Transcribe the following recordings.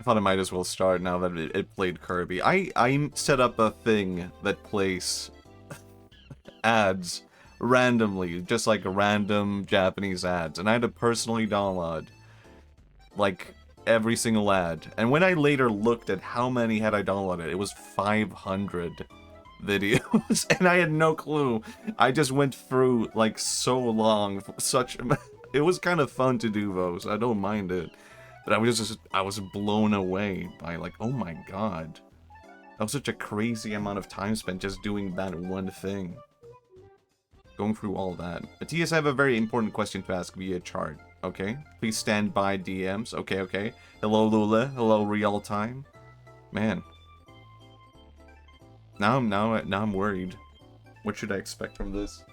I thought I might as well start now that it played Kirby. I set up a thing that plays ads randomly, just like random Japanese ads, and I had to personally download like every single ad. And when I later looked at how many had I downloaded, it was 500 videos, and I had no clue. I just went through like so long, such it was kind of fun to do those. I don't mind it, but I was blown away by like, oh my god, that was such a crazy amount of time spent just doing that one thing. Going through all that. Matthias, I have a very important question to ask via chat. Okay? Please stand by DMs. Okay, okay. Hello, Lula. Hello, real time. Man. Now I'm worried. What should I expect from this?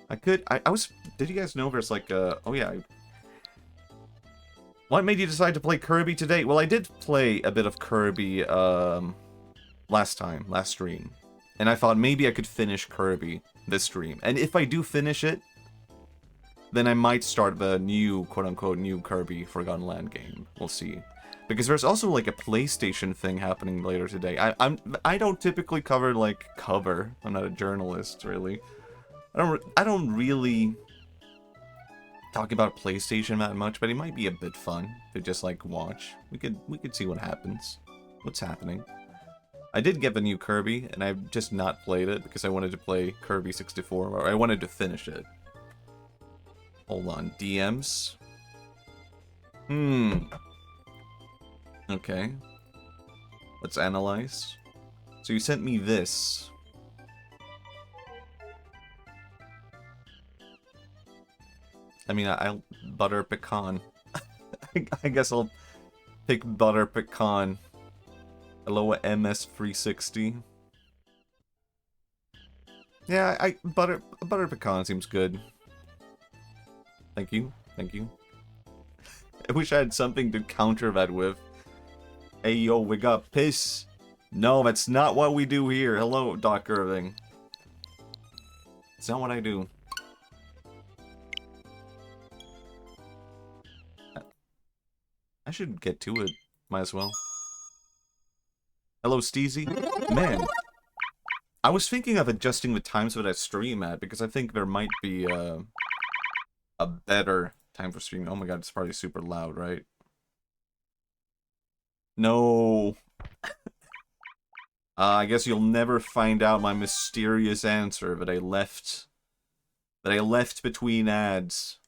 I was... Did you guys know there's like a... Oh yeah. What made you decide to play Kirby today? Well, I did play a bit of Kirby, last stream. And I thought maybe I could finish Kirby this stream. And if I do finish it, then I might start the new, quote-unquote, new Kirby Forgotten Land game. We'll see. Because there's also, like, a PlayStation thing happening later today. I don't typically cover, like, I'm not a journalist, really. I don't really talk about PlayStation that much, but it might be a bit fun to just, like, watch. We could see what happens. What's happening. I did get the new Kirby, and I've just not played it because I wanted to play Kirby 64, or I wanted to finish it. Hold on, DMs? Okay. Let's analyze. So you sent me this. I mean, I'll butter pecan. I guess I'll pick butter pecan. Hello, MS360. Yeah, butter pecan seems good. Thank you, thank you. I wish I had something to counter that with. Hey yo, we got piss. No, that's not what we do here. Hello, Doc Irving. It's not what I do. I should get to it. Might as well. Hello, Steezy. Man, I was thinking of adjusting the times that I stream at, because I think there might be a better time for streaming. Oh my god, it's probably super loud, right? No. I guess you'll never find out my mysterious answer that I left between ads.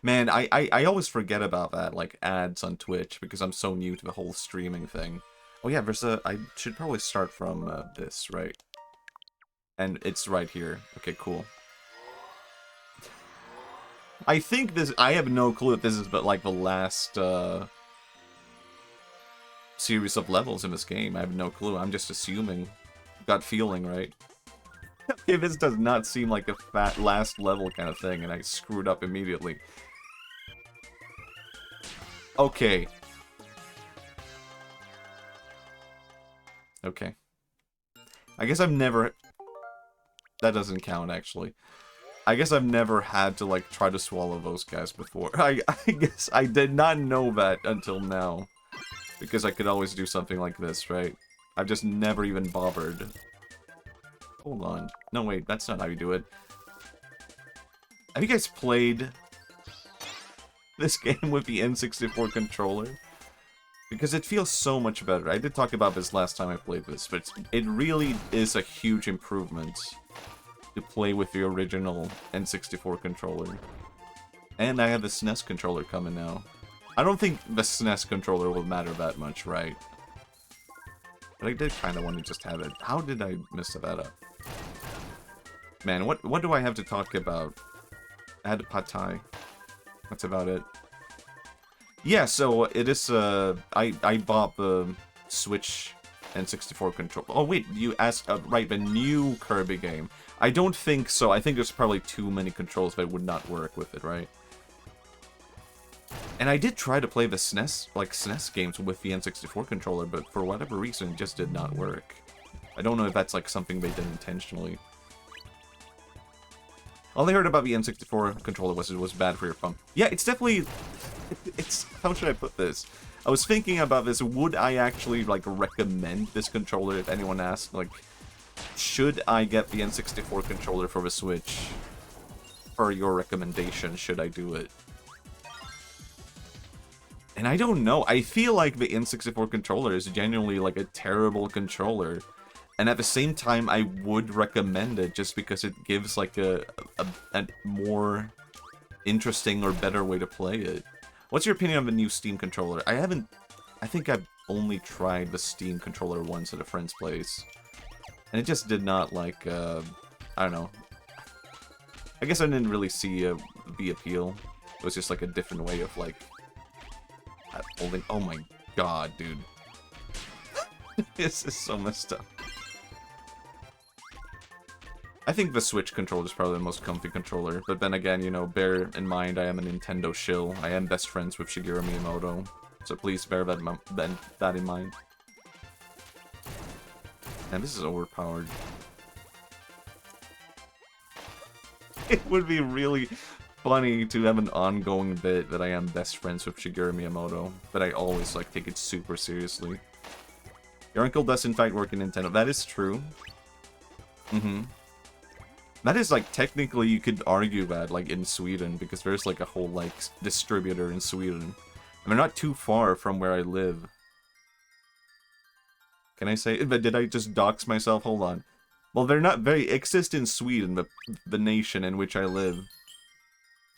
Man, I always forget about that, like, ads on Twitch, because I'm so new to the whole streaming thing. Oh yeah, I should probably start from this, right? And it's right here. Okay, cool. I think this, I have no clue if this is but like the last series of levels in this game. I have no clue. I'm just assuming. Gut feeling, right? Okay, this does not seem like a fat last level kind of thing, and I screwed up immediately. Okay. Okay. I guess I've never... That doesn't count, actually. I guess I've never had to, like, try to swallow those guys before. I guess I did not know that until now. Because I could always do something like this, right? I've just never even bothered. Hold on. No, wait, that's not how you do it. Have you guys played this game with the N64 controller? Because it feels so much better. I did talk about this last time I played this, but it really is a huge improvement to play with the original N64 controller. And I have the SNES controller coming now. I don't think the SNES controller will matter that much, right? But I did kind of want to just have it. How did I mess that up? Man, what do I have to talk about? I had pad thai. That's about it. Yeah, so it is, I bought the Switch N64 controller. Oh wait, you asked, right, the new Kirby game. I don't think so. I think there's probably too many controls that would not work with it, right? And I did try to play the SNES, like SNES games with the N64 controller, but for whatever reason, it just did not work. I don't know if that's like something they did intentionally. All I heard about the N64 controller was it was bad for your thumb. Yeah, it's definitely... It's... How should I put this? I was thinking about this. Would I actually, like, recommend this controller if anyone asked? Like, should I get the N64 controller for the Switch? Per your recommendation, should I do it? And I don't know. I feel like the N64 controller is genuinely, like, a terrible controller. And at the same time, I would recommend it just because it gives, like, a more interesting or better way to play it. What's your opinion on the new Steam controller? I think I've only tried the Steam controller once at a friend's place. And it just did not, like, I don't know. I guess I didn't really see the appeal. It was just, like, a different way of, like, holding... Oh my god, dude. This is so messed up. I think the Switch controller is probably the most comfy controller, but then again, you know, bear in mind I am a Nintendo shill. I am best friends with Shigeru Miyamoto, so please bear that in mind. And this is overpowered. It would be really funny to have an ongoing bit that I am best friends with Shigeru Miyamoto, but I always, like, take it super seriously. Your uncle does in fact work in Nintendo. That is true. That is, like, technically you could argue that, like, in Sweden, because there's, like, a whole, like, distributor in Sweden. And they're not too far from where I live. Can I say... But did I just dox myself? Hold on. Well, they're not very... exist in Sweden, the nation in which I live.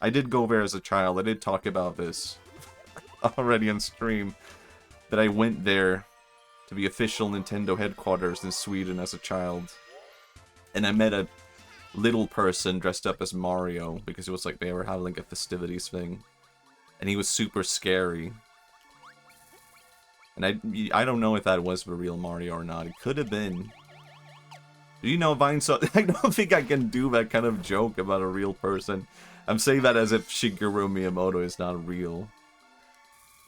I did go there as a child. I did talk about this already on stream. That I went there to the official Nintendo headquarters in Sweden as a child. And I met a little person dressed up as Mario, because it was like they were having like a festivities thing. And he was super scary. And I don't know if that was the real Mario or not. It could have been. Do you know Vine? So I don't think I can do that kind of joke about a real person. I'm saying that as if Shigeru Miyamoto is not real.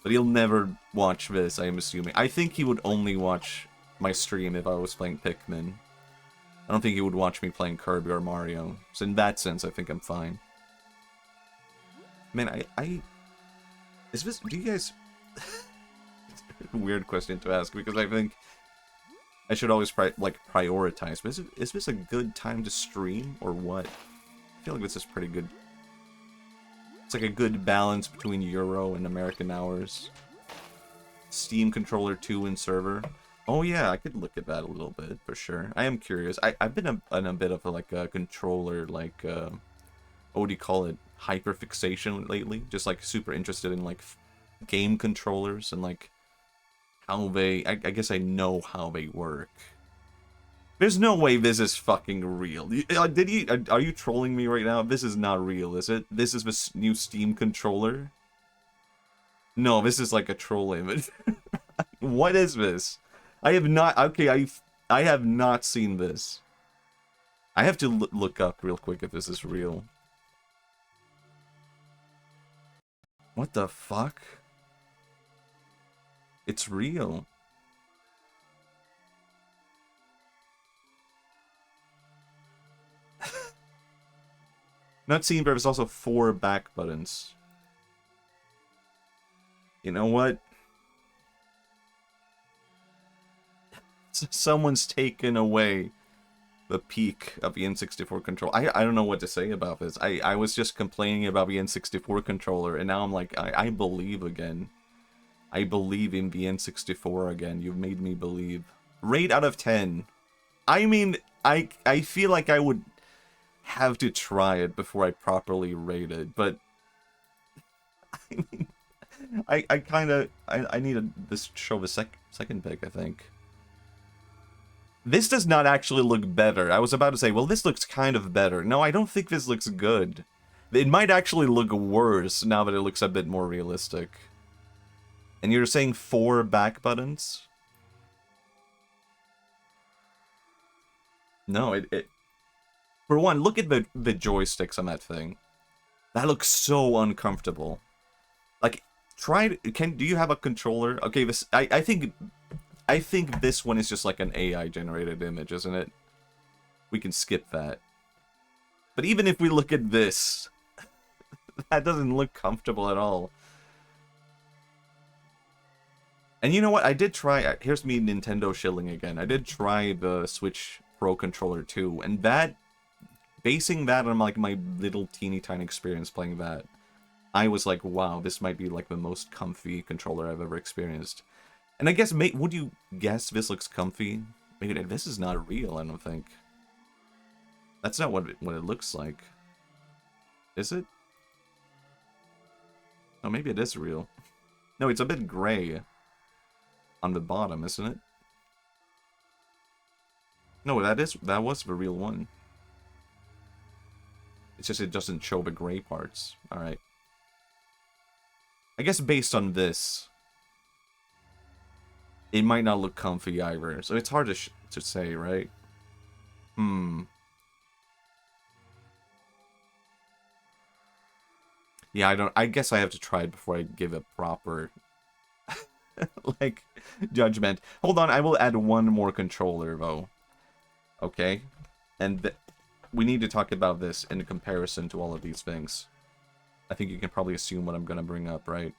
But he'll never watch this, I am assuming. I think he would only watch my stream if I was playing Pikmin. I don't think he would watch me playing Kirby or Mario. So in that sense, I think I'm fine. Man, is this... Do you guys... It's a weird question to ask, because I think I should always, prioritize. But is this a good time to stream, or what? I feel like this is pretty good. It's like a good balance between Euro and American hours. Steam controller 2 in server. Oh yeah, I could look at that a little bit, for sure. I am curious. I've been on a bit of a controller, what would you call it? Hyperfixation lately. Just, like, super interested in, like, game controllers and, like, how they... I guess I know how they work. There's no way this is fucking real. Are you trolling me right now? This is not real, is it? This is the new Steam controller? No, this is like a troll image. What is this? I have not... Okay, I have not seen this. I have to look up real quick if this is real. What the fuck? It's real. Not seen, but there's also 4 back buttons. You know what? Someone's taken away the peak of the N64 controller. I don't know what to say about this. I was just complaining about the N64 controller, and now I'm like, I believe again. I believe in the N64 again. You've made me believe. Rate out of 10. I mean, I feel like I would have to try it before I properly rate it, but I mean, I need to show the second pick, I think. This does not actually look better. I was about to say, well, this looks kind of better. No, I don't think this looks good. It might actually look worse now that it looks a bit more realistic. And you're saying 4 back buttons? No, for one, look at the joysticks on that thing. That looks so uncomfortable. Like, do you have a controller? Okay, this, I think this one is just like an AI generated image, isn't it? We can skip that. But even if we look at this, that doesn't look comfortable at all. And you know what? I did try... Here's me Nintendo shilling again. I did try the Switch Pro Controller too. And that... Basing that on like my little teeny tiny experience playing that, I was like, wow, this might be like the most comfy controller I've ever experienced. And I guess, would you guess this looks comfy? Maybe this is not real, I don't think. That's not what it looks like. Is it? Oh, maybe it is real. No, it's a bit gray on the bottom, isn't it? No, that was the real one. It's just it doesn't show the gray parts. Alright. I guess based on this, it might not look comfy either. So it's hard to say, right? Yeah, I guess I have to try it before I give a proper like judgment. Hold on, I will add one more controller though. Okay? And we need to talk about this in comparison to all of these things. I think you can probably assume what I'm going to bring up, right?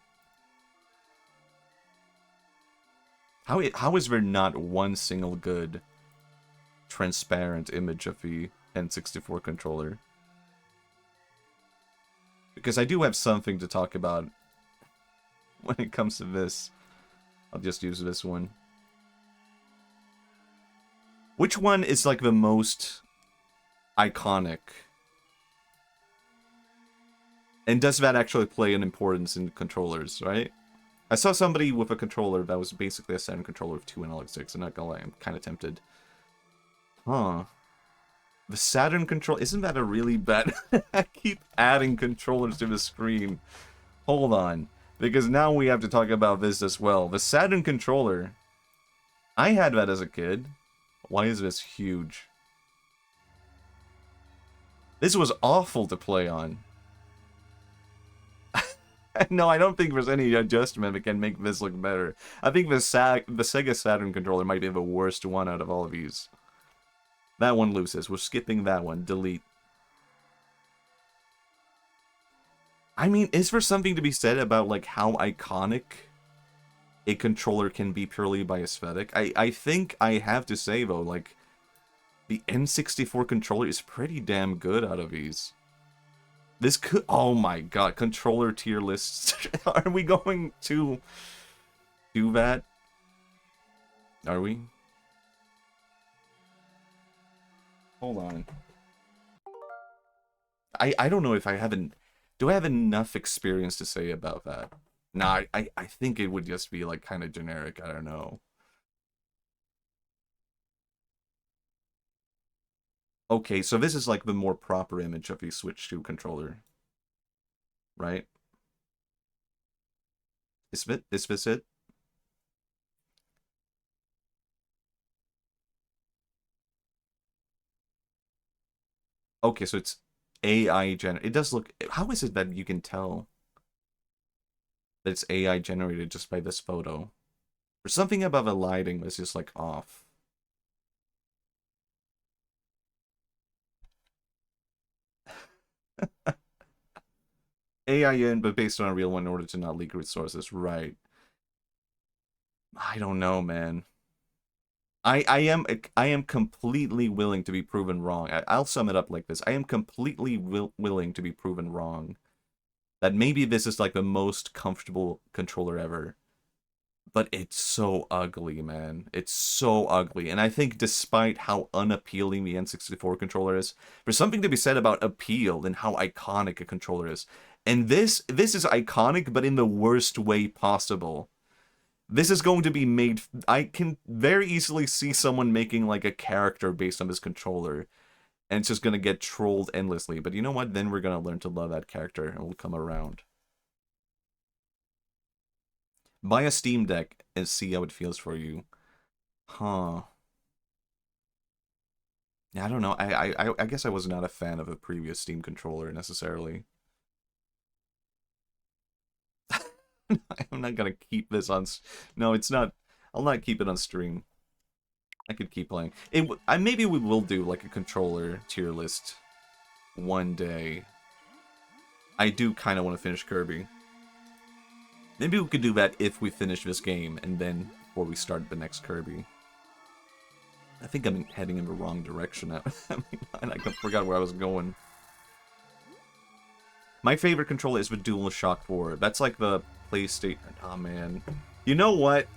How is there not one single good transparent image of the N64 controller? Because I do have something to talk about when it comes to this. I'll just use this one. Which one is like the most iconic? And does that actually play an importance in controllers, right? I saw somebody with a controller that was basically a Saturn controller with two analog sticks. I'm not gonna lie, I'm kind of tempted. Huh. The Saturn control... Isn't that a really bad... I keep adding controllers to the screen. Hold on. Because now we have to talk about this as well. The Saturn controller... I had that as a kid. Why is this huge? This was awful to play on. No, I don't think there's any adjustment that can make this look better. I think the Sega Saturn controller might be the worst one out of all of these. That one loses. We're skipping that one. Delete. I mean, is there something to be said about, like, how iconic a controller can be purely by aesthetic? I think I have to say, though, like, the N64 controller is pretty damn good out of these. This could... Oh my god, controller tier lists. Are we going to do that? Are we? Hold on. I don't know if I haven't... Do I have enough experience to say about that? Nah, I think it would just be, like, kind of generic. I don't know. Okay, so this is, like, the more proper image of the Switch 2 controller. Right? Is this it? Okay, so it's AI generated. It does look... How is it that you can tell that it's AI generated just by this photo? There's something about the lighting that's just, like, off. AI in, but based on a real one in order to not leak resources. Right. I don't know, man. I am completely willing to be proven wrong. I'll sum it up like this. I am completely willing to be proven wrong. That maybe this is like the most comfortable controller ever. But it's so ugly, man. It's so ugly. And I think despite how unappealing the N64 controller is, there's something to be said about appeal and how iconic a controller is. And this is iconic, but in the worst way possible. This is going to be made... I can very easily see someone making, like, a character based on this controller. And it's just going to get trolled endlessly. But you know what? Then we're going to learn to love that character, and we'll come around. Buy a Steam Deck and see how it feels for you. Huh. Yeah, I don't know. I guess I was not a fan of a previous Steam controller, necessarily. I'm not gonna keep this on... No, it's not... I'll not keep it on stream. I could keep playing. Maybe we will do, like, a controller tier list one day, I do kind of want to finish Kirby. Maybe we could do that if we finish this game, and then before we start the next Kirby. I think I'm heading in the wrong direction now. I forgot where I was going. My favorite controller is the DualShock 4. That's like the PlayStation... Oh, man. You know what?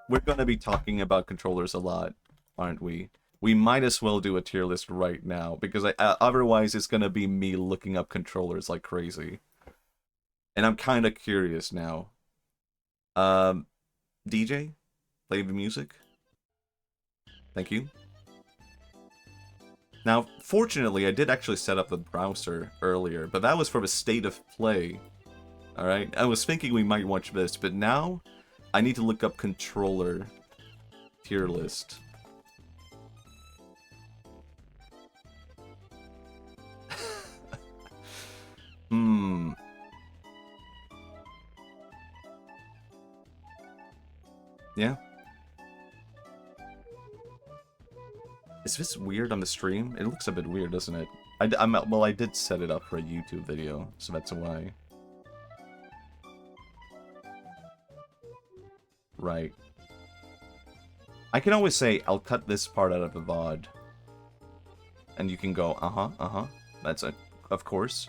We're going to be talking about controllers a lot, aren't we? We might as well do a tier list right now, because otherwise it's going to be me looking up controllers like crazy. And I'm kind of curious now. DJ? Play the music? Thank you. Now, fortunately, I did actually set up the browser earlier, but that was for the state of play. Alright? I was thinking we might watch this, but now I need to look up controller tier list. Yeah. Is this weird on the stream? It looks a bit weird, doesn't it? Well, I did set it up for a YouTube video, so that's why. Right. I can always say, I'll cut this part out of the VOD. And you can go, that's it. Of course.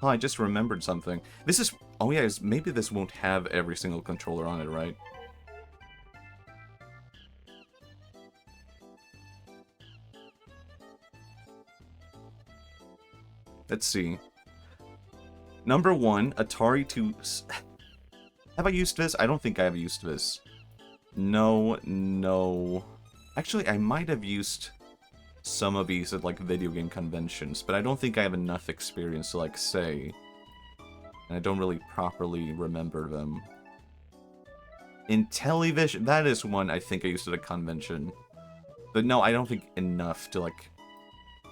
Oh, I just remembered something. This is... Oh yeah, maybe this won't have every single controller on it, right? Let's see. Number 1, Atari 2... Have I used this? I don't think I have used this. No. Actually, I might have used some of these at, like, video game conventions, but I don't think I have enough experience to, like, say. And I don't really properly remember them. Intellivision, that is one I think I used at a convention. But no, I don't think enough to, like,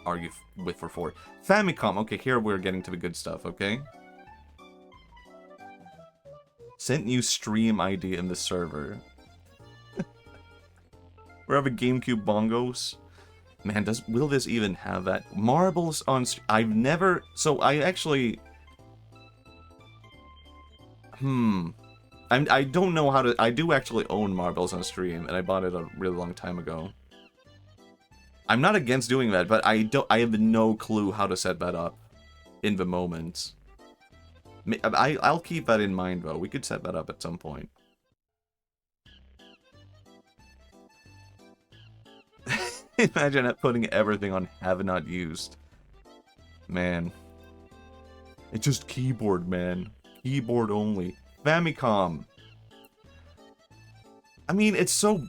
argue with for. Famicom, okay, here we're getting to the good stuff, okay? Sent you stream ID in the server. We have a GameCube bongos. Man, will this even have that? Marbles on... I've never... So, I actually... I don't know how to... I do actually own Marbles on stream, and I bought it a really long time ago. I'm not against doing that, but I have no clue how to set that up in the moment. I'll keep that in mind, though. We could set that up at some point. Imagine putting everything on have not used. Man. It's just keyboard, man. Keyboard only. Famicom. I mean, it's so...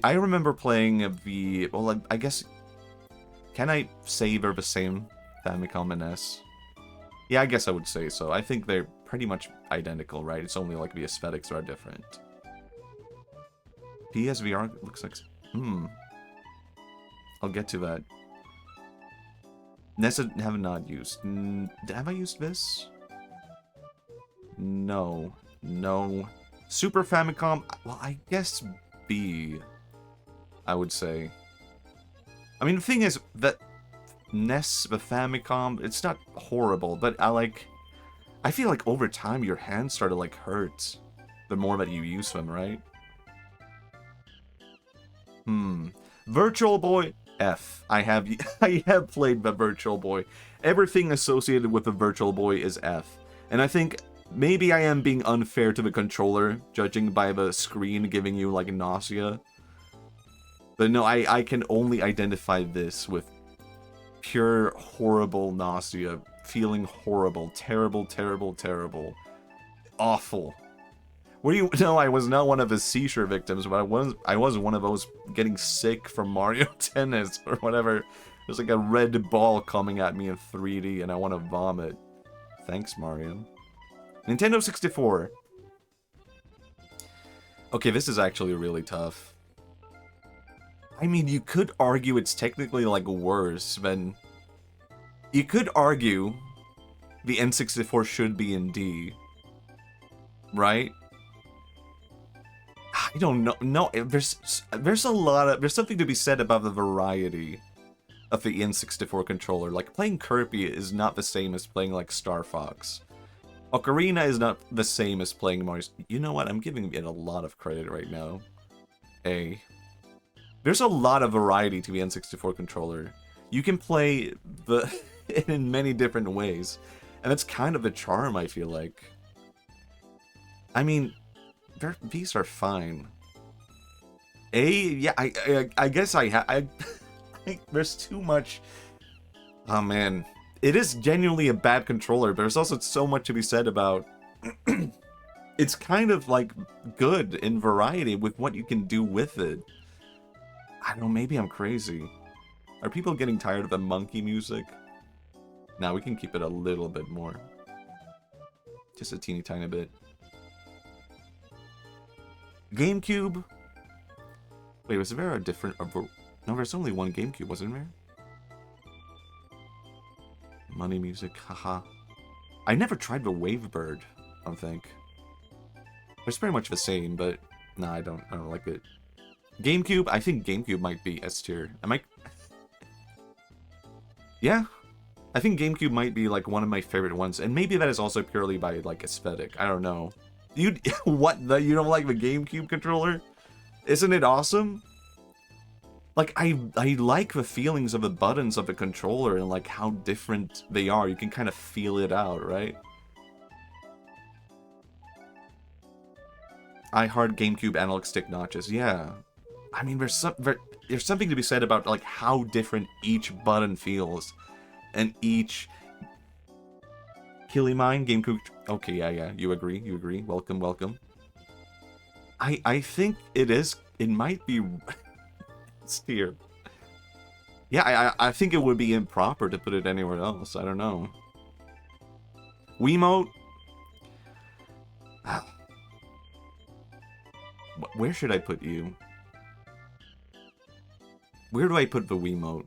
I remember playing the... Well, I guess... Can I say they're the same Famicom and S? Yeah, I guess I would say so. I think they're pretty much identical, right? It's only like the aesthetics are different. PSVR looks like... I'll get to that. NES have not used. Have I used this? No. Super Famicom? Well, I guess B, I would say. I mean, the thing is that NES, the Famicom, it's not horrible, but I feel like over time your hands start to like hurt the more that you use them, right? Virtual Boy F. I have played the Virtual Boy. Everything associated with the Virtual Boy is F. And I think maybe I am being unfair to the controller, judging by the screen giving you like nausea. But no, I can only identify this with pure horrible nausea, feeling horrible, terrible, awful. Were you? No, I was not one of the seizure victims, but I was one of those getting sick from Mario Tennis or whatever. There's like a red ball coming at me in 3D, and I want to vomit. Thanks, Mario. Nintendo 64. Okay, this is actually really tough. I mean, you could argue it's technically like worse than... You could argue the N64 should be in D, right? I don't know. No, there's a lot of... There's something to be said about the variety of the N64 controller. Like, playing Kirby is not the same as playing, like, Star Fox. Ocarina is not the same as playing Mario. You know what? I'm giving it a lot of credit right now. There's a lot of variety to the N64 controller. You can play in many different ways. And that's kind of the charm, I feel like. I mean, these are fine. Yeah, I guess there's too much. Oh man, it is genuinely a bad controller, but there's also so much to be said about. It's kind of like good in variety with what you can do with it. I don't know, maybe I'm crazy. Are people getting tired of the monkey music? Now we can keep it a little bit more. Just a teeny tiny bit. GameCube? Wait, was there a different... No, there's only one GameCube, wasn't there? Money music, haha. I never tried the Wavebird, I don't think. It's pretty much the same, but... Nah, I don't like it. GameCube? I think GameCube might be S tier. Yeah. I think GameCube might be, like, one of my favorite ones. And maybe that is also purely by, like, aesthetic. I don't know. You don't like the GameCube controller? Isn't it awesome? Like, I like the feelings of the buttons of the controller and, like, how different they are. You can kind of feel it out, right? I heart GameCube analog stick notches. Yeah. I mean, there's something to be said about, like, how different each button feels. And each... Killimine, GameCube... Okay, yeah, you agree. Welcome. I think it might be... It's here. Yeah, I think it would be improper to put it anywhere else. I don't know. Wiimote? Where should I put you? Where do I put the Wiimote?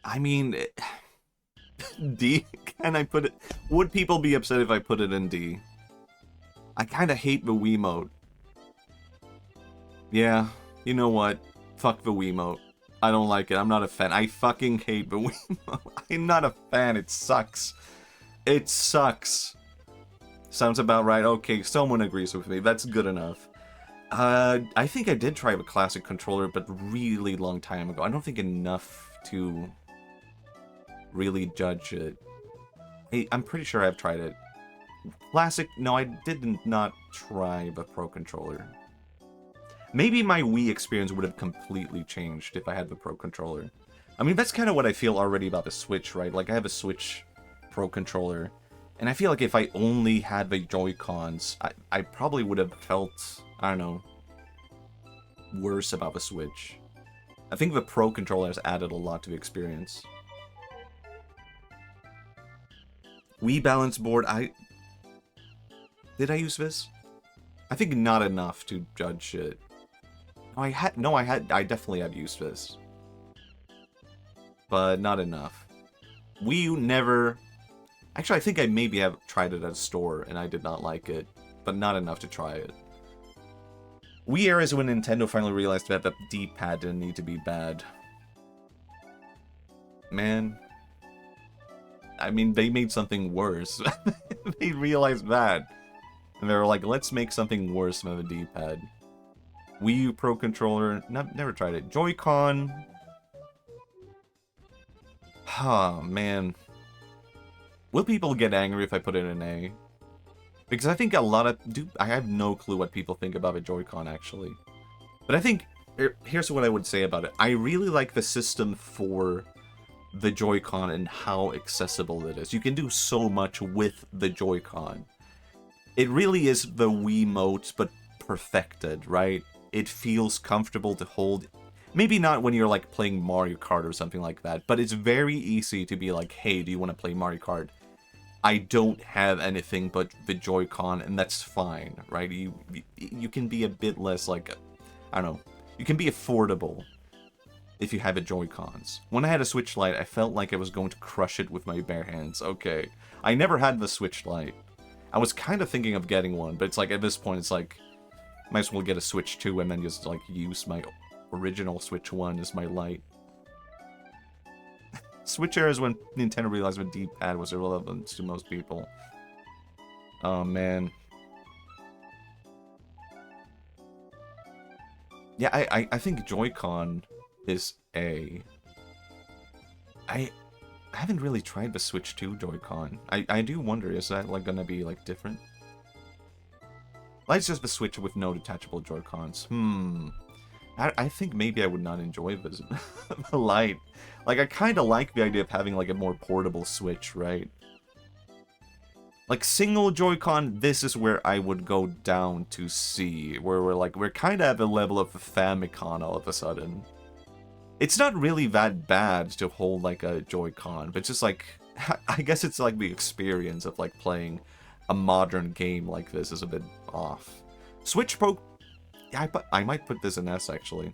I mean... D? Can I put it... Would people be upset if I put it in D? I kind of hate the Wiimote. Yeah, you know what? Fuck the Wiimote. I don't like it. I'm not a fan. I fucking hate the Wiimote. I'm not a fan. It sucks. It sucks. Sounds about right. Okay, someone agrees with me. That's good enough. I think I did try the classic controller, but really long time ago. I don't think enough to really judge it. Hey, I'm pretty sure I've tried it. Classic? No, I did not try the Pro Controller. Maybe my Wii experience would have completely changed if I had the Pro Controller. I mean, that's kind of what I feel already about the Switch, right? Like, I have a Switch Pro Controller, and I feel like if I only had the Joy-Cons, I probably would have felt, I don't know, worse about the Switch. I think the Pro Controller has added a lot to the experience. Wii Balance Board, Did I use this? I think not enough to judge it. I definitely have used this. But not enough. Wii U never... Actually, I think I maybe have tried it at a store, and I did not like it. But not enough to try it. Wii era is when Nintendo finally realized that the D-pad didn't need to be bad. Man... I mean, they made something worse. They realized that. And they were like, let's make something worse than the D-pad. Wii U Pro Controller, never tried it. Joy-Con. Oh, man. Will people get angry if I put it in A? Because I think a lot of... I have no clue what people think about a Joy-Con, actually. But I think... Here's what I would say about it. I really like the system for the Joy-Con and how accessible it is. You can do so much with the Joy-Con. It really is the Wiimote, but perfected, right? It feels comfortable to hold. Maybe not when you're, like, playing Mario Kart or something like that, but it's very easy to be like, hey, do you want to play Mario Kart? I don't have anything but the Joy-Con, and that's fine, right? You can be a bit less, like, I don't know. You can be affordable if you have a Joy-Cons. When I had a Switch Lite, I felt like I was going to crush it with my bare hands. Okay. I never had the Switch Lite. I was kind of thinking of getting one, but it's like, at this point, it's like, might as well get a Switch 2 and then just, like, use my original Switch 1 as my Lite. Switch era is when Nintendo realized the D-pad was irrelevant to most people. Oh, man. Yeah, I think Joy-Con is A. I haven't really tried the Switch 2 Joy-Con. I do wonder, is that, like, gonna be, like, different? Like, it's just the Switch with no detachable Joy-Cons. I think maybe I would not enjoy this. The Lite. Like, I kind of like the idea of having, like, a more portable Switch, right? Like, single Joy-Con, this is where I would go down to C. Where we're kind of at the level of the Famicom all of a sudden. It's not really that bad to hold, like, a Joy-Con, but it's just, like, I guess it's, like, the experience of, like, playing a modern game like this is a bit off. Switch Pro, yeah, I might put this in S, actually.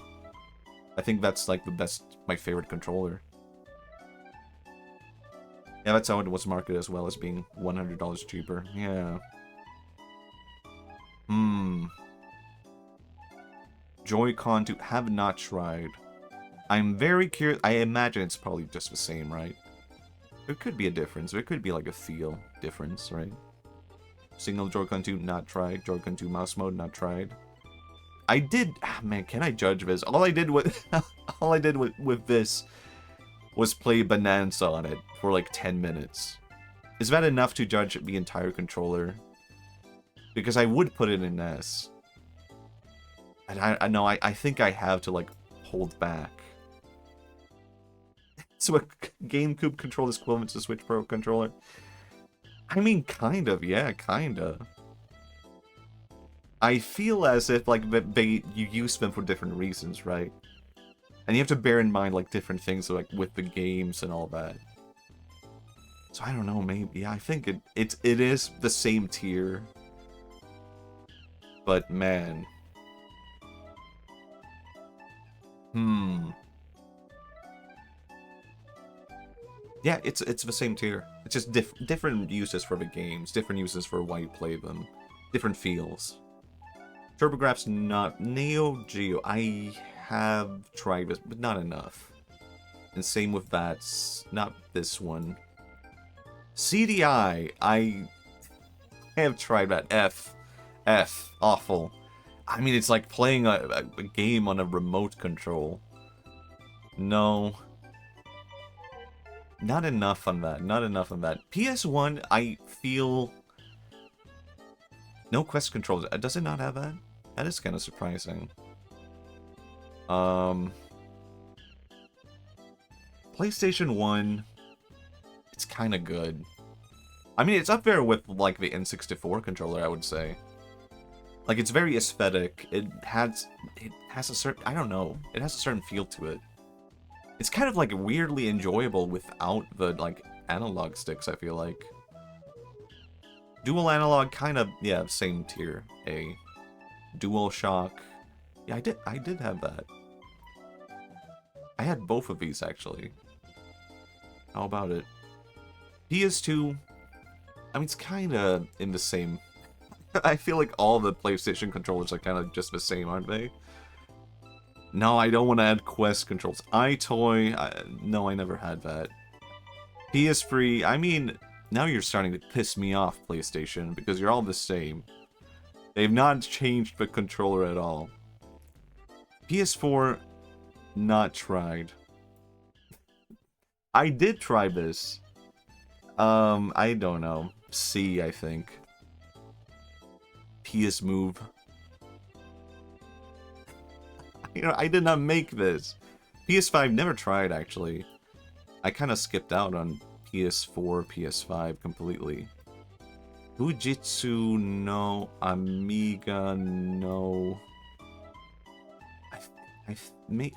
I think that's, like, my favorite controller. Yeah, that's how it was marketed as well, as being $100 cheaper. Yeah. Joy-Con 2, have not tried. I'm very curious. I imagine it's probably just the same, right? There could be a difference. There could be, like, a feel difference, right? Single Joy-Con 2, not tried. Joy-Con 2 mouse mode, not tried. I did... man, can I judge this? All I did with... with this was play Bonanza on it for, like, 10 minutes. Is that enough to judge the entire controller? Because I would put it in S. And I know, I think I have to, like, hold back. So a GameCube controller is equivalent to Switch Pro controller? I mean, kind of, yeah, kind of. I feel as if, like, you use them for different reasons, right? And you have to bear in mind, like, different things, like, with the games and all that. So I don't know, maybe, yeah, I think it is the same tier. But, man. Yeah, it's the same tier. It's just different uses for the games, different uses for why you play them, different feels. TurboGrafx, not Neo Geo. I have tried this, but not enough. And same with that, not this one. CDI, I have tried that. F, awful. I mean, it's like playing a game on a remote control. No. Not enough on that. Not enough on that. PS1, I feel... No Quest controls. Does it not have that? That is kind of surprising. PlayStation 1... It's kind of good. I mean, it's up there with, like, the N64 controller, I would say. Like, it's very aesthetic. It has a certain... I don't know. It has a certain feel to it. It's kind of, like, weirdly enjoyable without the, like, analog sticks, I feel like. Dual analog, kind of, yeah, same tier, A. Dual Shock. Yeah, I did have that. I had both of these, actually. How about it? PS2, I mean, it's kind of in the same... I feel like all the PlayStation controllers are kind of just the same, aren't they? No, I don't want to add Quest controls. iToy, no, I never had that. PS3, I mean, now you're starting to piss me off, PlayStation, because you're all the same. They've not changed the controller at all. PS4, not tried. I did try this. I don't know. C, I think. PS Move. You know, I did not make this. PS5 never tried, actually. I kind of skipped out on PS4, PS5 completely. Fujitsu, no. Amiga, no. I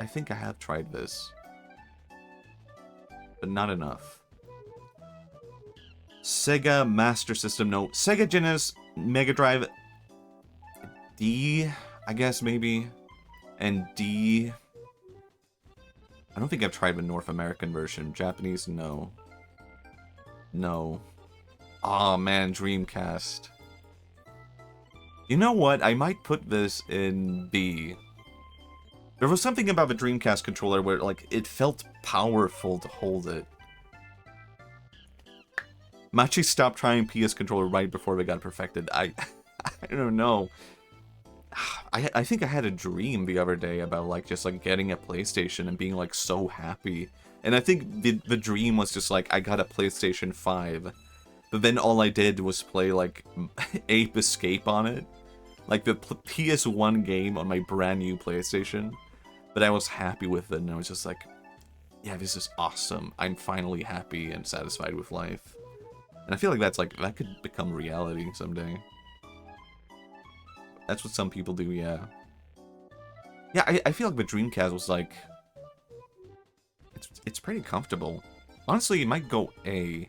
think I have tried this. But not enough. Sega Master System, no. Sega Genesis, Mega Drive, D, I guess, maybe. And D... I don't think I've tried the North American version. Japanese, no. No. Oh man, Dreamcast. You know what? I might put this in B. There was something about the Dreamcast controller where, like, it felt powerful to hold it. Machi stopped trying PS controller right before they got perfected. I don't know. I think I had a dream the other day about, like, just, like, getting a PlayStation and being, like, so happy. And I think the dream was just, like, I got a PlayStation 5. But then all I did was play, like, Ape Escape on it. Like, the PS1 game on my brand new PlayStation. But I was happy with it, and I was just like, yeah, this is awesome. I'm finally happy and satisfied with life. And I feel like that's, like, that could become reality someday. That's what some people do, yeah. Yeah, I feel like the Dreamcast was, like... It's pretty comfortable. Honestly, it might go A.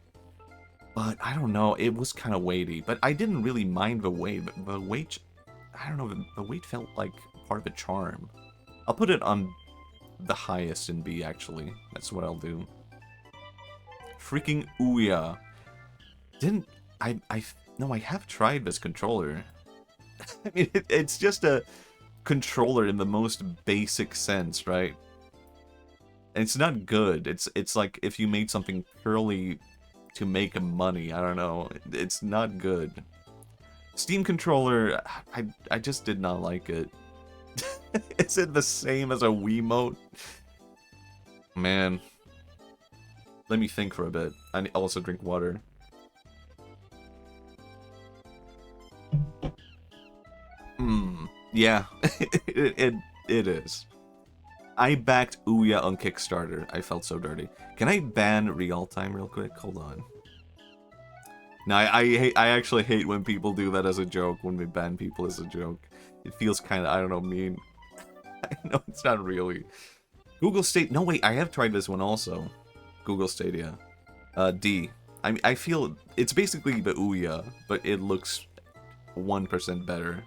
But, I don't know, it was kind of weighty. But I didn't really mind the weight. But the weight... I don't know, the weight felt like part of the charm. I'll put it on the highest in B, actually. That's what I'll do. Freaking Ouya. Didn't... No, I have tried this controller. I mean, it's just a controller in the most basic sense, right? And it's not good. It's like if you made something purely to make money. I don't know. It's not good. Steam controller, I just did not like it. Is it the same as a Wiimote? Man. Let me think for a bit. I also drink water. Yeah, it is. I backed Ouya on Kickstarter. I felt so dirty. Can I ban real time real quick? Hold on. No, I actually hate when people do that as a joke, when we ban people as a joke. It feels kind of, I don't know, mean. I know it's not really. Google State. No, wait, I have tried this one also. Google Stadia. D. I feel it's basically the Ouya, but it looks 1% better.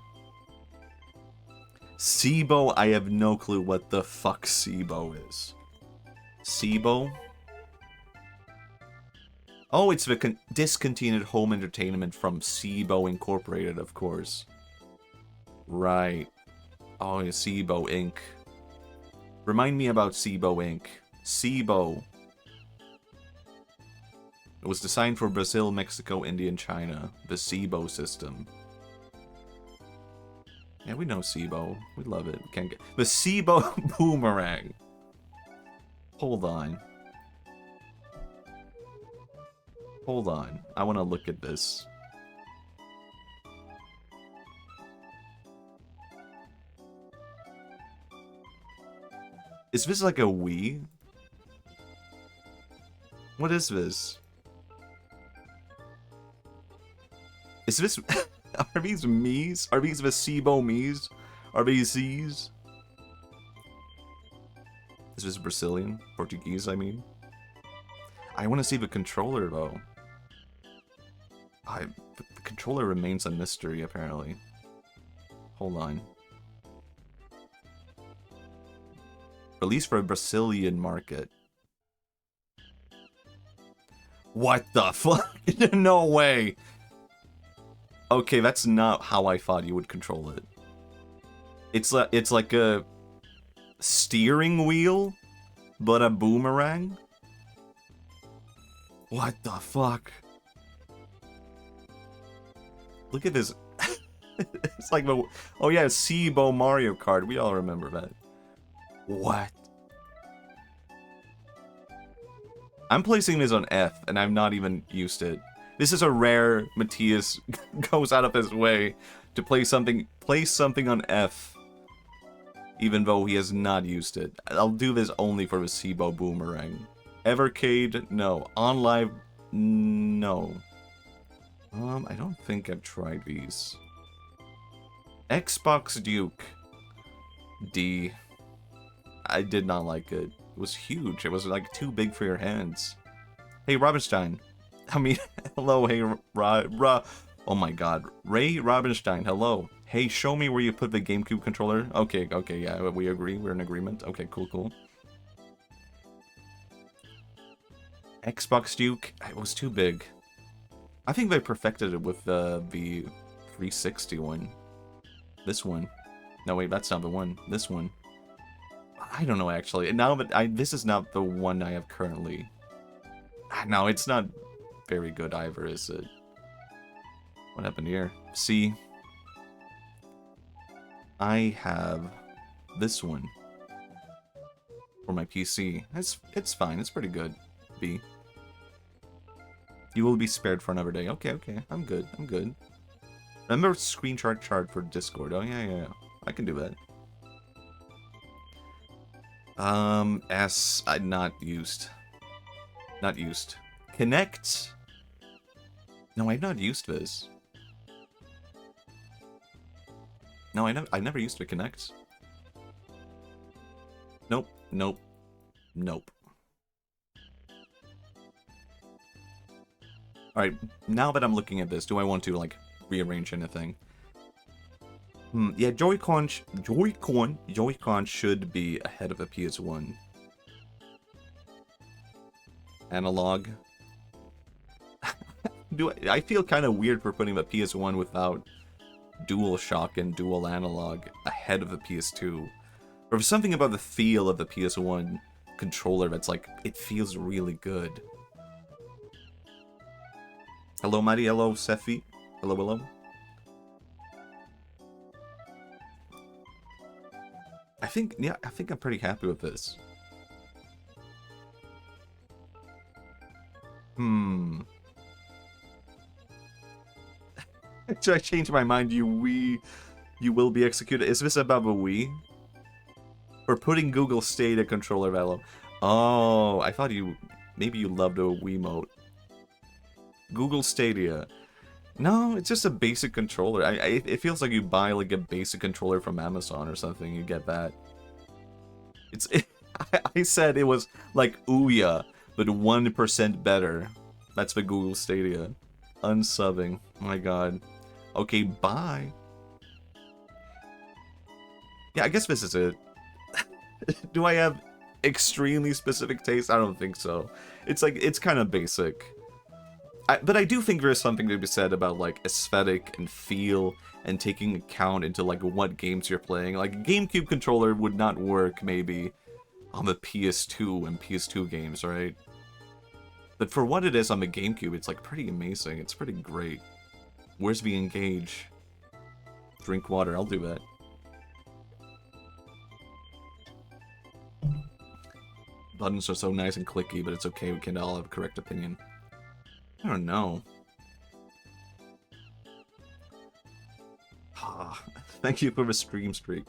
SIBO, I have no clue what the fuck SIBO is. SIBO? Oh, it's the discontinued home entertainment from SIBO Incorporated, of course. Right. Oh, yeah, SIBO Inc. Remind me about SIBO Inc. SIBO. It was designed for Brazil, Mexico, India, and China. The SIBO system. Yeah, we know SIBO. We love it. We can't get the SIBO boomerang. Hold on. Hold on. I want to look at this. Is this like a Wii? What is this? Is this... Are these Mii's? Are these the SIBO Mii's? Are these Z's? Is this Brazilian? Portuguese, I mean? I want to see the controller, though. The controller remains a mystery, apparently. Hold on. Released for a Brazilian market. What the fuck? No way! Okay, that's not how I thought you would control it. It's like a steering wheel, but a boomerang? What the fuck? Look at this. It's like the... Oh yeah, SIBO Mario Kart. We all remember that. What? I'm placing this on F, and I've not even used it. This is a rare Matthias goes out of his way to place something on F, even though he has not used it. I'll do this only for the SIBO boomerang. Evercade, no. OnLive, no. I don't think I've tried these. Xbox Duke, D. I did not like it. It was huge. It was like too big for your hands. Hey, Robinstein. I mean, hello, hey, oh my god. Ray Robinstein, hello. Hey, show me where you put the GameCube controller. Okay, yeah, we agree. We're in agreement. Okay, cool. Xbox Duke, it was too big. I think they perfected it with the 360 one. This one. No, wait, that's not the one. This one. I don't know, actually. Now, but this is not the one I have currently. No, it's not very good either, is it? What happened here? C. I have this one for my PC. It's fine. It's pretty good. B. You will be spared for another day. Okay, okay. I'm good. I'm good. Remember screenshot chart for Discord. Oh, yeah. I can do that. S. Not used. Not used. Connect. No, I've not used this. No, I never used to connect. Nope. Nope. Nope. Alright, now that I'm looking at this, do I want to, like, rearrange anything? Yeah, Joy-Con should be ahead of a PS1. Analog. I feel kind of weird for putting the PS1 without DualShock and dual analog ahead of the PS2. Or there's something about the feel of the PS1 controller that's like, it feels really good. Hello, Maddie. Hello, Sefi. Hello, hello. I think I'm pretty happy with this. Should I change my mind? You will be executed. Is this about the Wii? Or putting Google Stadia controller value? Oh, I thought maybe you loved a Wiimote. Google Stadia. No, it's just a basic controller. It feels like you buy like a basic controller from Amazon or something. You get that. I said it was like Ouya, but 1% better. That's the Google Stadia. Unsubbing. Oh my god. Okay, bye. Yeah, I guess this is it. Do I have extremely specific taste? I don't think so. It's like, it's kind of basic. But I do think there's something to be said about, like, aesthetic and feel and taking account into, like, what games you're playing. Like, a GameCube controller would not work, maybe, on the PS2 and PS2 games, right? But for what it is on the GameCube, it's, like, pretty amazing. It's pretty great. Where's the engage? Drink water. I'll do that. Buttons are so nice and clicky, but it's okay. We can all have a correct opinion. I don't know. Thank you for the stream streak.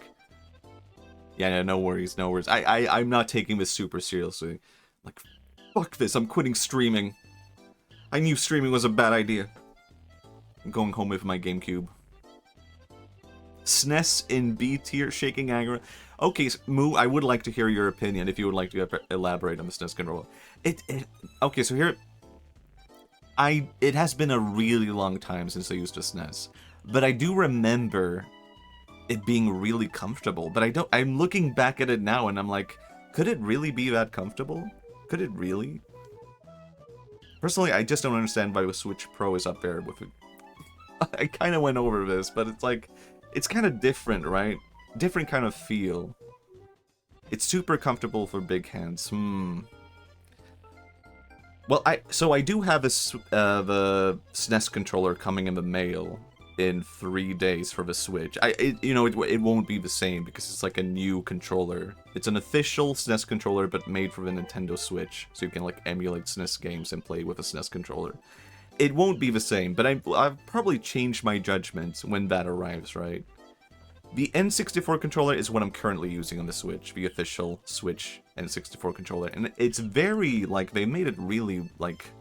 Yeah, no worries, no worries. I'm not taking this super seriously. Like, fuck this, I'm quitting streaming. I knew streaming was a bad idea. I'm going home with my GameCube. SNES in B tier, shaking anger. Okay, Moo, I would like to hear your opinion if you would like to elaborate on the SNES controller. Okay, so here... It has been a really long time since I used a SNES, but I do remember it being really comfortable, but I'm looking back at it now and I'm like, could it really be that comfortable? Could it really? Personally, I just don't understand why the Switch Pro is up there with it. I kind of went over this, but it's like, it's kind of different, right? Different kind of feel. It's super comfortable for big hands. Well, so I do have the SNES controller coming in the mail in 3 days for the Switch. It won't be the same because it's like a new controller. It's an official SNES controller, but made for the Nintendo Switch, so you can like emulate SNES games and play with a SNES controller. It won't be the same, but I've probably changed my judgment when that arrives, right? The N64 controller is what I'm currently using on the Switch, the official Switch N64 controller, and it's very, like, they made it really, like,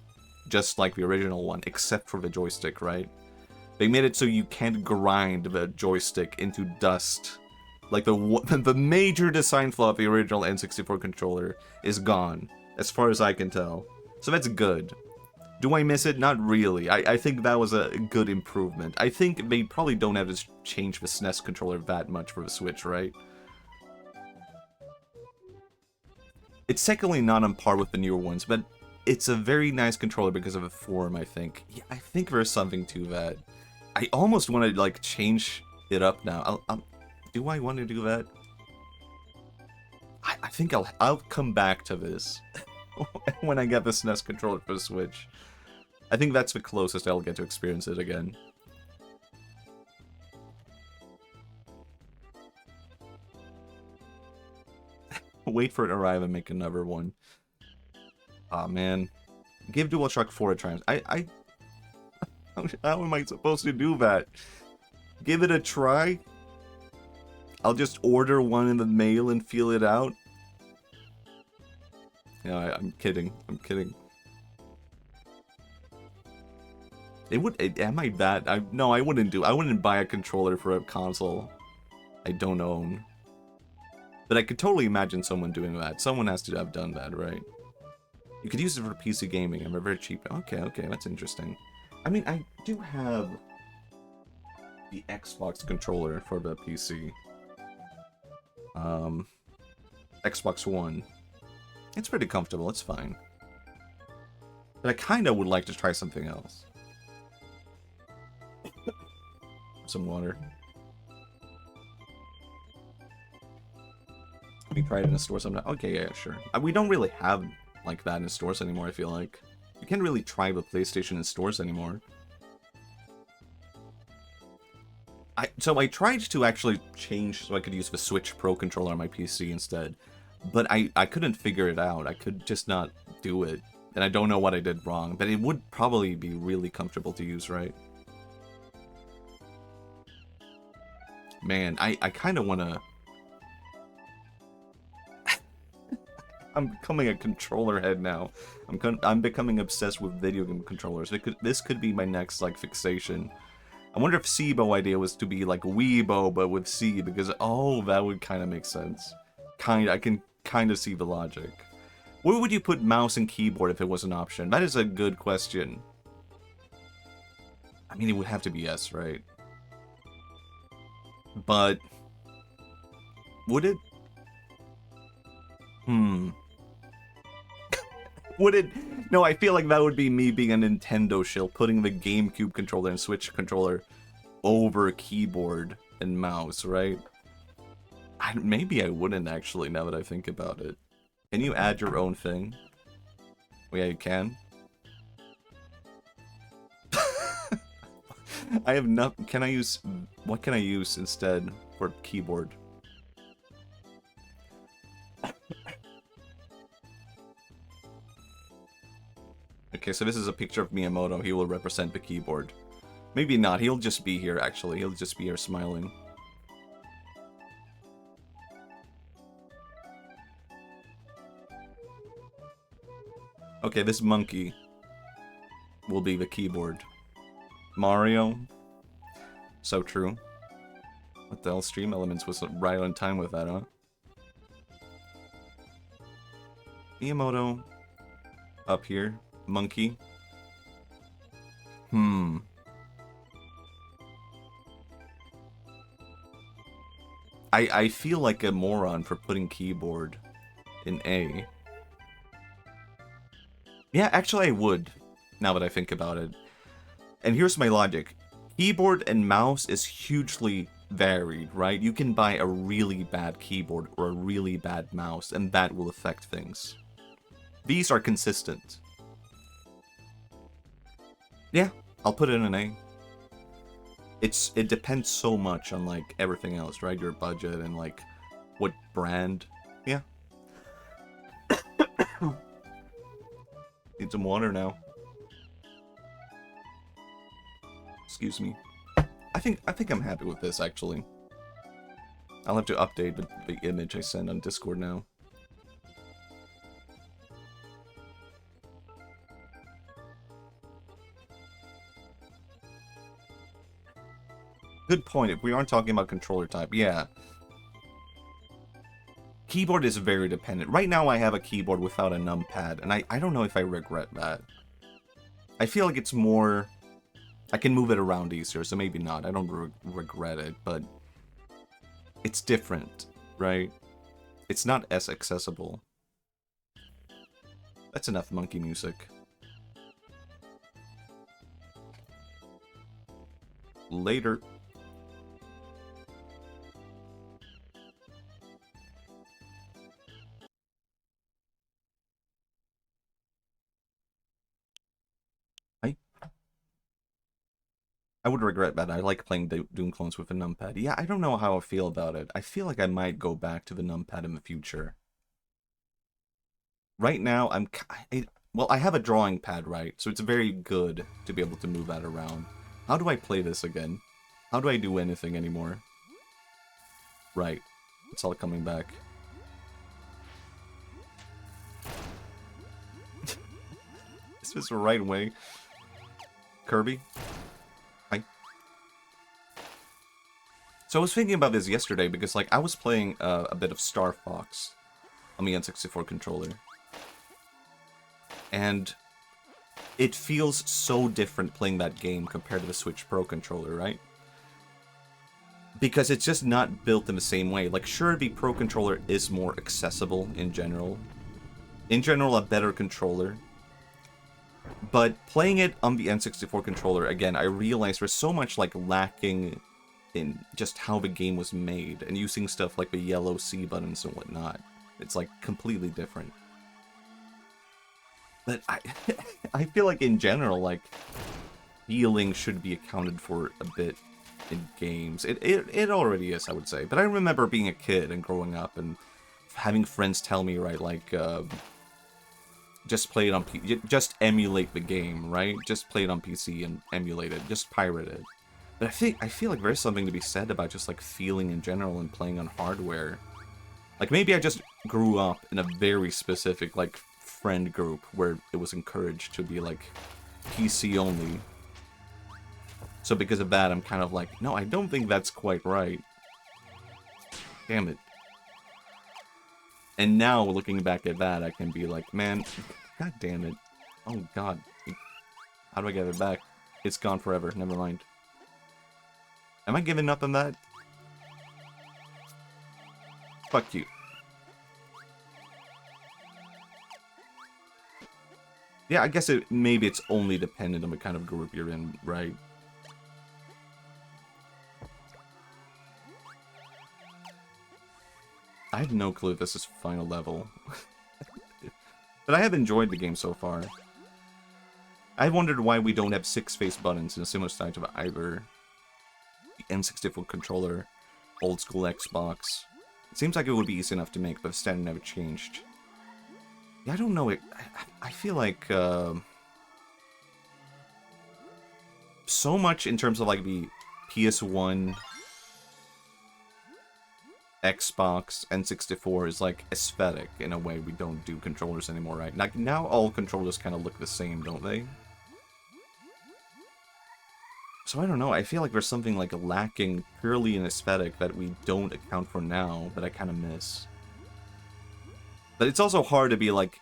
just like the original one, except for the joystick, right? They made it so you can't grind the joystick into dust. Like, the major design flaw of the original N64 controller is gone, as far as I can tell. So that's good. Do I miss it? Not really. I think that was a good improvement. I think they probably don't have to change the SNES controller that much for the Switch, right? It's technically not on par with the newer ones, but it's a very nice controller because of the form, I think. Yeah, I think there's something to that. I almost want to, like, change it up now. Do I want to do that? I think I'll come back to this when I get the SNES controller for the Switch. I think that's the closest I'll get to experience it again. Wait for it to arrive and make another one. Aw, man. Give DualShock 4 a try. How am I supposed to do that? Give it a try? I'll just order one in the mail and feel it out? Yeah, I'm kidding. I'm kidding. Am I that? No, I wouldn't buy a controller for a console I don't own. But I could totally imagine someone doing that. Someone has to have done that, right? You could use it for PC gaming, and they're very cheap. Okay, that's interesting. I mean, I do have the Xbox controller for the PC. Xbox One. It's pretty comfortable, it's fine. But I kinda would like to try something else. Some water. We tried it in a store sometime. Okay, yeah, sure. We don't really have like that in stores anymore, I feel like. You can't really try the PlayStation in stores anymore. So I tried to actually change so I could use the Switch Pro controller on my PC instead. But I couldn't figure it out. I could just not do it. And I don't know what I did wrong. But it would probably be really comfortable to use, right? Man, I kind of want to... I'm becoming a controller head now. I'm becoming obsessed with video game controllers. This could be my next, like, fixation. I wonder if Sibo idea was to be like Weibo, but with C, because, oh, that would kind of make sense. I can kind of see the logic. Where would you put mouse and keyboard if it was an option? That is a good question. I mean, it would have to be S, right? But... would it? Would it? No, I feel like that would be me being a Nintendo shill, putting the GameCube controller and Switch controller over keyboard and mouse, right? Maybe I wouldn't actually, now that I think about it. Can you add your own thing? Oh yeah, you can. I have nothing. Can I use... what can I use instead for keyboard? Okay, so this is a picture of Miyamoto. He will represent the keyboard. Maybe not. He'll just be here, actually. He'll just be here smiling. Okay, this monkey will be the keyboard. Mario. So true. What the hell? Stream Elements was right on time with that, huh? Miyamoto. Up here. Monkey. I feel like a moron for putting keyboard in A. Yeah, actually I would, now that I think about it. And here's my logic. Keyboard and mouse is hugely varied, right? You can buy a really bad keyboard or a really bad mouse, and that will affect things. These are consistent. Yeah, I'll put it in an A. It depends so much on, like, everything else, right? Your budget and, like, what brand. Yeah. Need some water now. Excuse me. I think I'm happy with this, actually. I'll have to update the image I send on Discord now. Good point. If we aren't talking about controller type, yeah. Keyboard is very dependent. Right now I have a keyboard without a numpad, and I don't know if I regret that. I feel like it's more... I can move it around easier, so maybe not. I don't regret it, but... it's different, right? It's not as accessible. That's enough monkey music. Later. I would regret that. I like playing Doom clones with a numpad. Yeah, I don't know how I feel about it. I feel like I might go back to the numpad in the future. Right now, well, I have a drawing pad, right? So it's very good to be able to move that around. How do I play this again? How do I do anything anymore? Right. It's all coming back. Is this the right way? Kirby? Hi. So I was thinking about this yesterday because, like, I was playing a bit of Star Fox on the N64 controller. And it feels so different playing that game compared to the Switch Pro controller, right? Because it's just not built in the same way. Like, sure, the Pro controller is more accessible in general. In general, a better controller. But playing it on the N64 controller, again, I realized there's so much, like, lacking in just how the game was made. And using stuff like the yellow C buttons and whatnot. It's, like, completely different. But I feel like in general, like, feeling should be accounted for a bit in games. It already is, I would say. But I remember being a kid and growing up and having friends tell me, right, like, just play it on just emulate the game, right? Just play it on PC and emulate it. Just pirate it. But I feel like there's something to be said about just, like, feeling in general and playing on hardware. Like, maybe I just grew up in a very specific, like, friend group where it was encouraged to be, like, PC only. So because of that, I'm kind of like, no, I don't think that's quite right. Damn it. And now, looking back at that, I can be like, man, god damn it. Oh god. How do I get it back? It's gone forever, never mind. Am I giving up on that? Fuck you. Yeah, I guess maybe it's only dependent on the kind of group you're in, right? I have no clue if this is final level. But I have enjoyed the game so far. I wondered why we don't have 6 face buttons in a similar style to either the N64 controller, old school Xbox. It seems like it would be easy enough to make, but the standard never changed. Yeah, I don't know. I feel like so much in terms of like the PS1, Xbox, N64 is like aesthetic in a way we don't do controllers anymore, right? Like now all controllers kind of look the same, don't they? So I don't know. I feel like there's something like lacking purely in aesthetic that we don't account for now that I kind of miss. But it's also hard to be like,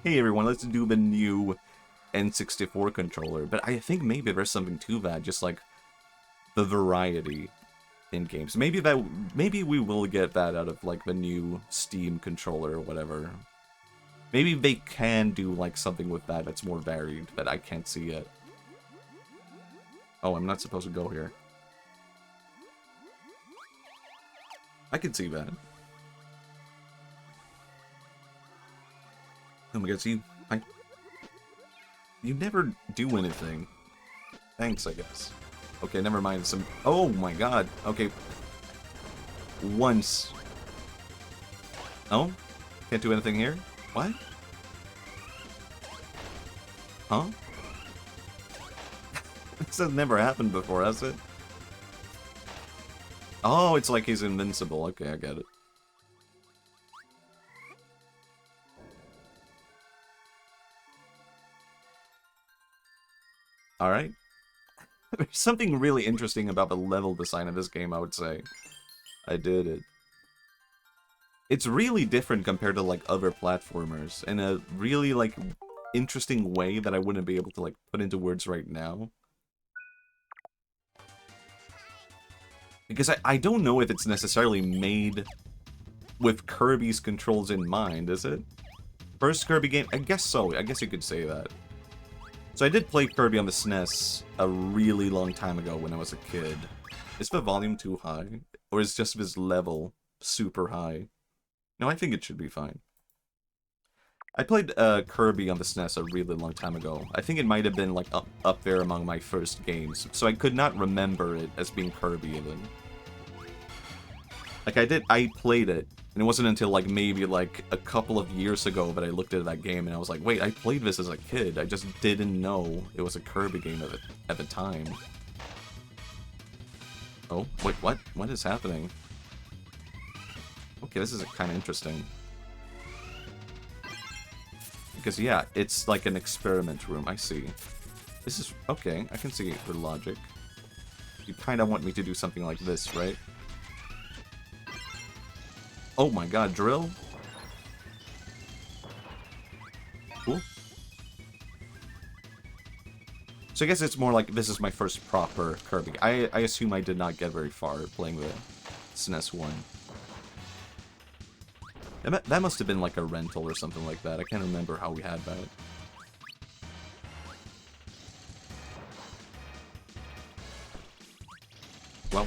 hey everyone, let's do the new N64 controller. But I think maybe there's something to that, just like the variety in games. Maybe we will get that out of like the new Steam controller or whatever. Maybe they can do like something with that that's more varied, but I can't see it. Oh, I'm not supposed to go here. I can see that. Oh my god, see, you never do anything. Thanks, I guess. Okay, never mind. Oh my god. Okay. Once. Oh? Can't do anything here? What? Huh? This has never happened before, has it? Oh, it's like he's invincible. Okay, I get it. Alright. There's something really interesting about the level design of this game, I would say. I did it. It's really different compared to, like, other platformers in a really, like, interesting way that I wouldn't be able to, like, put into words right now. Because I don't know if it's necessarily made with Kirby's controls in mind, is it? First Kirby game? I guess so. I guess you could say that. So I did play Kirby on the SNES a really long time ago when I was a kid. Is the volume too high? Or is just this level super high? No, I think it should be fine. I played Kirby on the SNES a really long time ago. I think it might have been like up there among my first games. So I could not remember it as being Kirby even. Like I played it. And it wasn't until like maybe like a couple of years ago that I looked at that game and I was like, wait, I played this as a kid. I just didn't know it was a Kirby game at the time. Oh, wait, what? What is happening? Okay, this is kind of interesting. Because, yeah, it's like an experiment room. I see. This is... Okay, I can see the logic. You kind of want me to do something like this, right? Oh my god, drill? Cool. So I guess it's more like this is my first proper Kirby. I assume I did not get very far playing the SNES one. That must have been like a rental or something like that. I can't remember how we had that. Well.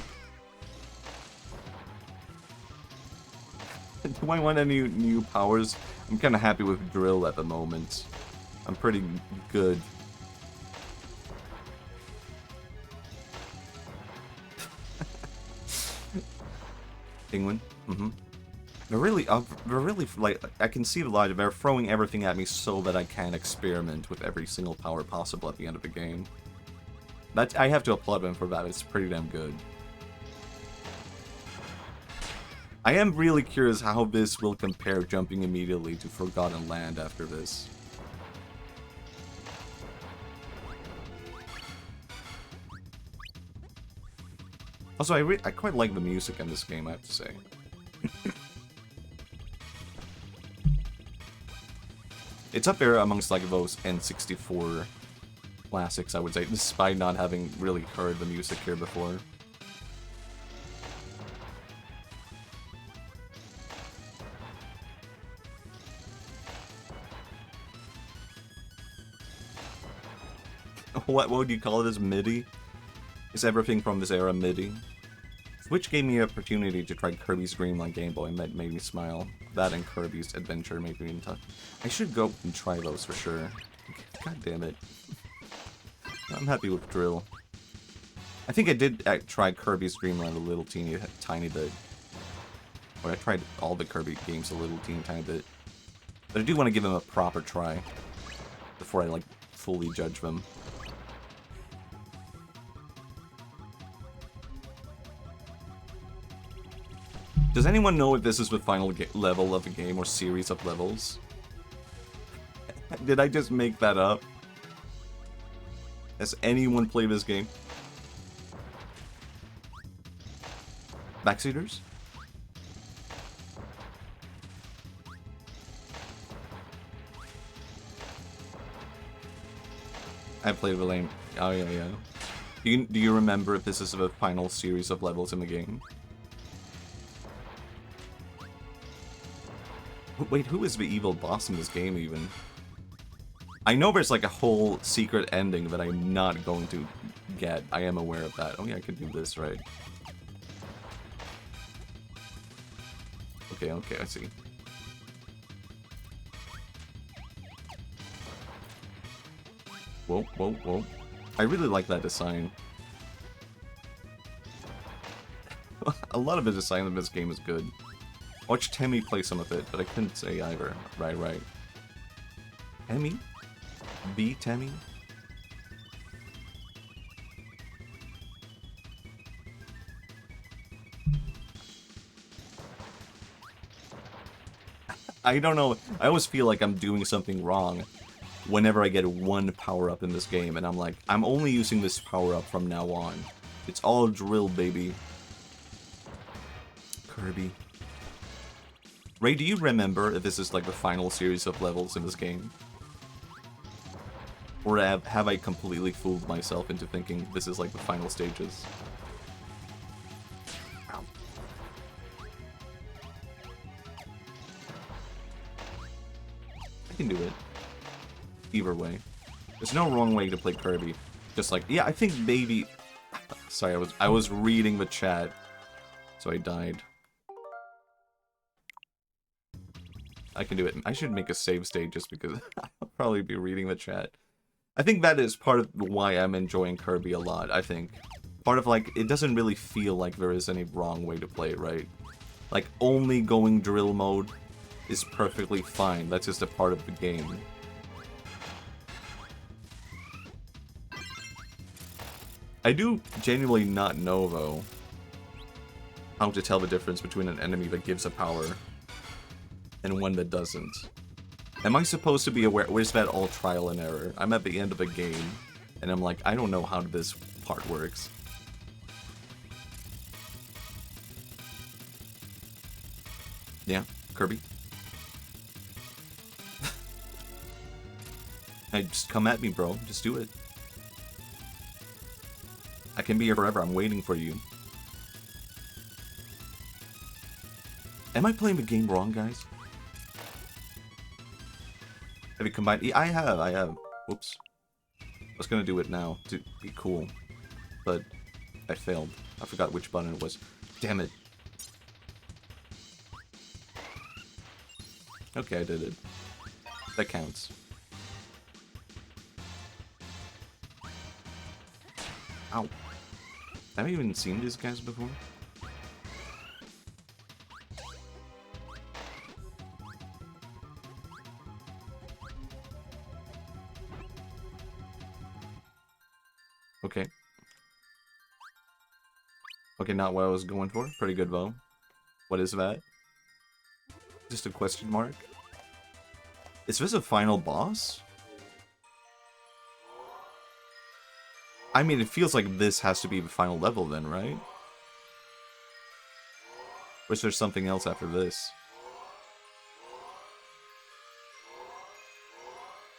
Do I want any new powers? I'm kind of happy with drill at the moment. I'm pretty good. Penguin? Mm-hmm. They're really, like, I can see the logic. They're throwing everything at me so that I can experiment with every single power possible at the end of the game. I have to applaud them for that. It's pretty damn good. I am really curious how this will compare jumping immediately to Forgotten Land after this. Also, I quite like the music in this game, I have to say. It's up there amongst like those N64 classics, I would say, despite not having really heard the music here before. What would you call it as MIDI? Is everything from this era MIDI? Which gave me an opportunity to try Kirby's Dream on Game Boy and that made me smile. That and Kirby's Adventure made me in touch. I should go and try those for sure. God damn it. I'm happy with drill. I think I did try Kirby's Dream Land a little tiny bit. Or I tried all the Kirby games a little tiny bit. But I do want to give them a proper try before I like fully judge them. Does anyone know if this is the final level of a game or series of levels? Did I just make that up? Has anyone played this game? Backseaters? I played the lane. Oh yeah, yeah. Do you remember if this is the final series of levels in the game? Wait, who is the evil boss in this game, even? I know there's like a whole secret ending that I'm not going to get. I am aware of that. Oh yeah, I could do this, right? Okay, okay, I see. Whoa, whoa, whoa. I really like that design. A lot of the design of this game is good. Watch Temmie play some of it, but I couldn't say either. Right. Temmie? B Temmie? I don't know. I always feel like I'm doing something wrong whenever I get one power-up in this game, and I'm like, I'm only using this power-up from now on. It's all drill, baby. Kirby. Ray, do you remember if this is like the final series of levels in this game? Or have I completely fooled myself into thinking this is like the final stages? Ow. can do it. Either way. There's no wrong way to play Kirby. Just like, yeah, I think maybe... Sorry, I was reading the chat. So I died. I can do it. I should make a save state just because I'll probably be reading the chat. I think that is part of why I'm enjoying Kirby a lot, I think. Part of, like, it doesn't really feel like there is any wrong way to play it, right? Like, only going drill mode is perfectly fine. That's just a part of the game. I do genuinely not know, though, how to tell the difference between an enemy that gives a power and one that doesn't. Am I supposed to be aware? Or is that all trial and error? I'm at the end of a game, and I'm like, I don't know how this part works. Yeah, Kirby. Hey, just come at me, bro. Just do it. I can be here forever. I'm waiting for you. Am I playing the game wrong, guys? Have you combined? I have. Whoops. I was gonna do it now to be cool, but I failed. I forgot which button it was. Damn it. Okay, I did it. That counts. Ow. Have I even seen these guys before? Okay. Okay, not what I was going for. Pretty good, though. What is that? Just a question mark? Is this a final boss? I mean, it feels like this has to be the final level then, right? Or is there something else after this?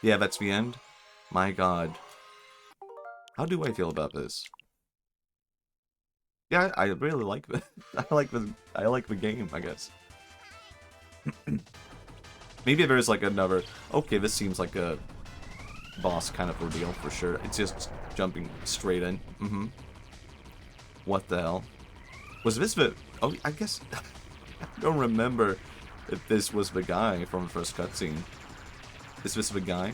Yeah, that's the end? My god. How do I feel about this? Yeah, I really like it. I like the game, I guess. Maybe there's like another... Okay, this seems like a boss kind of reveal for sure. It's just jumping straight in. What the hell? Was this the... Oh, I guess... I don't remember if this was the guy from the first cutscene. Is this the guy?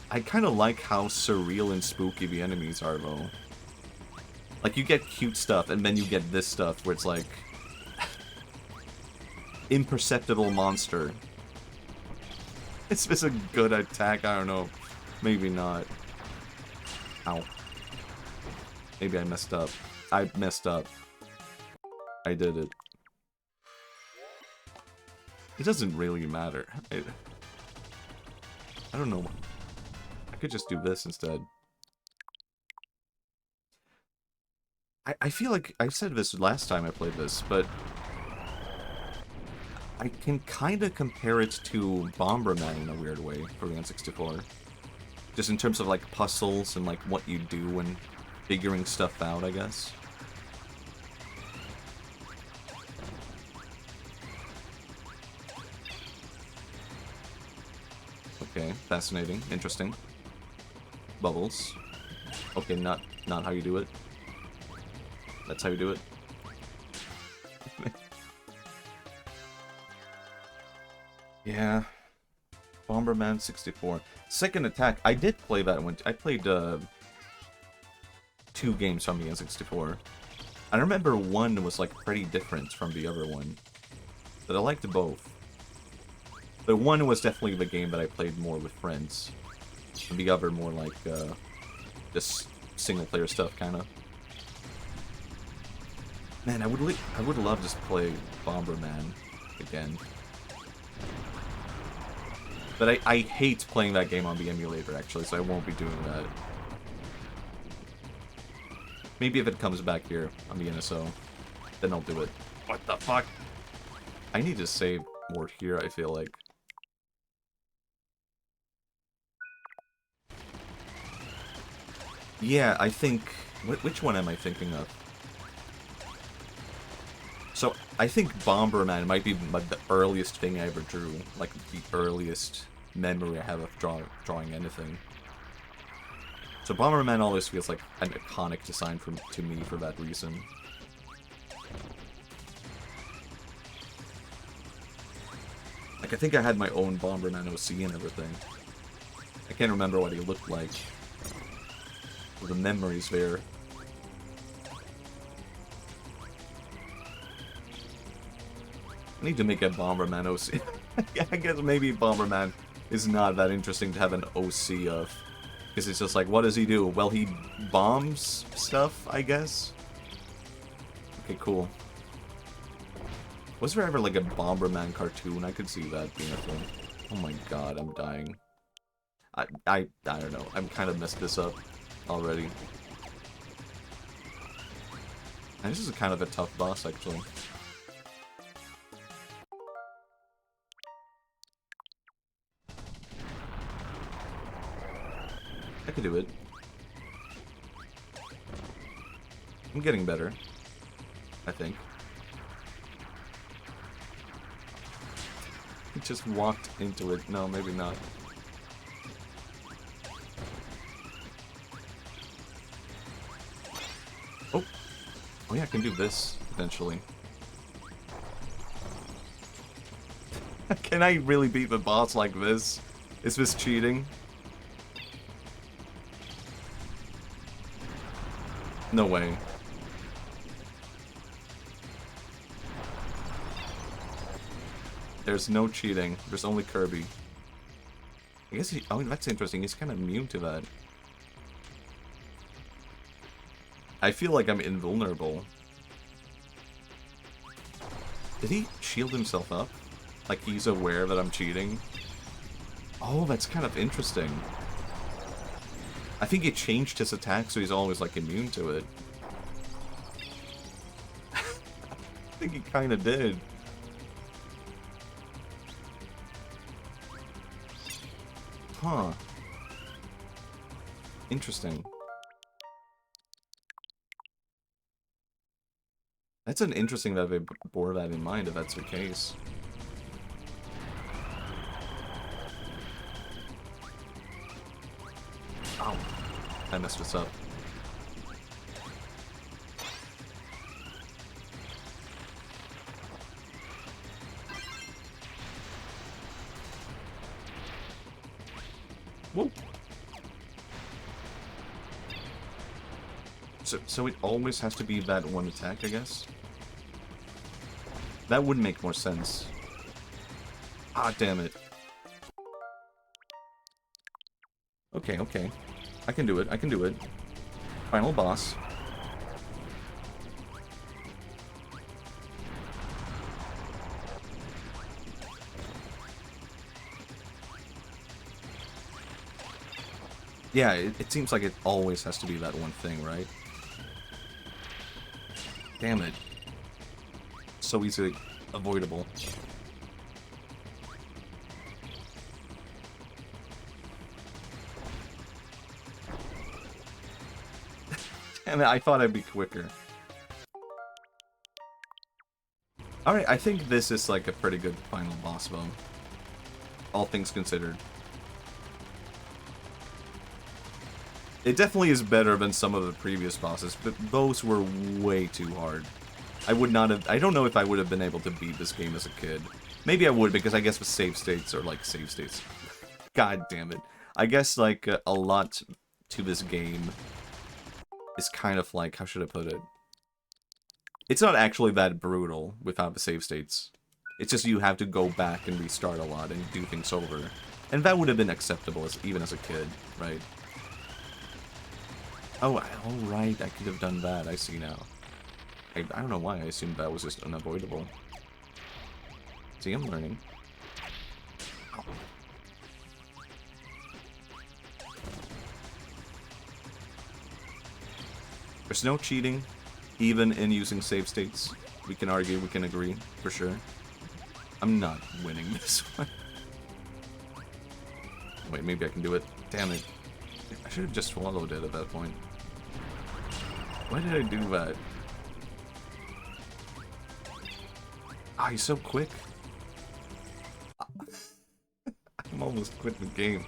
I kind of like how surreal and spooky the enemies are, though. Like, you get cute stuff, and then you get this stuff where it's like... imperceptible monster. Is this a good attack? I don't know. Maybe not. Ow. Maybe I messed up. I messed up. I did it. It doesn't really matter. I don't know. I could just do this instead. I feel like I said this last time I played this, but I can kind of compare it to Bomberman in a weird way for the N64. Just in terms of like puzzles and like what you do and figuring stuff out, I guess. Okay, fascinating, interesting. Bubbles. Okay, not how you do it. That's how you do it. Yeah. Bomberman 64. Second Attack. I did play that one. I played 2 games from the N64. I remember one was like pretty different from the other one. But I liked both. The one was definitely the game that I played more with friends. And the other more like just single player stuff kinda. Man, I would love to play Bomberman again. But I hate playing that game on the emulator, actually, so I won't be doing that. Maybe if it comes back here on the NSO, then I'll do it. What the fuck? I need to save more here, I feel like. Yeah, I think... Which one am I thinking of? So, I think Bomberman might be the earliest thing I ever drew. Like, the earliest memory I have of drawing anything. So Bomberman always feels like an iconic design to me for that reason. Like, I think I had my own Bomberman OC and everything. I can't remember what he looked like. But the memory's there. I need to make a Bomberman OC. I guess maybe Bomberman is not that interesting to have an OC of. Because it's just like, what does he do? Well, he bombs stuff, I guess? Okay, cool. Was there ever, like, a Bomberman cartoon? I could see that being a thing. Oh my god, I'm dying. I don't know. I'm kind of messed this up already. And this is kind of a tough boss, actually. I could do it. I'm getting better. I think. He just walked into it. No, maybe not. Oh! Oh yeah, I can do this, eventually. Can I really beat the boss like this? Is this cheating? No way. There's no cheating. There's only Kirby. I guess he... Oh, that's interesting. He's kind of immune to that. I feel like I'm invulnerable. Did he shield himself up? Like he's aware that I'm cheating? Oh, that's kind of interesting. I think he changed his attack so he's always, like, immune to it. I think he kind of did. Huh. Interesting. That's an interesting that they bore that in mind, if that's the case. Ow. I messed this up. Whoa. So it always has to be that one attack, I guess? That would make more sense. Ah, damn it. Okay, okay. I can do it, I can do it. Final boss. Yeah, it seems like it always has to be that one thing, right? Damn it. So easily avoidable. Damn it, I thought I'd be quicker. Alright, I think this is like a pretty good final boss though. All things considered. It definitely is better than some of the previous bosses, but those were way too hard. I would not have... I don't know if I would have been able to beat this game as a kid. Maybe I would, because I guess the save states are like save states. God damn it. I guess, like, a lot to this game is kind of like... How should I put it? It's not actually that brutal without the save states. It's just you have to go back and restart a lot and do things over. And that would have been acceptable even as a kid, right? Oh, alright, I could have done that, I see now. I don't know why, I assumed that was just unavoidable. See, I'm learning. Ow. There's no cheating, even in using save states. We can argue, we can agree, for sure. I'm not winning this one. Wait, maybe I can do it. Damn it. I should have just swallowed it at that point. Why did I do that? Ah, he's so quick. I'm almost quitting the game.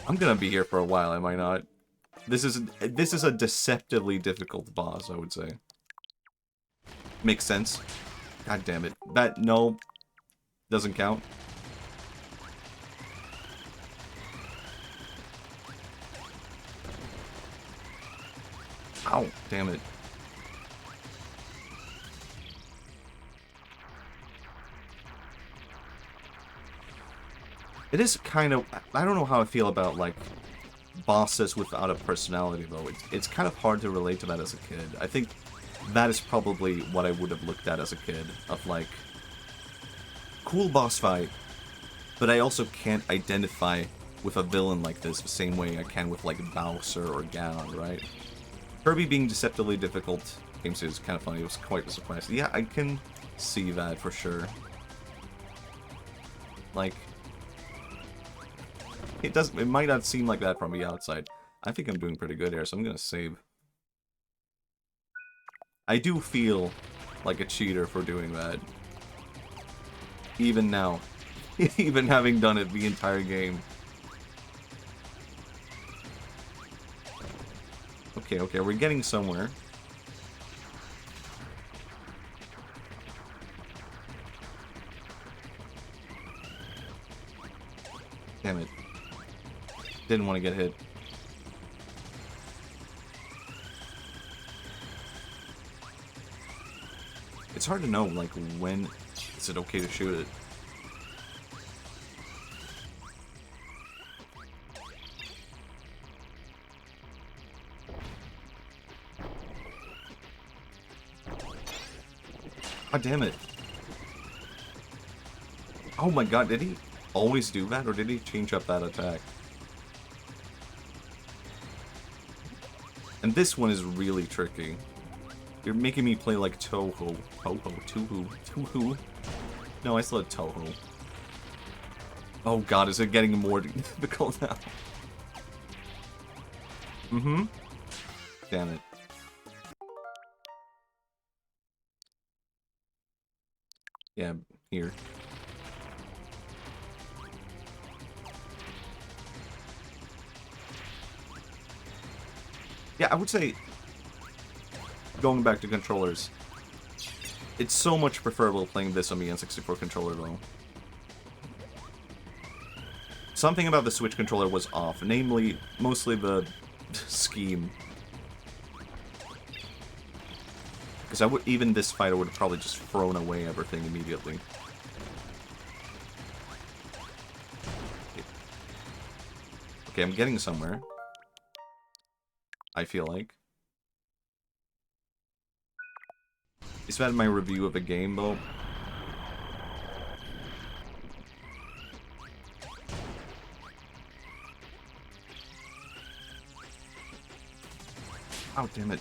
I'm gonna be here for a while, am I not? This is a deceptively difficult boss, I would say. Makes sense. God damn it. That, no. Doesn't count. Ow, damn it. It is kind of... I don't know how I feel about, like, bosses without a personality, though. It's kind of hard to relate to that as a kid. I think that is probably what I would have looked at as a kid. Of, like, cool boss fight, but I also can't identify with a villain like this the same way I can with, like, Bowser or Ganon, right? Kirby being deceptively difficult games is kind of funny. It was quite a surprise. Yeah, I can see that for sure. Like... It might not seem like that from the outside. I think I'm doing pretty good here, so I'm gonna save. I do feel like a cheater for doing that. Even now. Even having done it the entire game. Okay, okay, we're getting somewhere. Damn it. Didn't want to get hit. It's hard to know, like, when is it okay to shoot it. God damn it. Oh my god, did he always do that, or did he change up that attack? And this one is really tricky. You're making me play like Toho. Toho. No, I still had Toho. Oh god, is it getting more difficult now? Mm-hmm. Damn it. Yeah, here. Yeah, I would say, going back to controllers, it's so much preferable playing this on the N64 controller, though. Something about the Switch controller was off, namely, mostly the scheme. Because even this fight, I would have probably just thrown away everything immediately. Okay, I'm getting somewhere. I feel like. Is that my review of the game, though? Oh, damn it.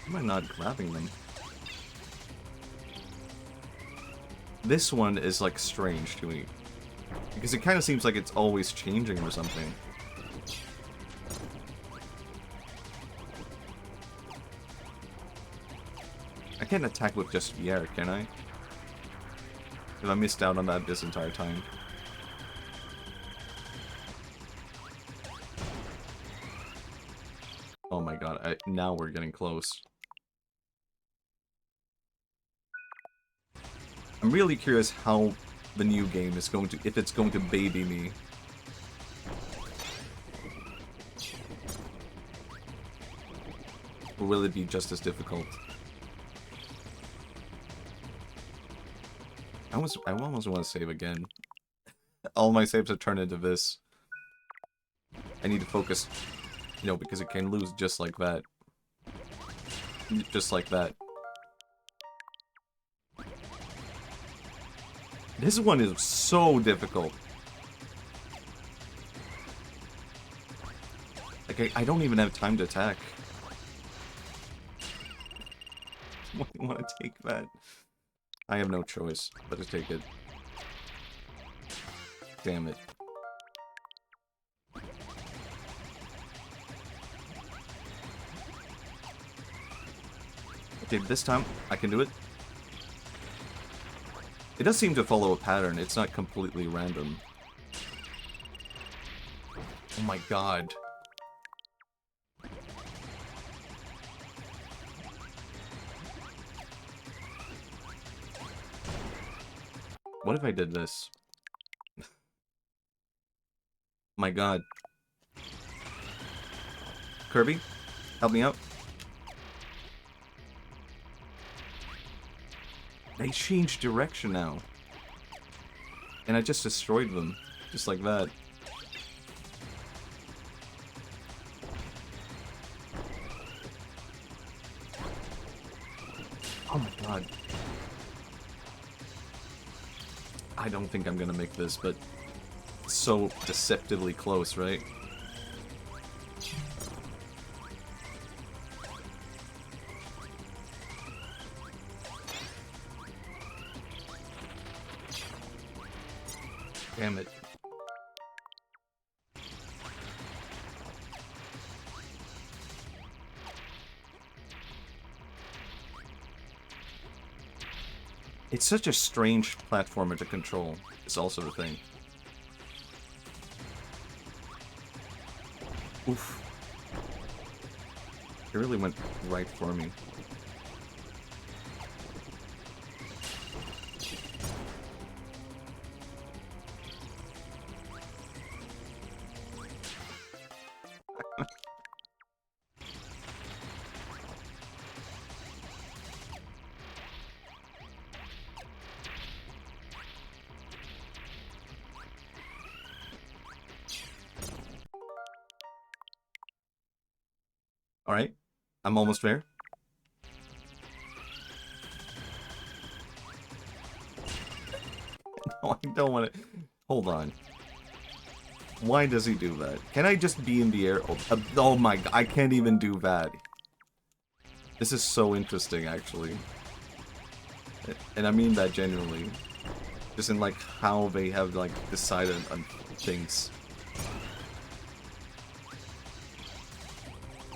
Why am I not grabbing them? This one is, like, strange to me. Because it kind of seems like it's always changing or something. I can't attack with just the air, can I? Because I missed out on that this entire time. Oh my god, now we're getting close. I'm really curious how the new game is going to, if it's going to baby me. Or will it be just as difficult? I almost want to save again. All my saves have turned into this. I need to focus, you know, because it can lose just like that. Just like that. This one is so difficult. Like, I don't even have time to attack. Why do you want to take that? I have no choice but to take it. Damn it. Okay, this time I can do it. It does seem to follow a pattern. It's not completely random. Oh my god. What if I did this? My god. Kirby, help me out. They changed direction now. And I just destroyed them. Just like that. Oh my god. I don't think I'm gonna make this, but it's so deceptively close, right? Damn it. It's such a strange platformer to control. It's also the thing. Oof. It really went right for me. Alright. I'm almost there. No, I don't want to... Hold on. Why does he do that? Can I just be in the air? Oh my god, I can't even do that. This is so interesting, actually. And I mean that genuinely. Just in, like, how they have, like, decided on things.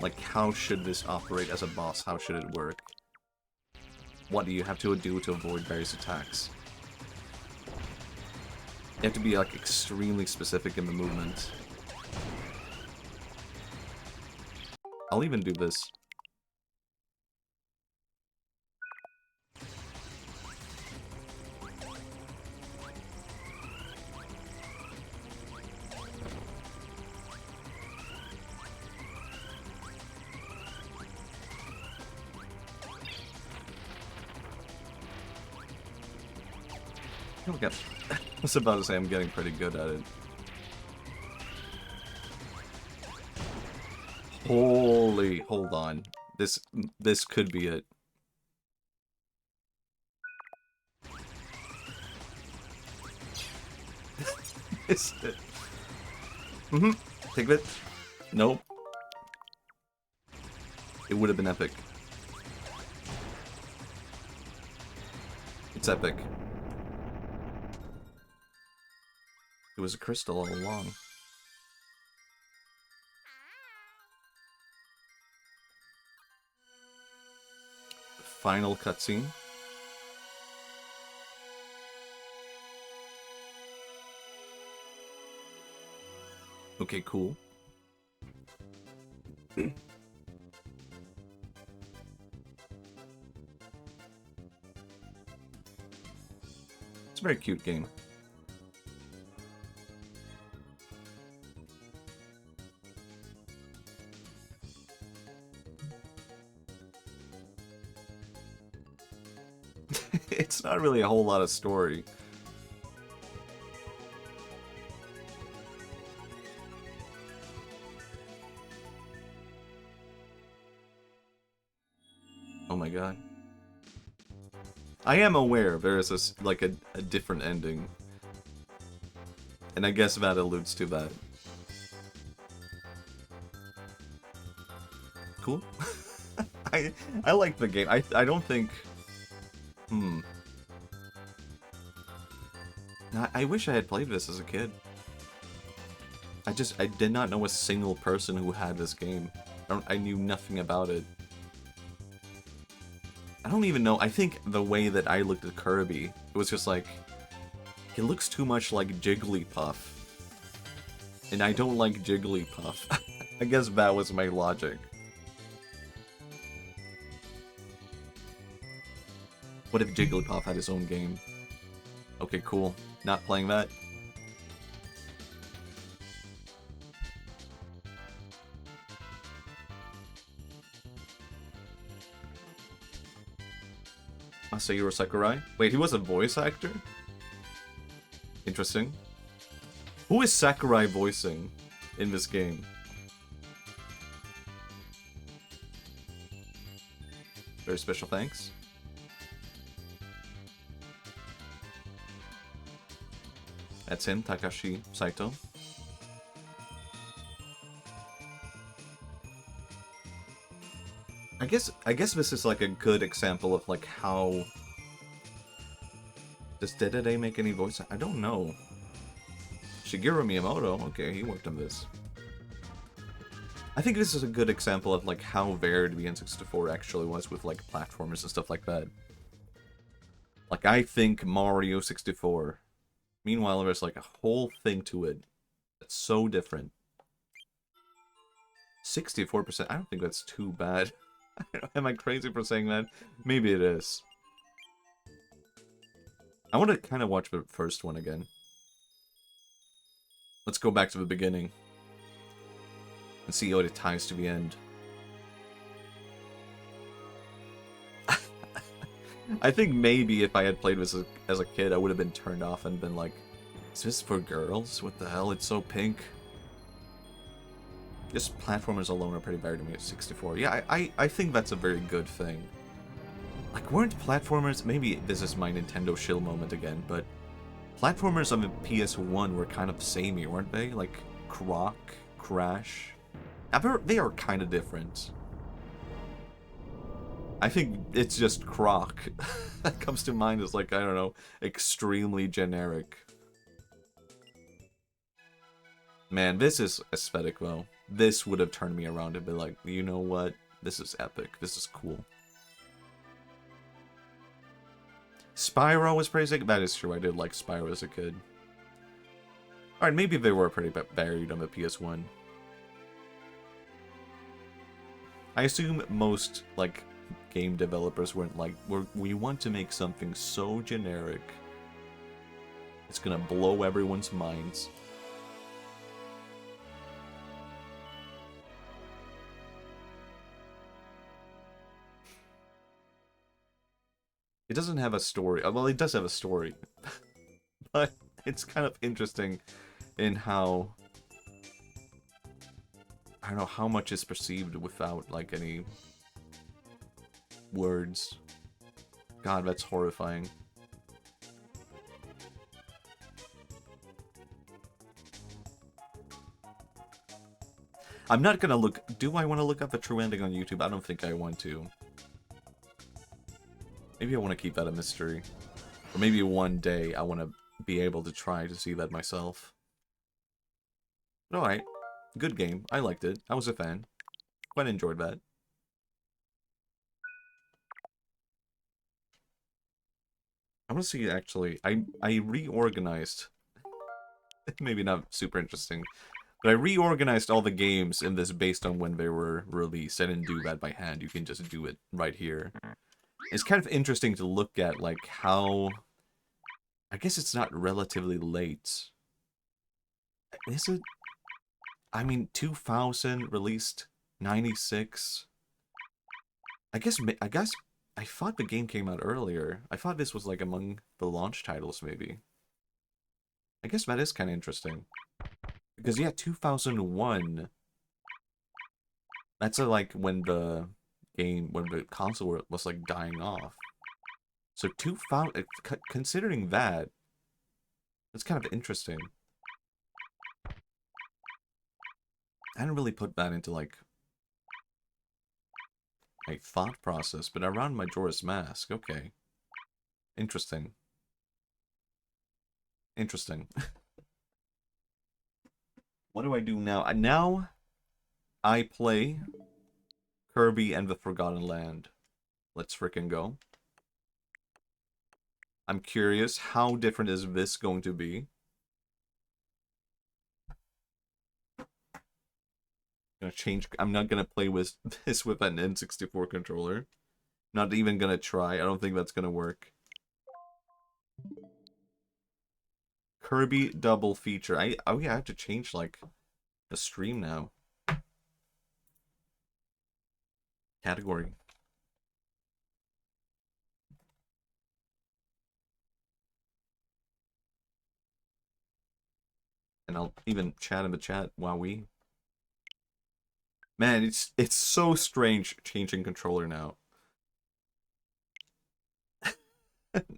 Like, how should this operate as a boss? How should it work? What do you have to do to avoid various attacks? You have to be, like, extremely specific in the movement. I'll even do this. I was about to say I'm getting pretty good at it. Holy, hold on. This could be it. Is it? Take it. Nope. It would have been epic. It's epic. It was a crystal all along. Final cutscene. Okay, cool. It's a very cute game. It's not really a whole lot of story. Oh my god. I am aware there is a different ending. And I guess that alludes to that. Cool. I like the game. I don't think... I wish I had played this as a kid. I did not know a single person who had this game. I knew nothing about it. I don't even know. I think the way that I looked at Kirby, it was just like, he looks too much like Jigglypuff. And I don't like Jigglypuff. I guess that was my logic. What if Jigglypuff had his own game? Okay, cool. Not playing that. Masahiro Sakurai? Wait, he was a voice actor? Interesting. Who is Sakurai voicing in this game? Very special thanks. That's him, Takashi Saito. I guess this is like a good example of like how... Does Dedede make any voice? I don't know. Shigeru Miyamoto, okay, he worked on this. I think this is a good example of like how varied the N64 actually was with like platformers and stuff like that. Like I think Mario 64. Meanwhile, there's like a whole thing to it that's so different. 64%, I don't think that's too bad. Am I crazy for saying that? Maybe it is. I want to kind of watch the first one again. Let's go back to the beginning. And see how it ties to the end. I think maybe if I had played this as a kid, I would have been turned off and been like, is this for girls? What the hell? It's so pink. Just platformers alone are pretty varied to me at 64. Yeah, I think that's a very good thing. Like, weren't platformers... Maybe this is my Nintendo shill moment again, but... Platformers on the PS1 were kind of samey, weren't they? Like, Croc, Crash... They are kind of different. I think it's just Croc that comes to mind as, like, I don't know, extremely generic. Man, this is aesthetic, though. This would have turned me around and be like, you know what? This is epic. This is cool. Spyro was pretty sick. That is true. I did like Spyro as a kid. Alright, maybe they were pretty varied on the PS1. I assume most, like, game developers weren't like, we want to make something so generic, it's gonna blow everyone's minds. It doesn't have a story. Well, it does have a story. But it's kind of interesting in how... I don't know how much is perceived without, like, any words. God, that's horrifying. I'm not gonna look... Do I want to look up the true ending on YouTube? I don't think I want to. Maybe I want to keep that a mystery. Or maybe one day I want to be able to try to see that myself. Alright. Good game. I liked it. I was a fan. Quite enjoyed that. I want to see, actually... I reorganized... Maybe not super interesting. But I reorganized all the games in this based on when they were released. I didn't do that by hand. You can just do it right here. It's kind of interesting to look at, like, how... I guess it's not relatively late. Is it? I mean, 2000, released 96. I guess I thought the game came out earlier. I thought this was, like, among the launch titles, maybe. I guess that is kind of interesting. Because, yeah, 2001... That's, like, when the console was, like, dying off. So 2000, considering that, that's kind of interesting. I didn't really put that into, like, a thought process, but around Majora's Mask, okay. Interesting. Interesting. What do I do now? Now, I play Kirby and the Forgotten Land. Let's frickin' go. I'm curious, how different is this going to be? I'm not gonna play with this with an N64 controller. Not even gonna try. I don't think that's gonna work. Kirby double feature. Oh yeah, I have to change like the stream now. Category. And I'll even chat in the chat while we. Man, it's so strange changing controller now.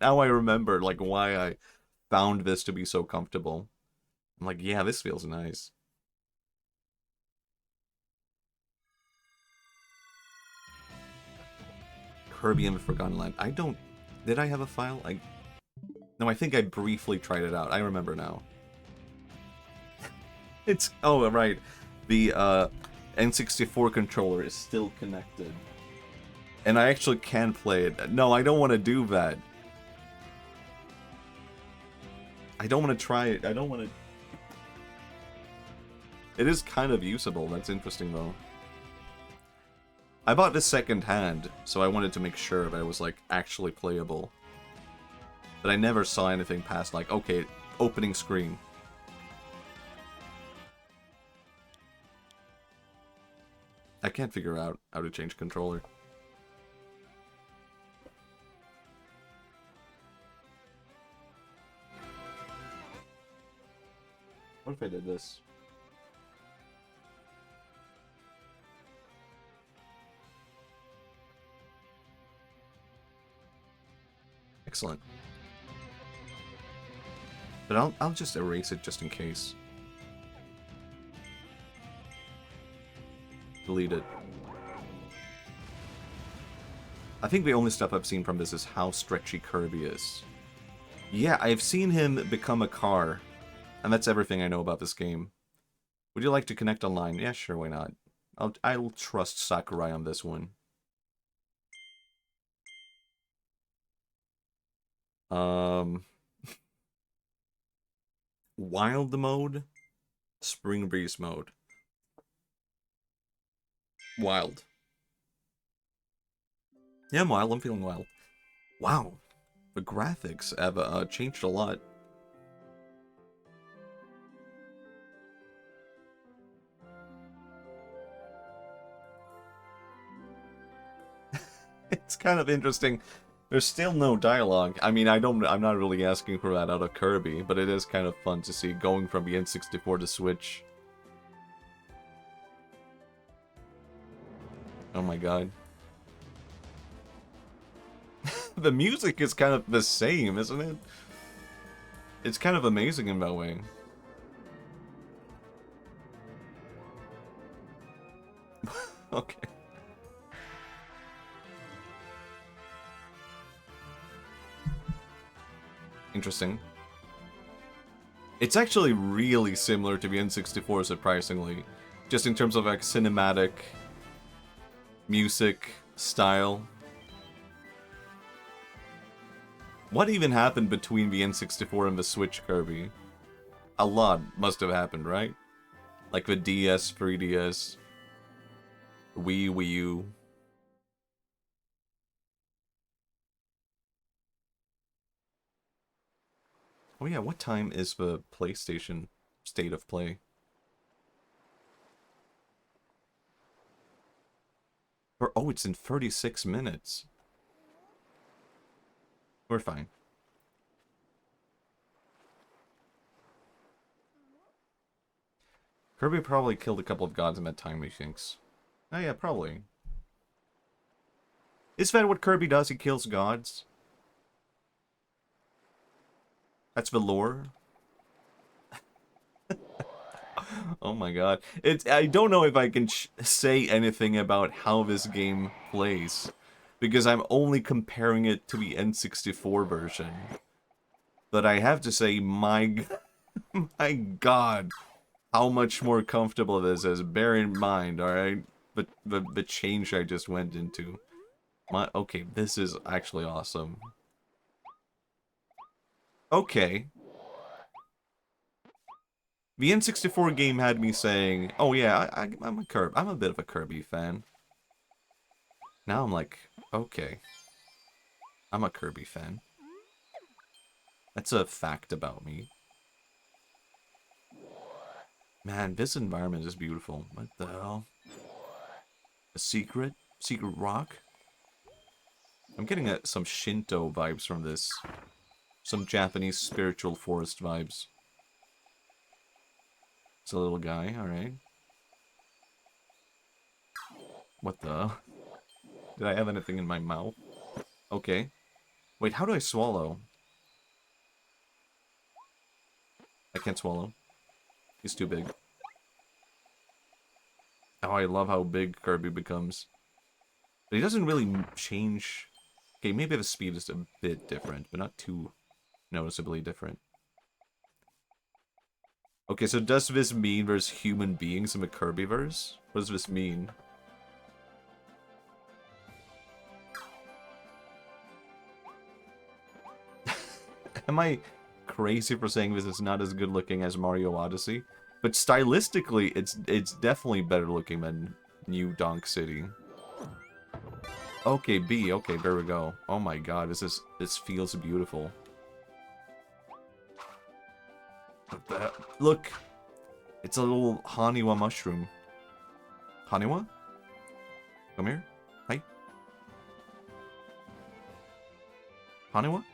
Now I remember like why I found this to be so comfortable. I'm like, yeah, this feels nice. Kirby and the Forgotten Land. I don't... Did I have a file? No, I think I briefly tried it out. I remember now. It's... Oh, right. The N64 controller is still connected. And I actually can play it. No, I don't want to do that. I don't want to try it. I don't want to... It is kind of usable. That's interesting, though. I bought this second hand, so I wanted to make sure that it was, like, actually playable. But I never saw anything past, like, okay, opening screen. I can't figure out how to change controller. What if I did this? Excellent. But I'll just erase it just in case. Delete it. I think the only stuff I've seen from this is how stretchy Kirby is. Yeah, I've seen him become a car. And that's everything I know about this game. Would you like to connect online? Yeah, sure, why not? I'll trust Sakurai on this one. Wild mode? Spring Breeze mode. Wild. Yeah, I'm wild. I'm feeling wild. Wow. The graphics have changed a lot. It's kind of interesting. There's still no dialogue. I mean, I'm not really asking for that out of Kirby, but it is kind of fun to see going from the N64 to Switch. Oh my god. The music is kind of the same, isn't it? It's kind of amazing in that way. Okay. Interesting. It's actually really similar to the N64, surprisingly. Just in terms of like cinematic, music, style. What even happened between the N64 and the Switch, Kirby? A lot must have happened, right? Like the DS, 3DS, Wii U. Oh yeah, what time is the PlayStation State of Play? Oh, it's in 36 minutes. We're fine. Kirby probably killed a couple of gods in that time, he thinks. Oh yeah, probably. Is that what Kirby does? He kills gods? That's the lore? Oh my god. I don't know if I can say anything about how this game plays. Because I'm only comparing it to the N64 version. But I have to say, my god, how much more comfortable this is. Bear in mind, alright? But the change I just went into. Okay, this is actually awesome. Okay. The N64 game had me saying, oh yeah, I'm a bit of a Kirby fan. Now I'm like, okay. I'm a Kirby fan. That's a fact about me. Man, this environment is beautiful. What the hell? A secret? Secret rock? I'm getting some Shinto vibes from this. Some Japanese spiritual forest vibes. It's a little guy, alright. What the? Did I have anything in my mouth? Okay. Wait, how do I swallow? I can't swallow. He's too big. Oh, I love how big Kirby becomes. But he doesn't really change... Okay, maybe the speed is a bit different, but not too noticeably different. Okay, so does this mean there's human beings in the Kirbyverse? What does this mean? Am I crazy for saying this is not as good looking as Mario Odyssey? But stylistically, it's definitely better looking than New Donk City. Okay, B. Okay, there we go. Oh my god, this feels beautiful. What the hell? Look! It's a little Haniwa mushroom. Haniwa? Come here. Hi. Haniwa?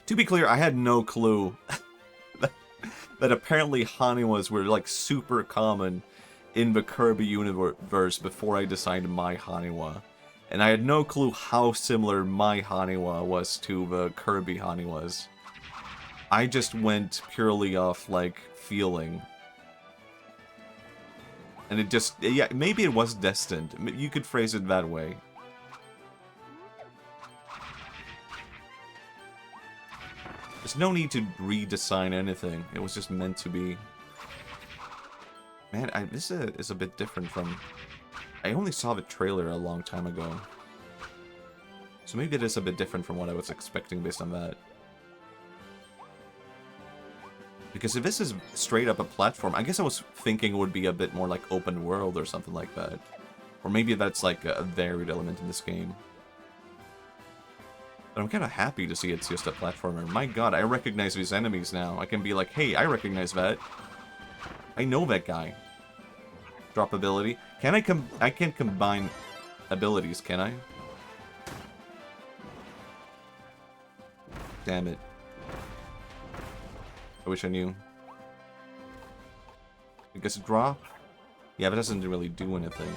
To be clear, I had no clue that apparently Haniwas were like super common in the Kirby universe before I designed my Haniwa. And I had no clue how similar my Haniwa was to the Kirby Haniwas. I just went purely off, like, feeling. And it just, yeah, maybe it was destined. You could phrase it that way. There's no need to redesign anything. It was just meant to be. Man, this is a bit different from... I only saw the trailer a long time ago. So maybe it is a bit different from what I was expecting based on that. Because if this is straight up a platform, I guess I was thinking it would be a bit more like open world or something like that. Or maybe that's like a varied element in this game. But I'm kind of happy to see it's just a platformer. My god, I recognize these enemies now. I can be like, hey, I recognize that. I know that guy. Drop ability. I can't combine abilities, can I? Damn it. I wish I knew. I guess drop? Yeah, but it doesn't really do anything.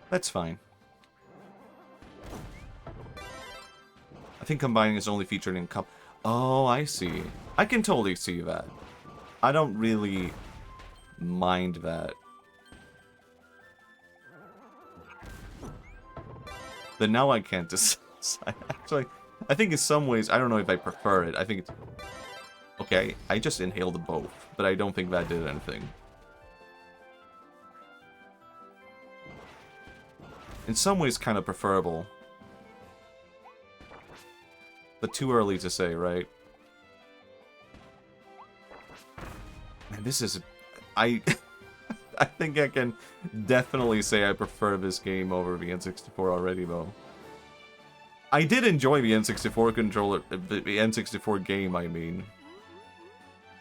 That's fine. I think combining is only featured in cup. Oh, I see. I can totally see that. I don't really mind that. But now I can't decide. Actually, I think in some ways, I don't know if I prefer it. I think it's... Okay, I just inhaled both, but I don't think that did anything. In some ways, kind of preferable. But too early to say, right? Man, this is... I think I can definitely say I prefer this game over the N64 already, though. I did enjoy the N64 controller... The N64 game, I mean.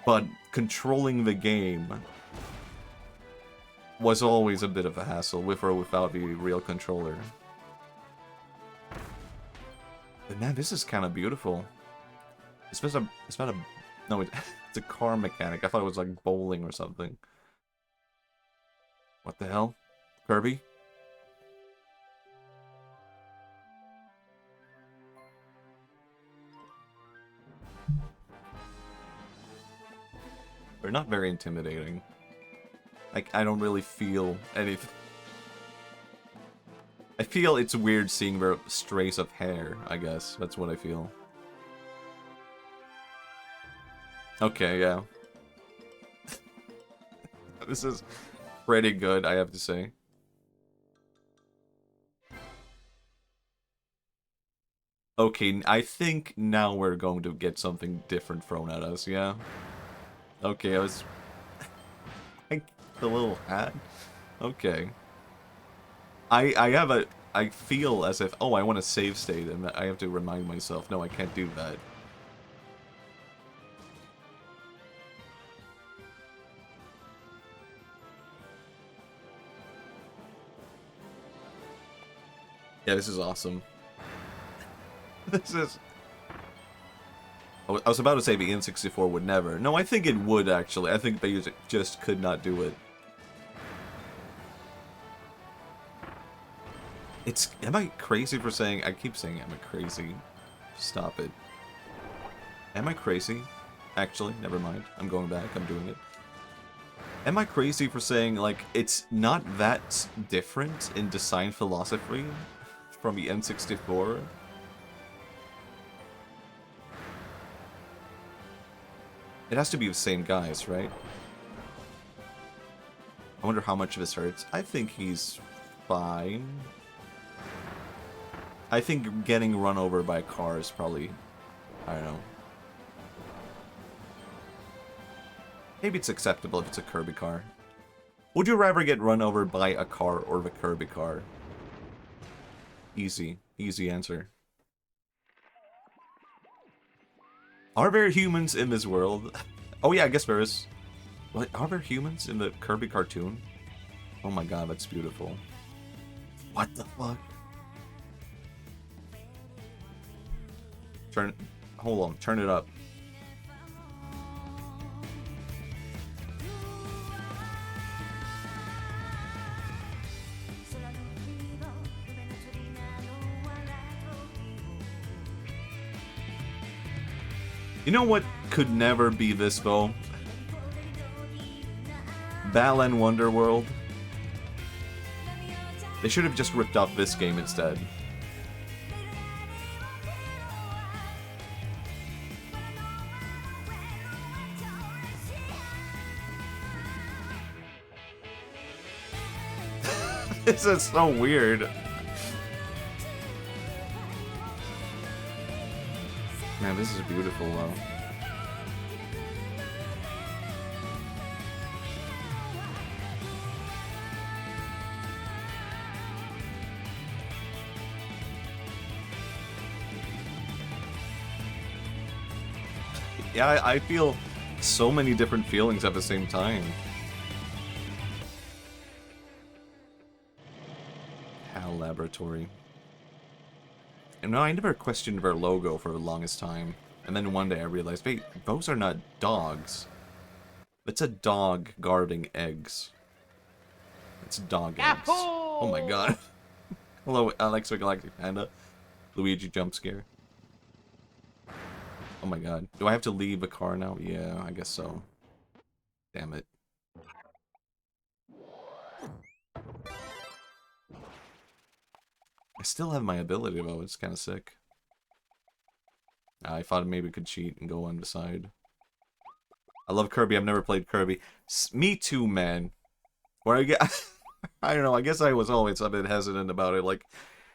But controlling the game was always a bit of a hassle, with or without the real controller. But man, this is kind of beautiful. It's not a... No, it's a car mechanic. I thought it was like bowling or something. What the hell? Kirby? They're not very intimidating. Like, I don't really feel anything. I feel it's weird seeing their strays of hair, I guess. That's what I feel. Okay, yeah. This is... pretty good, I have to say. Okay, I think now we're going to get something different thrown at us, yeah? Okay, I was... the little hat? Okay. I have a... I feel as if, oh, I want to save state, and I have to remind myself, no, I can't do that. Yeah, this is awesome. This is... I was about to say the N64 would never. No, I think it would, actually. I think they just could not do it. It's... Am I crazy for saying... I keep saying am I crazy. Stop it. Am I crazy? Actually, never mind. I'm going back. I'm doing it. Am I crazy for saying, like, it's not that different in design philosophy from the N64? It has to be the same guys, right? I wonder how much of this hurts. I think he's fine. I think getting run over by a car is probably... I don't know. Maybe it's acceptable if it's a Kirby car. Would you rather get run over by a car or the Kirby car? Easy. Easy answer. Are there humans in this world? Oh yeah, I guess there is. What, are there humans in the Kirby cartoon? Oh my god, that's beautiful. What the fuck? Hold on, turn it up. You know what could never be this, though? Balan Wonderworld. They should have just ripped off this game instead. This is so weird. Man, this is beautiful, though. Yeah, I feel so many different feelings at the same time. HAL Laboratory. And no, I never questioned their logo for the longest time. And then one day I realized, wait, those are not dogs. It's a dog guarding eggs. It's dog eggs. Oh my god. Hello, Alexa Galactic Panda. Luigi jump scare. Oh my god. Do I have to leave the car now? Yeah, I guess so. Damn it. I still have my ability though, it's kind of sick. I thought maybe I could cheat and go on the side. I love Kirby, I've never played Kirby. Me too, man. Where I get... I don't know, I guess I was always a bit hesitant about it. Like,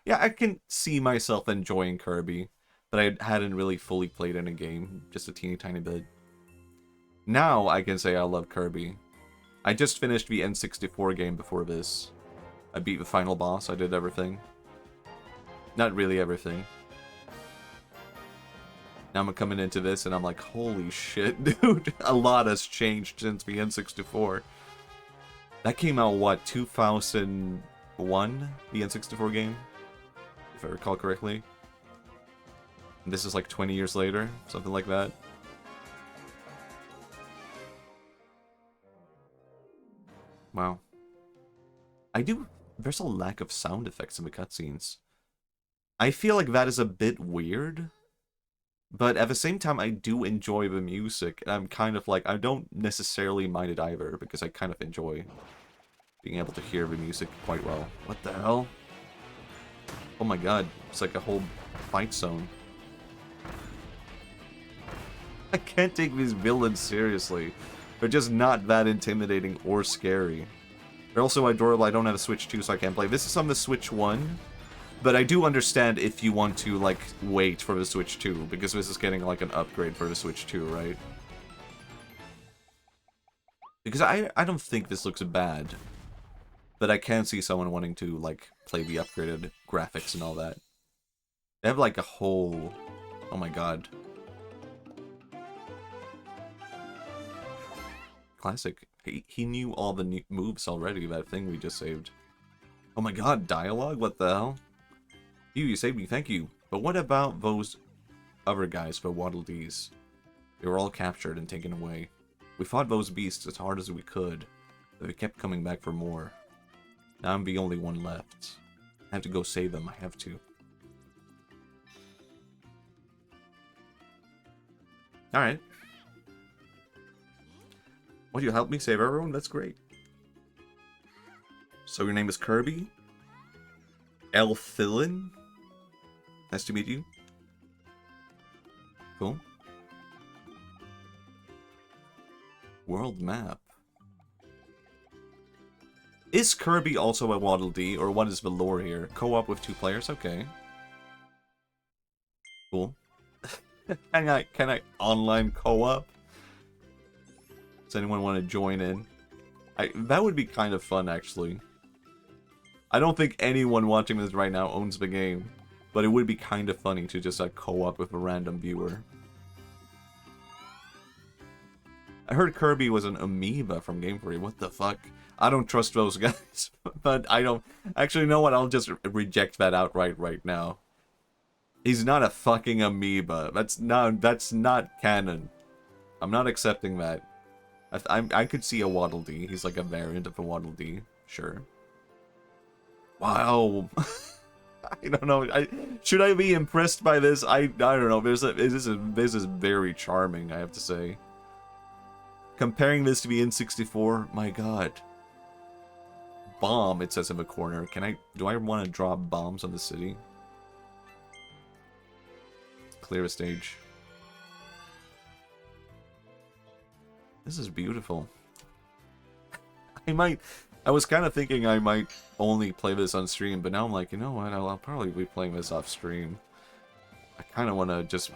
yeah, I can see myself enjoying Kirby, but I hadn't really fully played in a game, just a teeny tiny bit. Now I can say I love Kirby. I just finished the N64 game before this. I beat the final boss, I did everything. Not really everything. Now I'm coming into this and I'm like, holy shit, dude. A lot has changed since the N64. That came out, what, 2001? The N64 game? If I recall correctly. And this is like 20 years later, something like that. Wow. There's a lack of sound effects in the cutscenes. I feel like that is a bit weird. But at the same time, I do enjoy the music. And I'm kind of like, I don't necessarily mind it either, because I kind of enjoy being able to hear the music quite well. What the hell? Oh my god, it's like a whole fight zone. I can't take these villains seriously. They're just not that intimidating or scary. They're also adorable. I don't have a Switch 2, so I can't play. This is on the Switch 1. But I do understand if you want to, like, wait for the Switch 2. Because this is getting, like, an upgrade for the Switch 2, right? Because I don't think this looks bad. But I can see someone wanting to, like, play the upgraded graphics and all that. They have, like, a whole... Oh my god. Classic. He knew all the new moves already, that thing we just saved. Oh my god, dialogue? What the hell? You saved me, thank you. But what about those other guys, the Waddle Dees? They were all captured and taken away. We fought those beasts as hard as we could, but they kept coming back for more. Now I'm the only one left. I have to go save them, I have to. Alright. Will you help me save everyone? That's great. So your name is Kirby? Elfillin? Nice to meet you. Cool. World map. Is Kirby also a Waddle Dee, or what is the lore here? Co-op with 2 players? Okay. Cool. Can I online co-op? Does anyone want to join in? That would be kind of fun, actually. I don't think anyone watching this right now owns the game, but it would be kind of funny to just like co-op with a random viewer. I heard Kirby was an amoeba from Game Freak. What the fuck? I don't trust those guys, but I don't... Actually, you know what? I'll just reject that outright right now. He's not a fucking amoeba. That's not canon. I'm not accepting that. I could see a Waddle Dee. He's like a variant of a Waddle Dee. Sure. Wow. I don't know. Should I be impressed by this? I don't know. This is very charming, I have to say. Comparing this to the N64, my god. Bomb, it says in the corner. Do I want to drop bombs on the city? Clear a stage. This is beautiful. I was kind of thinking I might only play this on stream, but now I'm like, you know what, I'll probably be playing this off stream. I kind of want to just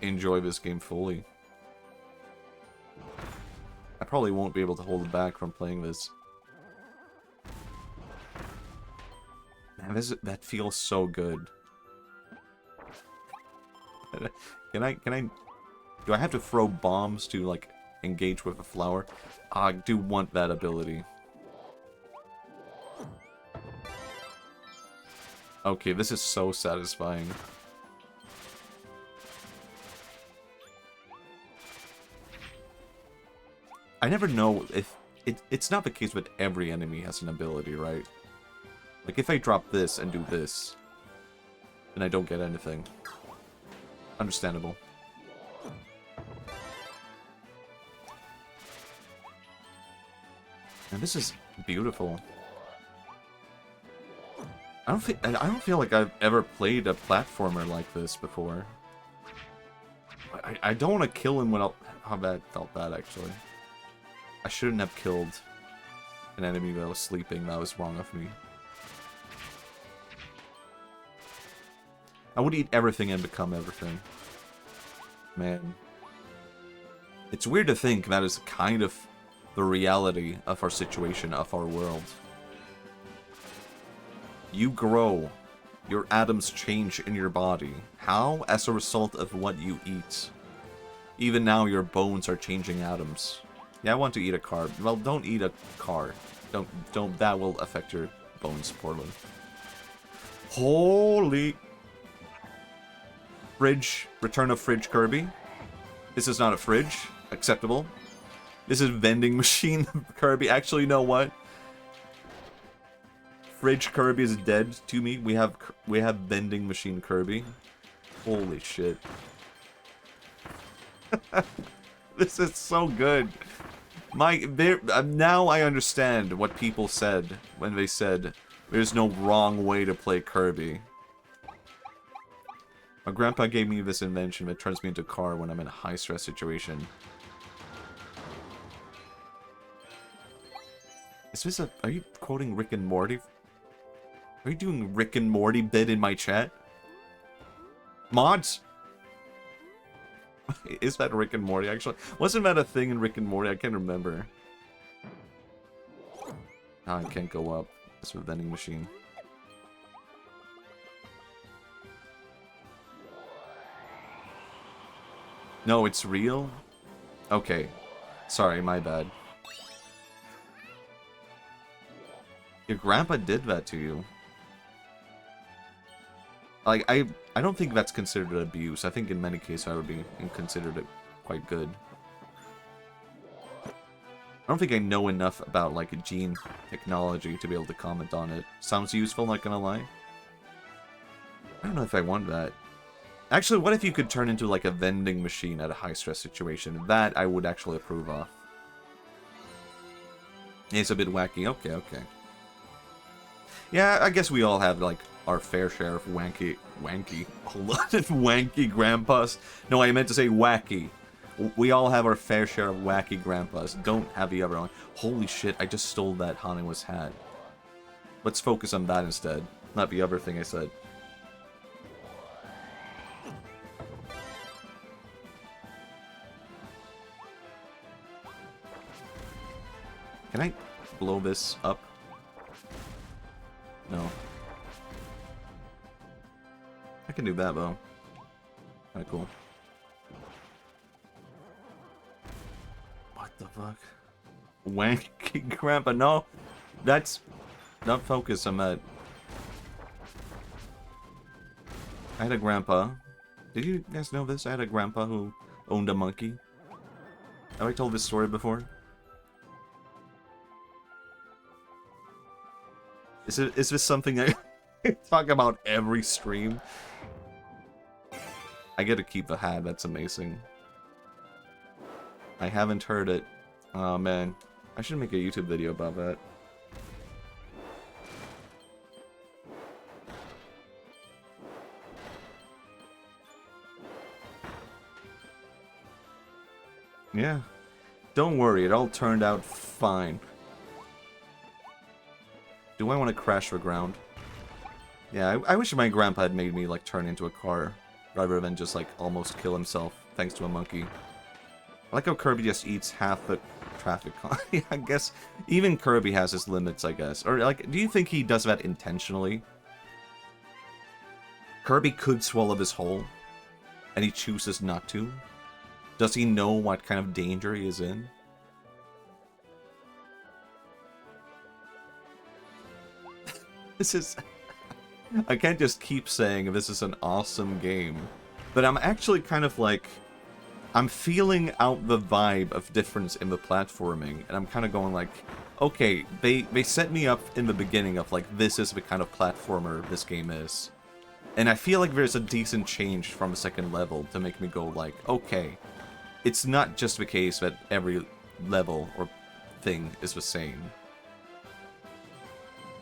enjoy this game fully. I probably won't be able to hold it back from playing this. Man, that feels so good. Do I have to throw bombs to, like, engage with a flower? I do want that ability. Okay, this is so satisfying. I never know if... It's not the case that every enemy has an ability, right? Like, if I drop this and do this, then I don't get anything. Understandable. And this is beautiful. I don't feel like I've ever played a platformer like this before. I don't want to kill him when how bad felt that actually. I shouldn't have killed an enemy that was sleeping. That was wrong of me. I would eat everything and become everything. Man. It's weird to think that is kind of the reality of our situation, of our world. You grow. Your atoms change in your body. How? As a result of what you eat. Even now, your bones are changing atoms. Yeah, I want to eat a car. Well, don't eat a car. Don't. That will affect your bones poorly. Holy... Fridge. Return of Fridge Kirby. This is not a fridge. Acceptable. This is vending machine Kirby. Actually, you know what? Fridge Kirby is dead to me. We have vending machine Kirby. Holy shit. This is so good. Now I understand what people said when they said there's no wrong way to play Kirby. My grandpa gave me this invention that turns me into a car when I'm in a high-stress situation. Is this a... Are you quoting Rick and Morty? Are you doing Rick and Morty bit in my chat? Mods? Is that Rick and Morty, actually? Wasn't that a thing in Rick and Morty? I can't remember. Oh, I can't go up. That's a vending machine. No, it's real? Okay. Sorry, my bad. Your grandpa did that to you. Like, I don't think that's considered abuse. I think in many cases I would be considered it quite good. I don't think I know enough about, like, gene technology to be able to comment on it. Sounds useful, not gonna lie. I don't know if I want that. Actually, what if you could turn into, like, a vending machine at a high-stress situation? That I would actually approve of. It's a bit wacky. Okay, okay. Yeah, I guess we all have, like, our fair share of wanky... Hold on, wanky grandpas. No, I meant to say wacky. We all have our fair share of wacky grandpas. Don't have the other one. Holy shit, I just stole that Haniwa's hat. Let's focus on that instead. Not the other thing I said. Can I blow this up? No. I can do that, though. Kinda cool. What the fuck? Wanky grandpa, no! That's not focus on that. I had a grandpa. Did you guys know this? I had a grandpa who owned a monkey. Have I told this story before? Is this something I talk about every stream? I get to keep the hat, that's amazing. I haven't heard it. Oh man, I should make a YouTube video about that. Yeah. Don't worry, it all turned out fine. Do I want to crash the ground? Yeah, I wish my grandpa had made me, like, turn into a car, rather than just, like, almost kill himself, thanks to a monkey. I like how Kirby just eats half the traffic con. I guess even Kirby has his limits, I guess. Or, like, do you think he does that intentionally? Kirby could swallow this whole, and he chooses not to? Does he know what kind of danger he is in? This is... I can't just keep saying this is an awesome game. But I'm actually kind of like... I'm feeling out the vibe of difference in the platforming. And I'm kind of going like... Okay, they set me up in the beginning of like, this is the kind of platformer this game is. And I feel like there's a decent change from the second level to make me go like, okay. It's not just the case that every level or thing is the same.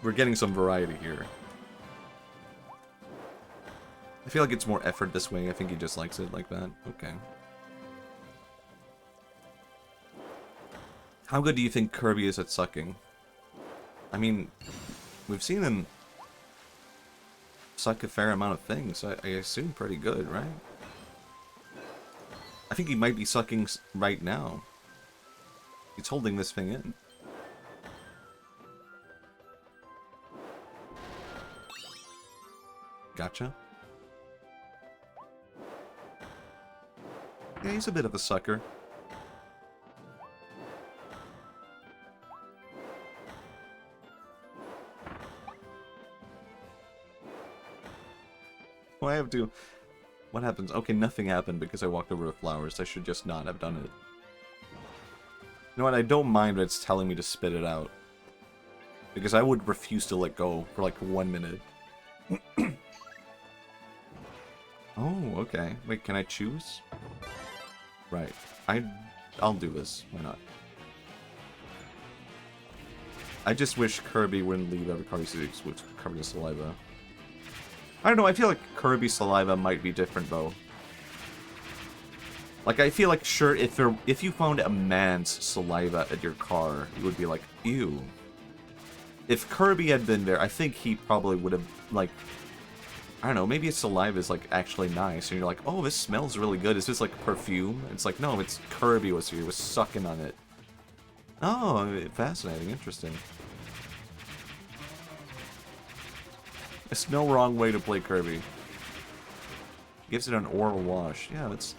We're getting some variety here. I feel like it's more effort this way. I think he just likes it like that. Okay. How good do you think Kirby is at sucking? I mean, we've seen him suck a fair amount of things. I assume pretty good, right? I think he might be sucking right now. He's holding this thing in. Gotcha. Yeah, he's a bit of a sucker. Well, I have to... What happens? Okay, nothing happened because I walked over the flowers. I should just not have done it. You know what? I don't mind that it's telling me to spit it out. Because I would refuse to let go for like 1 minute. Oh, okay. Wait, can I choose? Right. I'll do this. Why not? I just wish Kirby wouldn't leave every Kirby Six with covered in saliva. I don't know, I feel like Kirby's saliva might be different though. Like, I feel like, sure, if you found a man's saliva at your car, you would be like, ew. If Kirby had been there, I think he probably would have, like, I don't know, maybe his saliva is, like, actually nice, and you're like, oh, this smells really good. Is this, like, perfume? It's like, no, it's Kirby was here. He was sucking on it. Oh, fascinating. Interesting. There's no wrong way to play Kirby. Gives it an oral wash. Yeah, that's...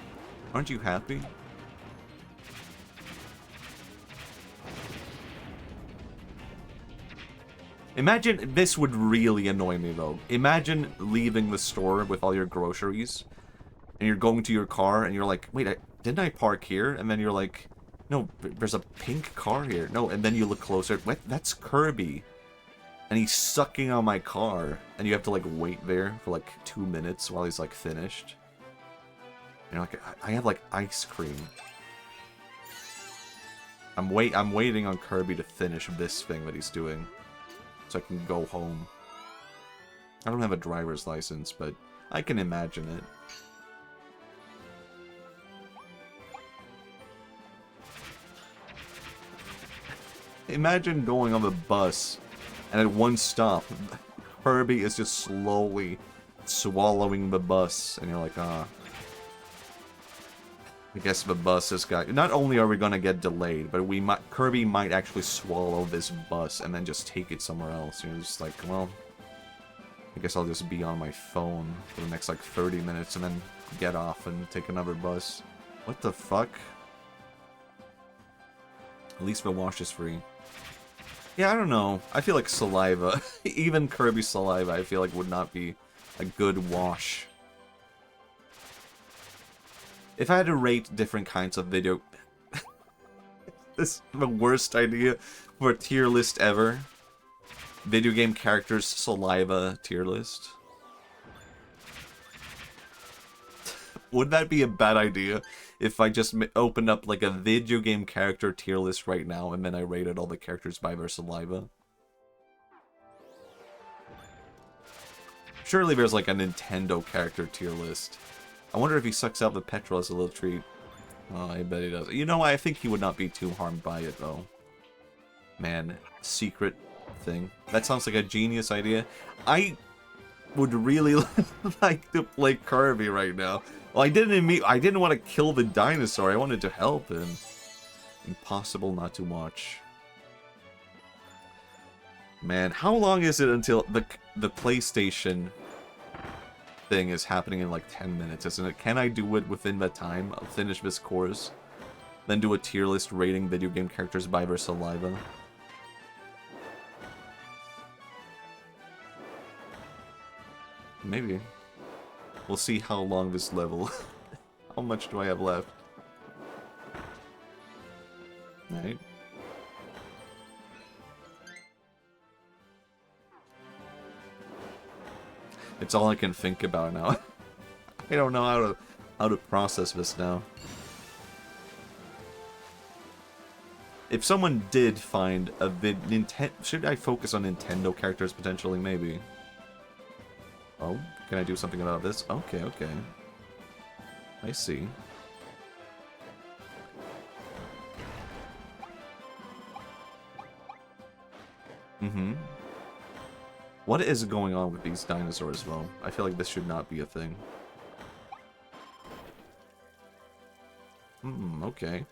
Aren't you happy? Imagine, this would really annoy me, though. Imagine leaving the store with all your groceries, and you're going to your car, and you're like, wait, didn't I park here? And then you're like, no, there's a pink car here. No, and then you look closer. What? That's Kirby. And he's sucking on my car, and you have to, like, wait there for, like, 2 minutes while he's, like, finished. And you're like, I have, like, ice cream. I'm waiting on Kirby to finish this thing that he's doing, so I can go home. I don't have a driver's license, but I can imagine it. Imagine going on the bus, and at one stop, Kirby is just slowly swallowing the bus, and you're like, ah. I guess the bus has got... Not only are we gonna get delayed, but Kirby might actually swallow this bus and then just take it somewhere else. You're just like, well, I guess I'll just be on my phone for the next, like, 30 minutes and then get off and take another bus. What the fuck? At least the wash is free. Yeah, I don't know. I feel like saliva, even Kirby's saliva, I feel like would not be a good wash. If I had to rate different kinds of video... This is the worst idea for a tier list ever. Video game characters saliva tier list. Would that be a bad idea if I just opened up like a video game character tier list right now and then I rated all the characters by their saliva? Surely there's like a Nintendo character tier list. I wonder if he sucks out the petrol as a little treat. Oh, I bet he does. You know, I think he would not be too harmed by it, though. Man, secret thing. That sounds like a genius idea. I would really like to play Kirby right now. Well, I didn't want to kill the dinosaur. I wanted to help him. Impossible not to watch. Man, how long is it until the PlayStation thing is happening in like 10 minutes, isn't it? Can I do it within that time? I'll finish this course, then do a tier list rating video game characters by their saliva. Maybe. We'll see how long this level... How much do I have left? Right. It's all I can think about now. I don't know how to process this now. If someone did find a should I focus on Nintendo characters potentially? Maybe. Oh, can I do something about this? Okay, okay. I see. Mm-hmm. What is going on with these dinosaurs, though? I feel like this should not be a thing. Okay.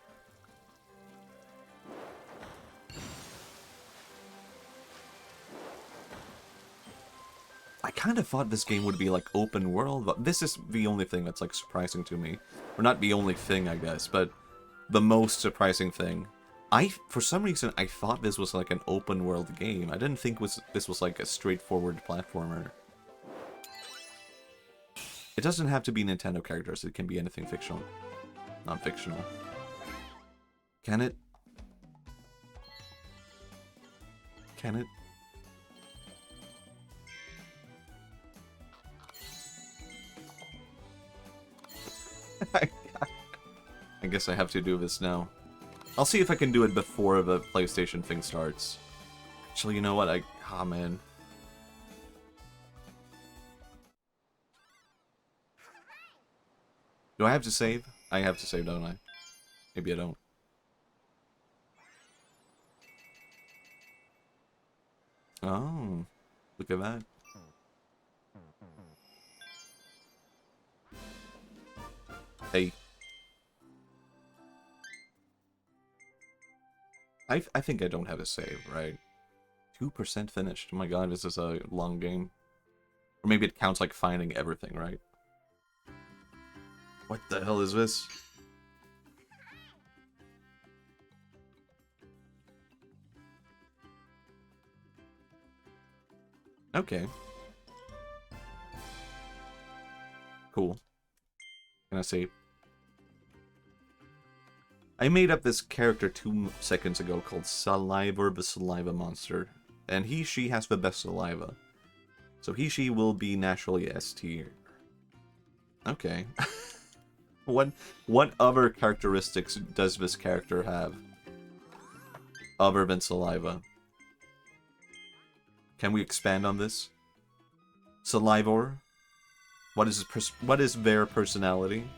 I kind of thought this game would be, like, open world, but this is the only thing that's, like, surprising to me. Or not the only thing, I guess, but the most surprising thing. For some reason, I thought this was like an open world game. I didn't think this was like a straightforward platformer. It doesn't have to be Nintendo characters, it can be anything fictional. Non-fictional. Can it? Can it? I guess I have to do this now. I'll see if I can do it before the PlayStation thing starts. Actually, you know what? Ah, man. Do I have to save? I have to save, don't I? Maybe I don't. Oh, look at that. Hey. I think I don't have a save, right? 2% finished. Oh my god, this is a long game. Or maybe it counts like finding everything, right? What the hell is this? Okay. Cool. Can I say? I made up this character 2 seconds ago called Saliver the Saliva Monster. And he, she has the best saliva. So he, she will be naturally S tier. Okay. What other characteristics does this character have? Other than saliva? Can we expand on this? Salivor? What is their personality?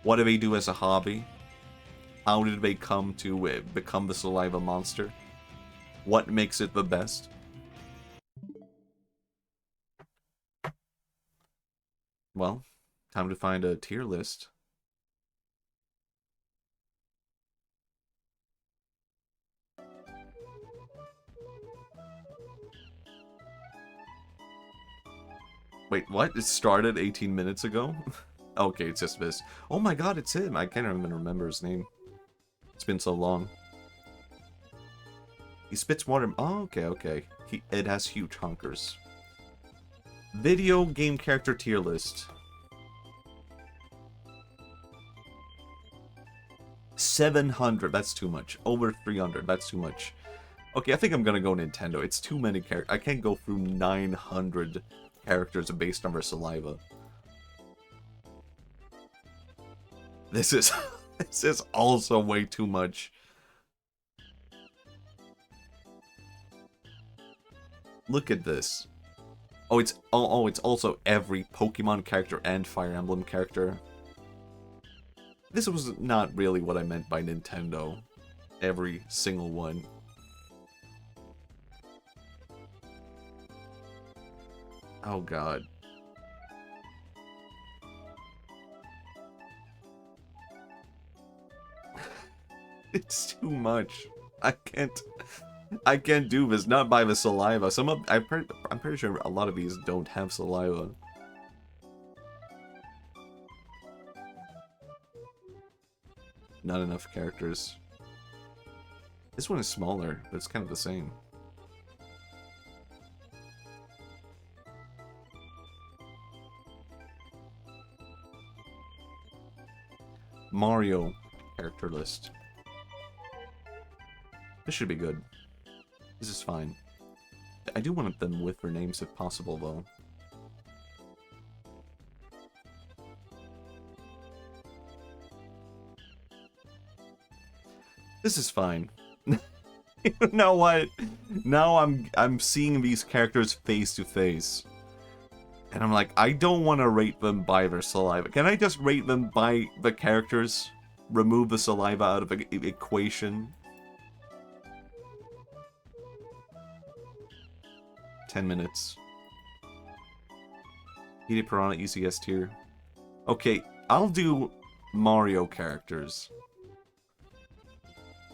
What do they do as a hobby? How did they come to become the saliva monster? What makes it the best? Well, time to find a tier list. Wait, what? It started 18 minutes ago? Okay, it's just this. Oh my god, it's him! I can't even remember his name. It's been so long. He spits water. Oh, okay. It has huge honkers. Video game character tier list. 700, that's too much. Over 300, that's too much. Okay, I think I'm gonna go Nintendo. It's too many characters. I can't go through 900 characters based on their saliva. This is this is also way too much. Look at this. Oh, it's also every Pokemon character and Fire Emblem character. This was not really what I meant by Nintendo. Every single one. Oh god. It's too much. I can't do this. Not by the saliva. I'm pretty sure a lot of these don't have saliva. Not enough characters. This one is smaller, but it's kind of the same. Mario character list. This should be good. This is fine. I do want them with their names if possible, though. This is fine. You know what? Now I'm seeing these characters face to face. And I'm like, I don't want to rate them by their saliva. Can I just rate them by the characters? Remove the saliva out of the equation? 10 minutes. Heated Piranha ECS tier. Okay, I'll do Mario characters.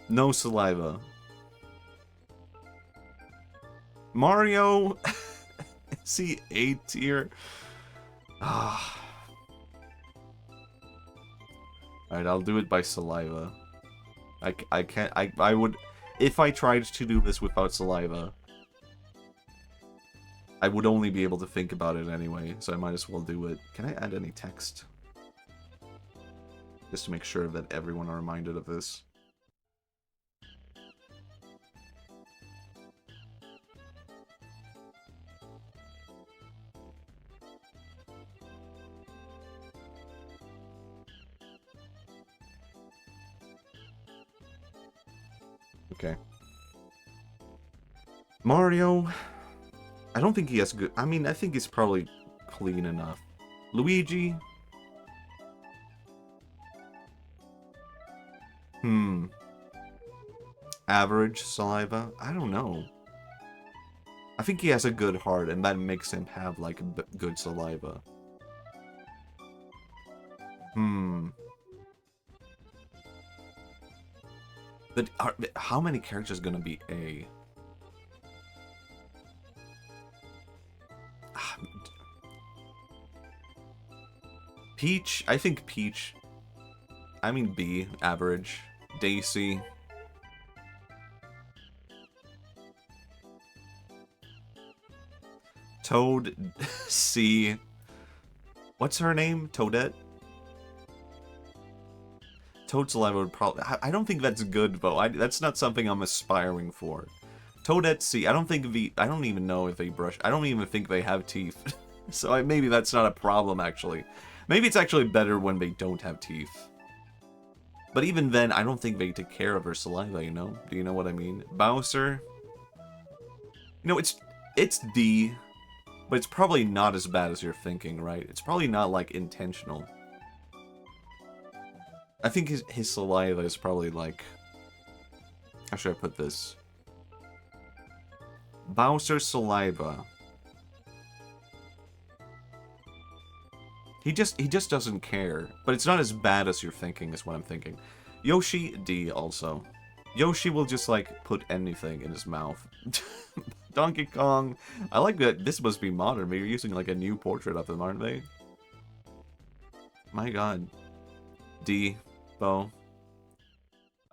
No saliva. Mario... Is he A tier? Ah. Alright, I'll do it by saliva. I can't... I would... If I tried to do this without saliva, I would only be able to think about it anyway, so I might as well do it. Can I add any text? Just to make sure that everyone are reminded of this. Okay. Mario... I don't think he has good... I mean, I think he's probably clean enough. Luigi... Average saliva? I don't know. I think he has a good heart, and that makes him have, like, good saliva. But how many characters are gonna be A? Peach? I think Peach. I mean B, average. Daisy. Toad, C. What's her name? Toadette? Toad saliva would probably... I don't think that's good, though. That's not something I'm aspiring for. Toadette, C. I don't even know if they brush... I don't even think they have teeth. So maybe that's not a problem, actually. Maybe it's actually better when they don't have teeth. But even then, I don't think they take care of her saliva, you know? Do you know what I mean? Bowser? You know, it's D... But it's probably not as bad as you're thinking, right? It's probably not, like, intentional. I think his saliva is probably, like... How should I put this? Bowser's saliva. He just doesn't care. But it's not as bad as you're thinking, is what I'm thinking. Yoshi, D, also. Yoshi will just, like, put anything in his mouth. Donkey Kong. I like that this must be modern. Maybe you're using like a new portrait of them, aren't they? My god. D. Bo.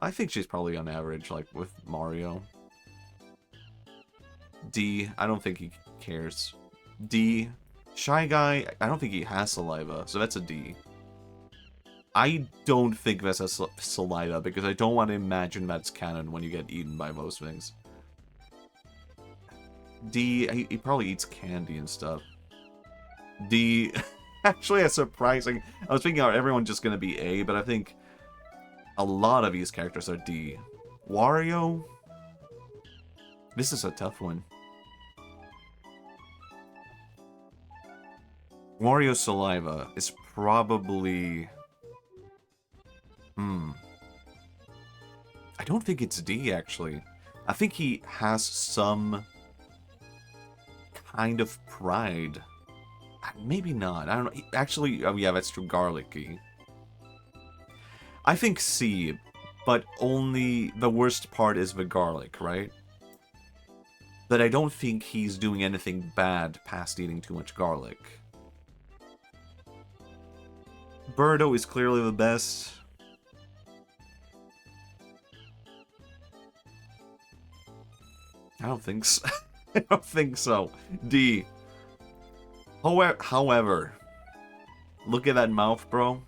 I think she's probably on average, like with Mario. D. I don't think he cares. D. Shy Guy. I don't think he has saliva, so that's a D. I don't think that's a saliva because I don't want to imagine that's canon when you get eaten by most things. D, he probably eats candy and stuff. D, actually a surprising... I was thinking, everyone's just gonna be A, but I think a lot of these characters are D. Wario? This is a tough one. Wario's saliva is probably... I don't think it's D, actually. I think he has some... kind of pride. Maybe not. I don't know. Actually, oh yeah, that's true. Garlicky. I think C, but only the worst part is the garlic, right? But I don't think he's doing anything bad past eating too much garlic. Birdo is clearly the best. I don't think so. I don't think so. D. However, look at that mouth, bro.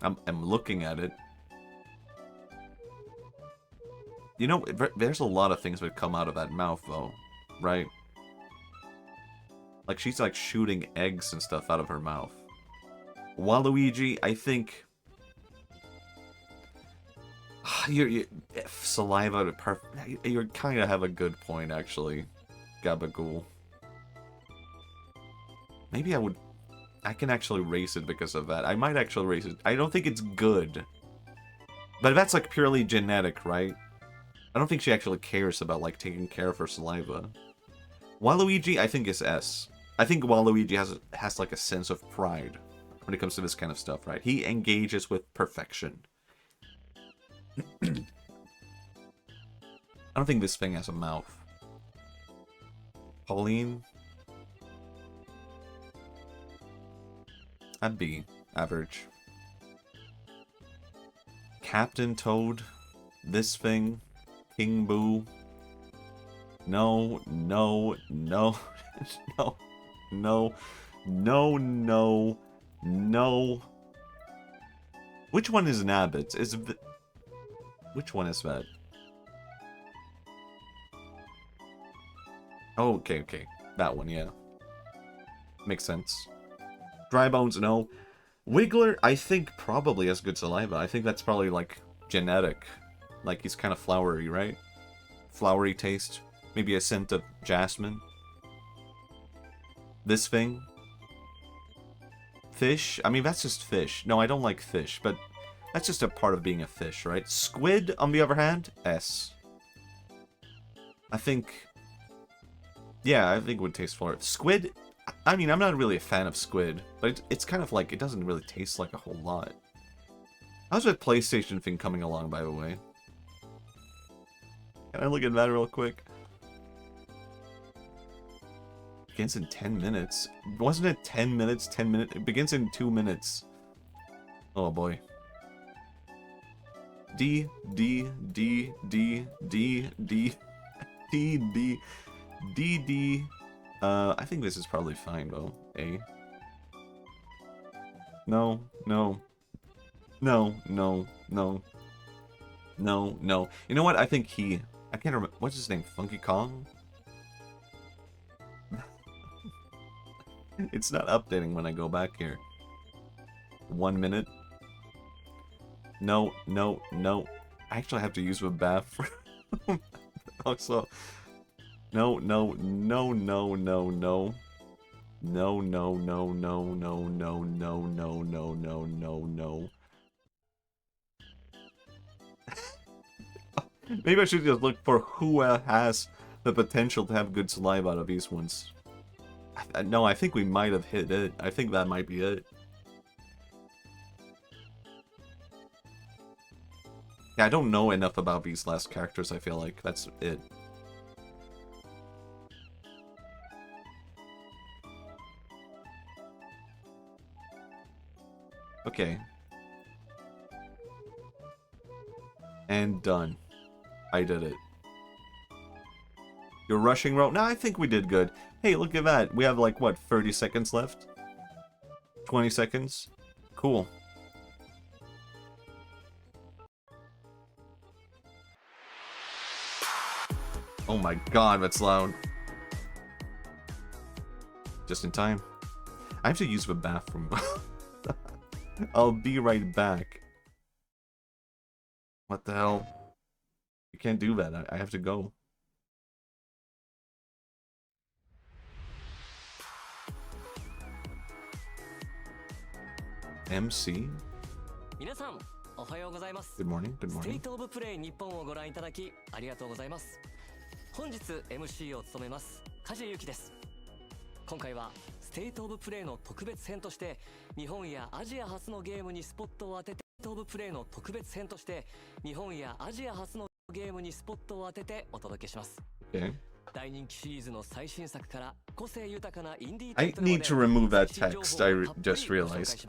I'm looking at it. You know, there's a lot of things that come out of that mouth, though, right? Like, she's, like, shooting eggs and stuff out of her mouth. Waluigi, I think... saliva, you kind of have a good point, actually. Gabagool. Maybe I can actually race it because of that. I might actually race it. I don't think it's good. But that's, like, purely genetic, right? I don't think she actually cares about, like, taking care of her saliva. Waluigi, I think, is S. I think Waluigi has like, a sense of pride when it comes to this kind of stuff, right? He engages with perfection. I don't think this thing has a mouth. Pauline? I'd be average. Captain Toad? This thing? King Boo? No, no, no, no, no, no, no, no. Which one is Nabbit? Which one is that? Oh, okay, okay. That one, yeah. Makes sense. Dry Bones, no. Wiggler, I think probably has good saliva. I think that's probably, like, genetic. Like, he's kind of flowery, right? Flowery taste. Maybe a scent of jasmine. This thing. Fish? I mean, that's just fish. No, I don't like fish, but that's just a part of being a fish, right? Squid, on the other hand, S. I think... Yeah, I think it would taste fuller. Squid... I mean, I'm not really a fan of squid, but it's kind of like, it doesn't really taste like a whole lot. How's that PlayStation thing coming along, by the way? Can I look at that real quick? Begins in 10 minutes. Wasn't it 10 minutes? 10 minutes? It begins in 2 minutes. Oh boy. D, D, D, D, D, D, D, D, D, D. I think this is probably fine, though. A. No, no. No, no, no. No, no. You know what? I think he... I can't remember... What's his name? Funky Kong? It's not updating when I go back here. 1 minute. No, no, no. I actually have to use a bathroom. Also... No, no, no, no, no, no. No, no, no, no, no, no, no, no, no, no, no, no. Maybe I should just look for who has the potential to have good saliva out of these ones. No, I think we might have hit it. I think that might be it. Yeah, I don't know enough about these last characters, I feel like. That's it. Okay. And done. I did it. You're rushing rope? No, I think we did good. Hey, look at that. We have like, what, 30 seconds left? 20 seconds? Cool. Oh my god, that's loud. Just in time. I have to use the bathroom. I'll be right back. What the hell? You can't do that. I have to go. MC? Good morning, good morning. 本日 MC を務めます梶裕貴です。今回はステートオブプレイの特別編として日本やアジア初のゲームにスポットを当ててステートオブプレイの特別編として日本やアジア初のゲームにスポットを当ててお届けします。大人気シリーズの最新作から個性豊かなインディータイトルまで I need to remove that text. I just realized.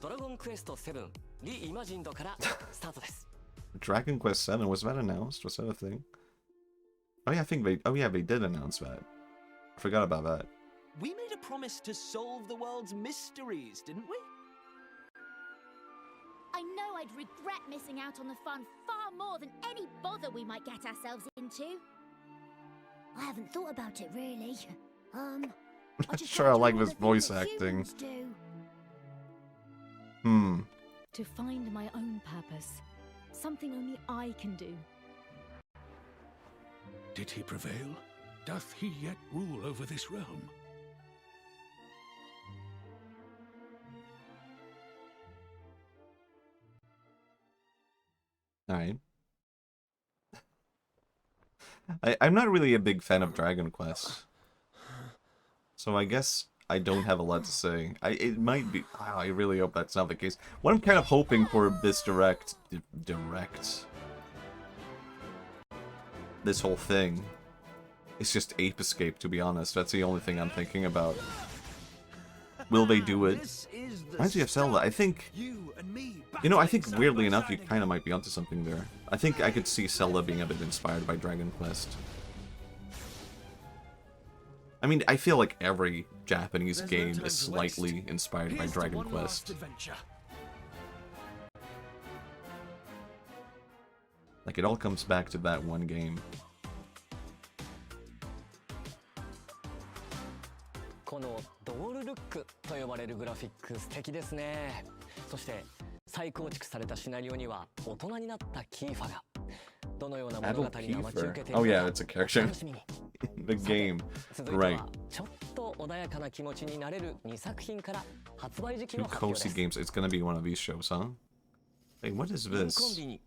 ドラゴンクエスト7リイマジンドからスタートです。Dragon Quest 7, was that announced? Was that a thing? Oh yeah, I think they... Oh yeah, they did announce that. I forgot about that. We made a promise to solve the world's mysteries, didn't we? I know I'd regret missing out on the fun far more than any bother we might get ourselves into. I haven't thought about it really. I'm not sure I like this voice acting. To find my own purpose. Something only I can do. Did he prevail? Doth he yet rule over this realm? Alright. I'm not really a big fan of Dragon Quest. So I guess I don't have a lot to say. It might be... Wow, I really hope that's not the case. What I'm kind of hoping for this this whole thing. It's just Ape Escape, to be honest. That's the only thing I'm thinking about. Will they do it? Reminds me of Zelda. I think... You know, I think weirdly enough, you kind of might be onto something there. I think I could see Zelda being a bit inspired by Dragon Quest. I mean, I feel like every Japanese game is slightly inspired by Dragon Quest. Like, it all comes back to that one game. このドールルックと呼ばれるグラフィック素敵ですね。そして再構築されたシナリオには大人になったキーファがどのような物語が待ち受けているのか Oh yeah, it's a character 楽しみに in the game. 続いて Right. はちょっと穏やかな気持ちになれる2作品から発売時期 Two の発表 cozy です。 games. It's gonna be one of these shows, huh? Hey, what is コン this? ビニ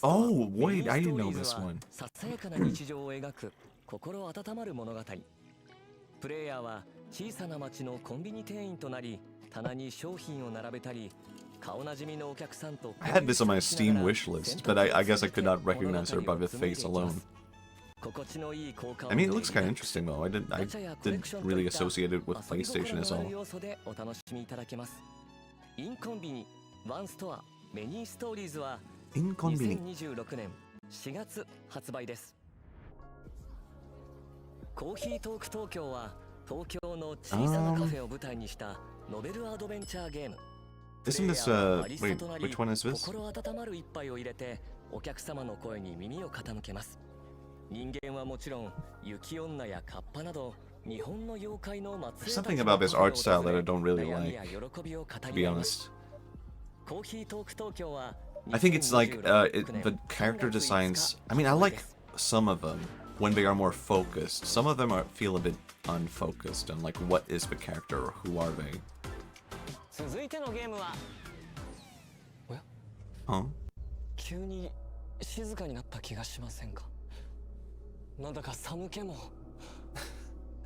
Oh, wait, I didn't know this one. ささやかな日常を描く心温まる物語。プレイヤーは小さな町のコンビニ店員となり、棚に商品を並べたり、顔なじみのお客さんと I had this on my Steam wish list, but I guess I could not recognize her by the face alone. I mean, it looks kind of interesting though. I didn't really associate it with PlayStation as all. お楽しみいただけます。インコンビニワンストアメニーストーリーズは 2026年4月発売です。コーヒートーク東京は東京の小さなカフェを舞台にしたノベルアドベンチャーゲーム。Isn't this, wait, which one is this? 心温まる一杯を入れてお客様の声に耳を傾けます。人間はもちろん雪女やカッパなど日本の妖怪の末裔たち Something about this art style that I don't really like, to be honest. コーヒートーク東京は I think it's like the character designs. I mean, I like some of them when they are more focused. Some of them feel a bit unfocused on like what is the character or who are they. 続いてのゲームはおや Huh? 急に静かになった気がしませんか。なんだか寒気も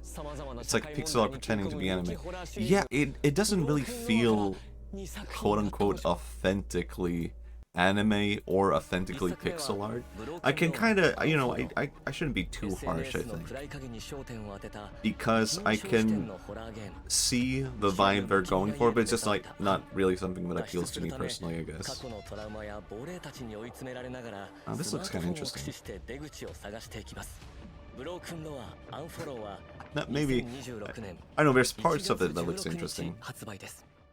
It's like pixel art pretending to be anime. Yeah, it doesn't really feel quote unquote authentically anime or authentically pixel art. I can kind of, you know, I shouldn't be too harsh, I think, because I can see the vibe they're going for, but it's just like not really something that appeals to me personally, I guess. Oh, this looks kind of interesting. Maybe, I know there's parts of it that looks interesting.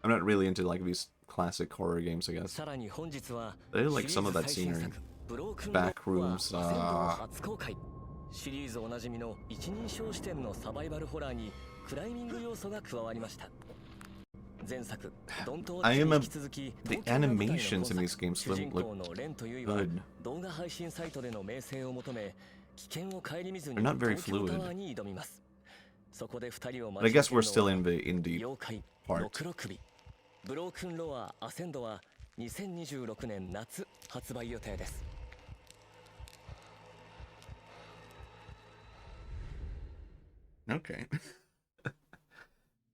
I'm not really into like these classic horror games, I guess. I did like some of that scenery. Back rooms, シリーズおなじみの一人称視点のサバイバルホラーにクライミング要素が加わりました。前作、ドントー the animations in these games look good. 動画配信サイトでの名声を求め、危険を顧みずに They're not very 東京タワー fluid. に挑みます。そこで2人を But I guess we're still in the indie 妖怪 part. ろくろ首ブロークンロアアセンドは2026年夏発売予定です。Okay.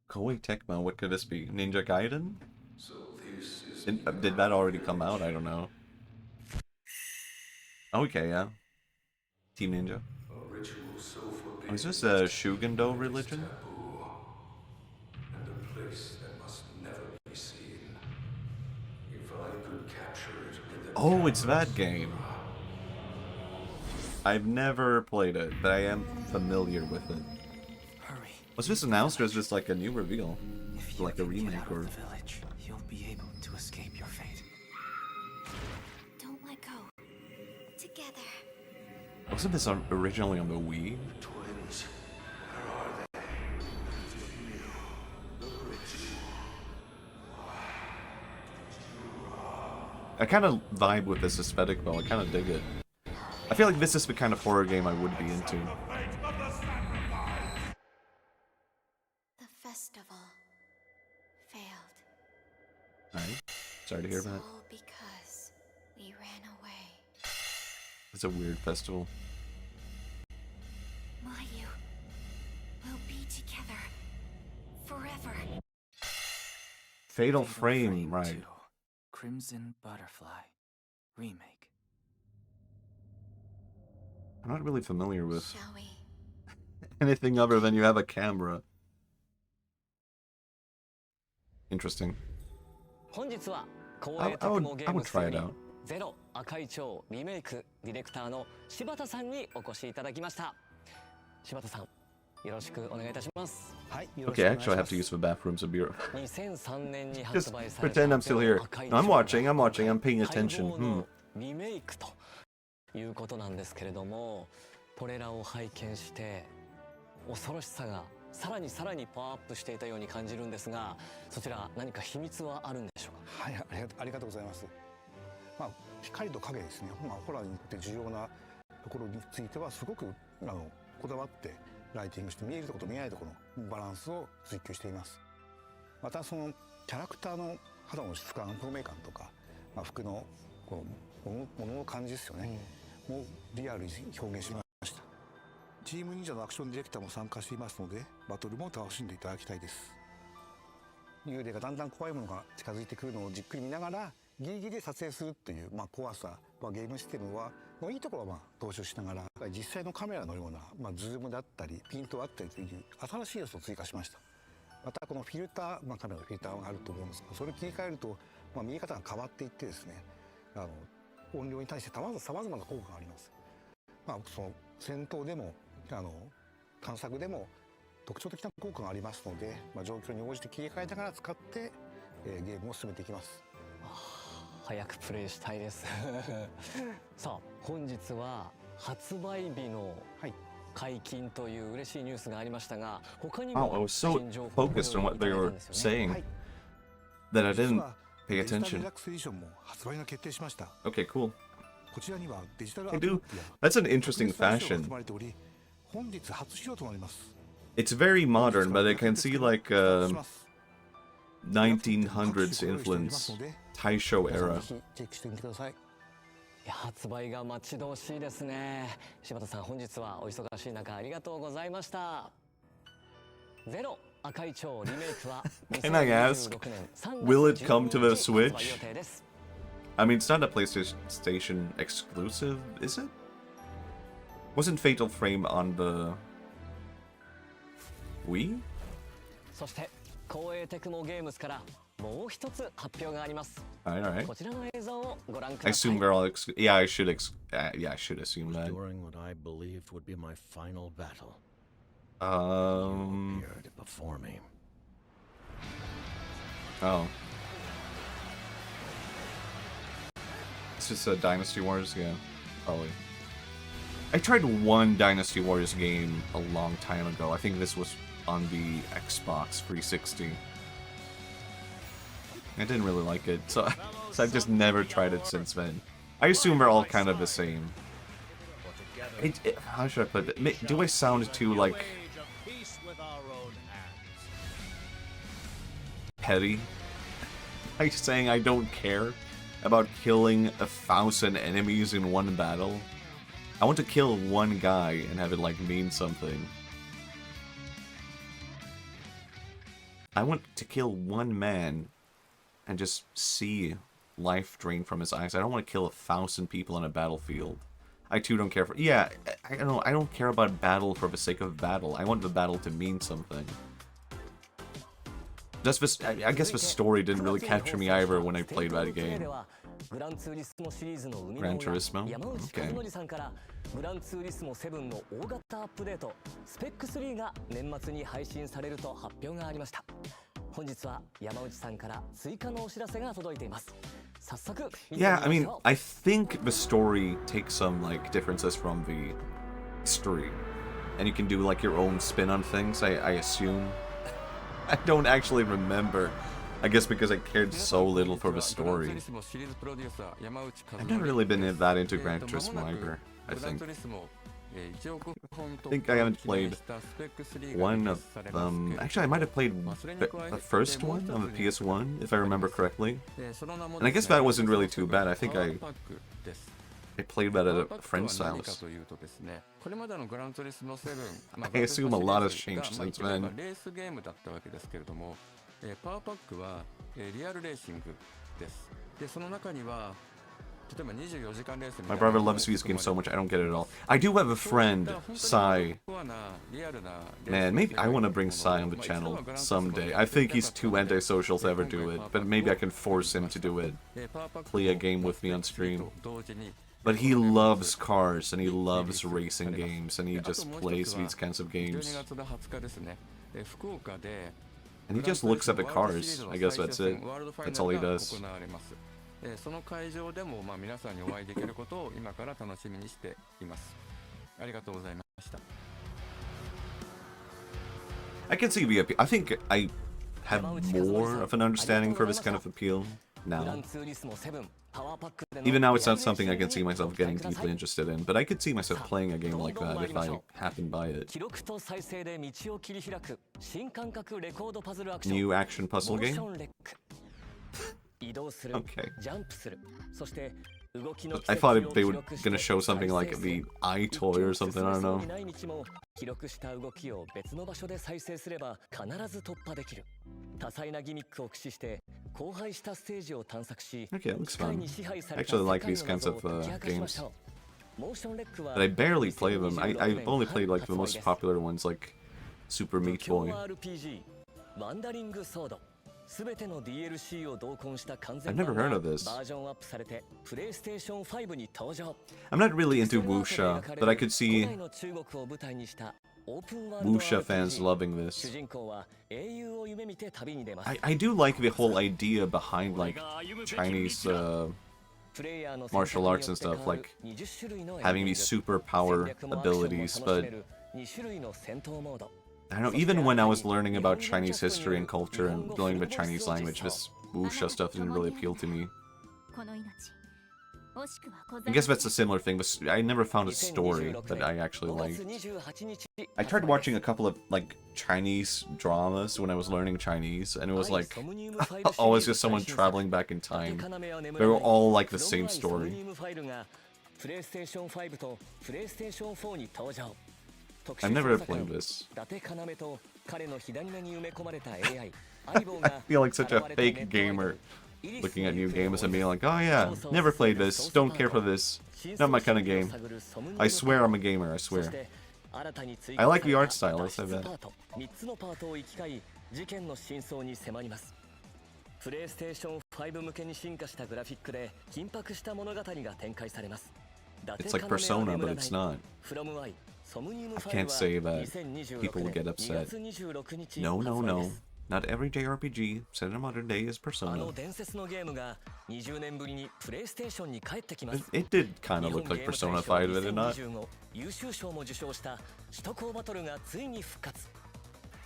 Koei Tecmo, what could this be? Ninja Gaiden? Did that already come out? I don't know. Okay, yeah. Team Ninja. Oh, is this a Shugendo religion? Oh, it's that game. I've never played it, but I am familiar with it. Was this announced or is this like a new reveal? Like a remake or... village, you'll be able to escape your fate. Don't let go. Together. Wasn't this originally on the Wii? Twins, where are they? I kind of vibe with this aesthetic though, I kind of dig it. I feel like this is the kind of horror game I would be into. The festival failed. Alright, sorry to hear It's that. all because we ran away. It's a weird festival. Mayu, we'll be together forever. Fatal Frame, right. 2, Crimson Butterfly remake. I'm not really familiar with Shall we? anything other than you have a camera. Interesting. 本日は I would try it out. ゼロ赤い蝶リメイクディレクターの柴田さんにお越しいただきました。柴田さん、よろしくお願いいたします。Okay, actually I have to use the bathrooms of Europe. 2003年に Just 発売された pretend I'm still here. 赤い No, I'm 蝶 watching, I'm paying attention. 待望のリメイクということなんですけれども、トレーラーを拝見して恐ろしさがさらにパワーアップしていたように感じるんですが、そちら何か秘密はあるんでしょうか。はい、ありがとうございます。まあ、光と影ですね。ホラーにとって重要なところについてはすごくこだわってライティングして、見えるところと見えないところのバランスを追求しています。またそのキャラクターの肌の質感、透明感とか、服のこうものの感じですよね、もうリアルに表現しました。チーム忍者のアクションディレクターも参加していますので、バトルも楽しんでいただきたいです。幽霊がだんだん怖いものが近づいてくるのをじっくり見ながらギリギリで撮影するっていう、怖さ、ゲームシステムのいいところは踏襲しながら、実際のカメラのような、ズームだったりピントあったりという新しい要素を追加しました。またこのフィルター、カメラのフィルターがあると思うんですが、それを切り替えると、見え方が変わっていってですね、音量に対してさまざまな効果があります。その戦闘でも探索でも特徴的な効果がありますので、状況に応じて切り替えながら使って、ゲームを進めていきます。早くプレイしたいですさあ本日は発売日の解禁という嬉しいニュースがありましたが、他に Wow, I も was so 新情報を focused on what いた they だいた were んですよね。 saying that I 実 didn't は pay デジタルデ attention. ラックスエディションも発売が決定しました。 Okay, cool. こちらにはデジタルア They ートブ do. ックや That's an 特 interesting 別大賞が fashion. 含まれており、本日初披露となります。 It's very modern, but I can see like スタートします。 1900s influence, Taisho 皆さん era. ぜひチェックしてみてください。いや発売が待ち遠しいですね。柴田さん本日はお忙しい中ありがとうございました。ゼロ赤い蝶リメイクは Can I ask, 2026年3 will 月 it come to the 12日 Switch? 発売予定です。 I mean, it's not a PlayStation exclusive, is it? Wasn't Fatal Frame on the Wii? そして光栄テクモゲームズからもう一つ発表があります。 Alright. こちらの映像をご覧く I ださい。 assume they're all yeah, I should yeah, I should assume that. During what I believed would be my final battle, Um. appeared before me. Oh. It's just a Dynasty Wars, yeah, probably. I tried one Dynasty Warriors game a long time ago. I think this was on the Xbox 360. I didn't really like it, so I've just never tried it since then. I assume they're all kind of the same. How should I put it? Do I sound too, like, petty? Like saying I don't care about killing 1,000 enemies in one battle? I want to kill one guy and have it, like, mean something. I want to kill one man and just see life drain from his eyes. I don't want to kill 1,000 people on a battlefield. I too don't care for... Yeah, I don't know. I don't care about battle for the sake of battle. I want the battle to mean something. Just this, I guess the story didn't really capture me either when I played that game. Gran Turismo? Okay. グランツーリスモ7の大型アップデートスペック3が年末に配信されると発表がありました。本日は山内さんから追加のお知らせが届いています。早速見てみましょう。 Yeah, I mean, I think the story takes some, like, differences from the history. And you can do, like, your own spin on things, I assume. I don't actually remember. I guess because I cared so little for the story. I've never really been that into Gran Turismo either, I think. I think I haven't played one of them. Actually, I might have played the first one on the PS1, if I remember correctly. And I guess that wasn't really too bad. I think I played that at a friend's house. I assume a lot has changed since then. My brother loves these games so much, I don't get it at all. I do have a friend, Sai. Man, maybe I want to bring Sai on the channel someday. I think he's too antisocial to ever do it, but maybe I can force him to do it. Play a game with me on stream. But he loves cars, and he loves racing games, and he just plays these kinds of games. And he just looks at the cars. I guess that's it. That's all he does. I can see the appeal. I think I have more of an understanding for this kind of appeal now. Even now, it's not something I can see myself getting deeply interested in, but I could see myself playing a game like that if I happened by it. New action puzzle game? Okay. I thought they were gonna show something like the eye toy or something, I don't know. 記録した動きを別の場所で再生すれば必ず突破できる。多彩なギミックを駆使して荒廃したステージを探索し、 Okay, it looks 機械 fun. に支配さ I れた actually 世 like 界 these の kinds 謎を of 解き明かしまし games. ょう。モーションレックは But I barely play them. I've only played like the 2026 most popular ones, like Super Meat Boy. RPG ワンダリングソード。すべての DLC を同梱した完 I've 全 never 版 heard が of this. バージョンアップされてプレイステーション5に登場。 I'm not really into wuxia, but I could 古 see 代の中国を舞台にしたオープンワールド wuxia fans RPG loving 主 this. 人公は英雄を夢見て旅に出ます。 I do like the whole idea behind like Chinese プレイヤーの martial arts and stuff, like 20種類の having these superpower 戦略もアクションも abilities, 楽し but める2種類の戦闘モード。 I don't know, even when I was learning about Chinese history and culture and learning the Chinese language, this wuxia stuff didn't really appeal to me. この命惜しくはござ I い guess ま that's a similar thing, but I never found a story that I actually 5月 liked. 28日 I tried watching a couple of like Chinese dramas when I was learning Chinese, and it was like always just someone traveling back in time. They were all like the same story. プレイステーション5とプレイステーション4に登場。 I've never played this. 伊達要と彼の左目に埋め込まれた AI I feel like such a fake gamer looking at new games and being like, oh yeah, never played this, don't care for this, not my kind of game. I swear I'm a gamer, I swear. I like the art style, let's say that. 3つのパートを行き交い事件の真相に迫ります。プレイステーション5向けに進化したグラフィックで緊迫した物語が展開されます。 It's like Persona, but it's not. I can't say that people will get upset. No, no, no. Not every JRPG set in a modern day is あ Persona. の伝説のゲームが20年ぶりにプレイステーションに帰ってきます。 It did kind of look like Persona 5, did it not? 優秀賞も受賞した首都高バトルがついに復活。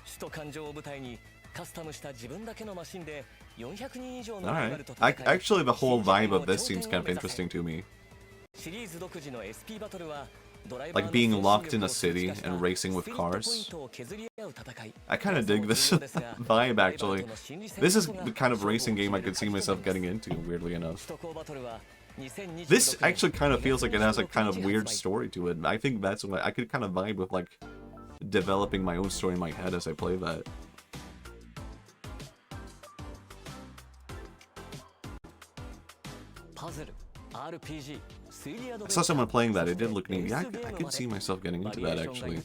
首都環状を舞台にカスタムした自分だけのマシンで400人以上のライバ Alright. ルと戦い Actually, the whole vibe of this seems kind of interesting to me. シリーズ独自の SP バトルは Like being locked in a city and racing with cars. I kind of dig this vibe, actually. This is the kind of racing game I could see myself getting into, weirdly enough. This actually kind of feels like it has a kind of weird story to it. I think that's what I could kind of vibe with, like, developing my own story in my head as I play that. I saw someone playing that, it did look neat. Yeah, I could see myself getting into that, actually.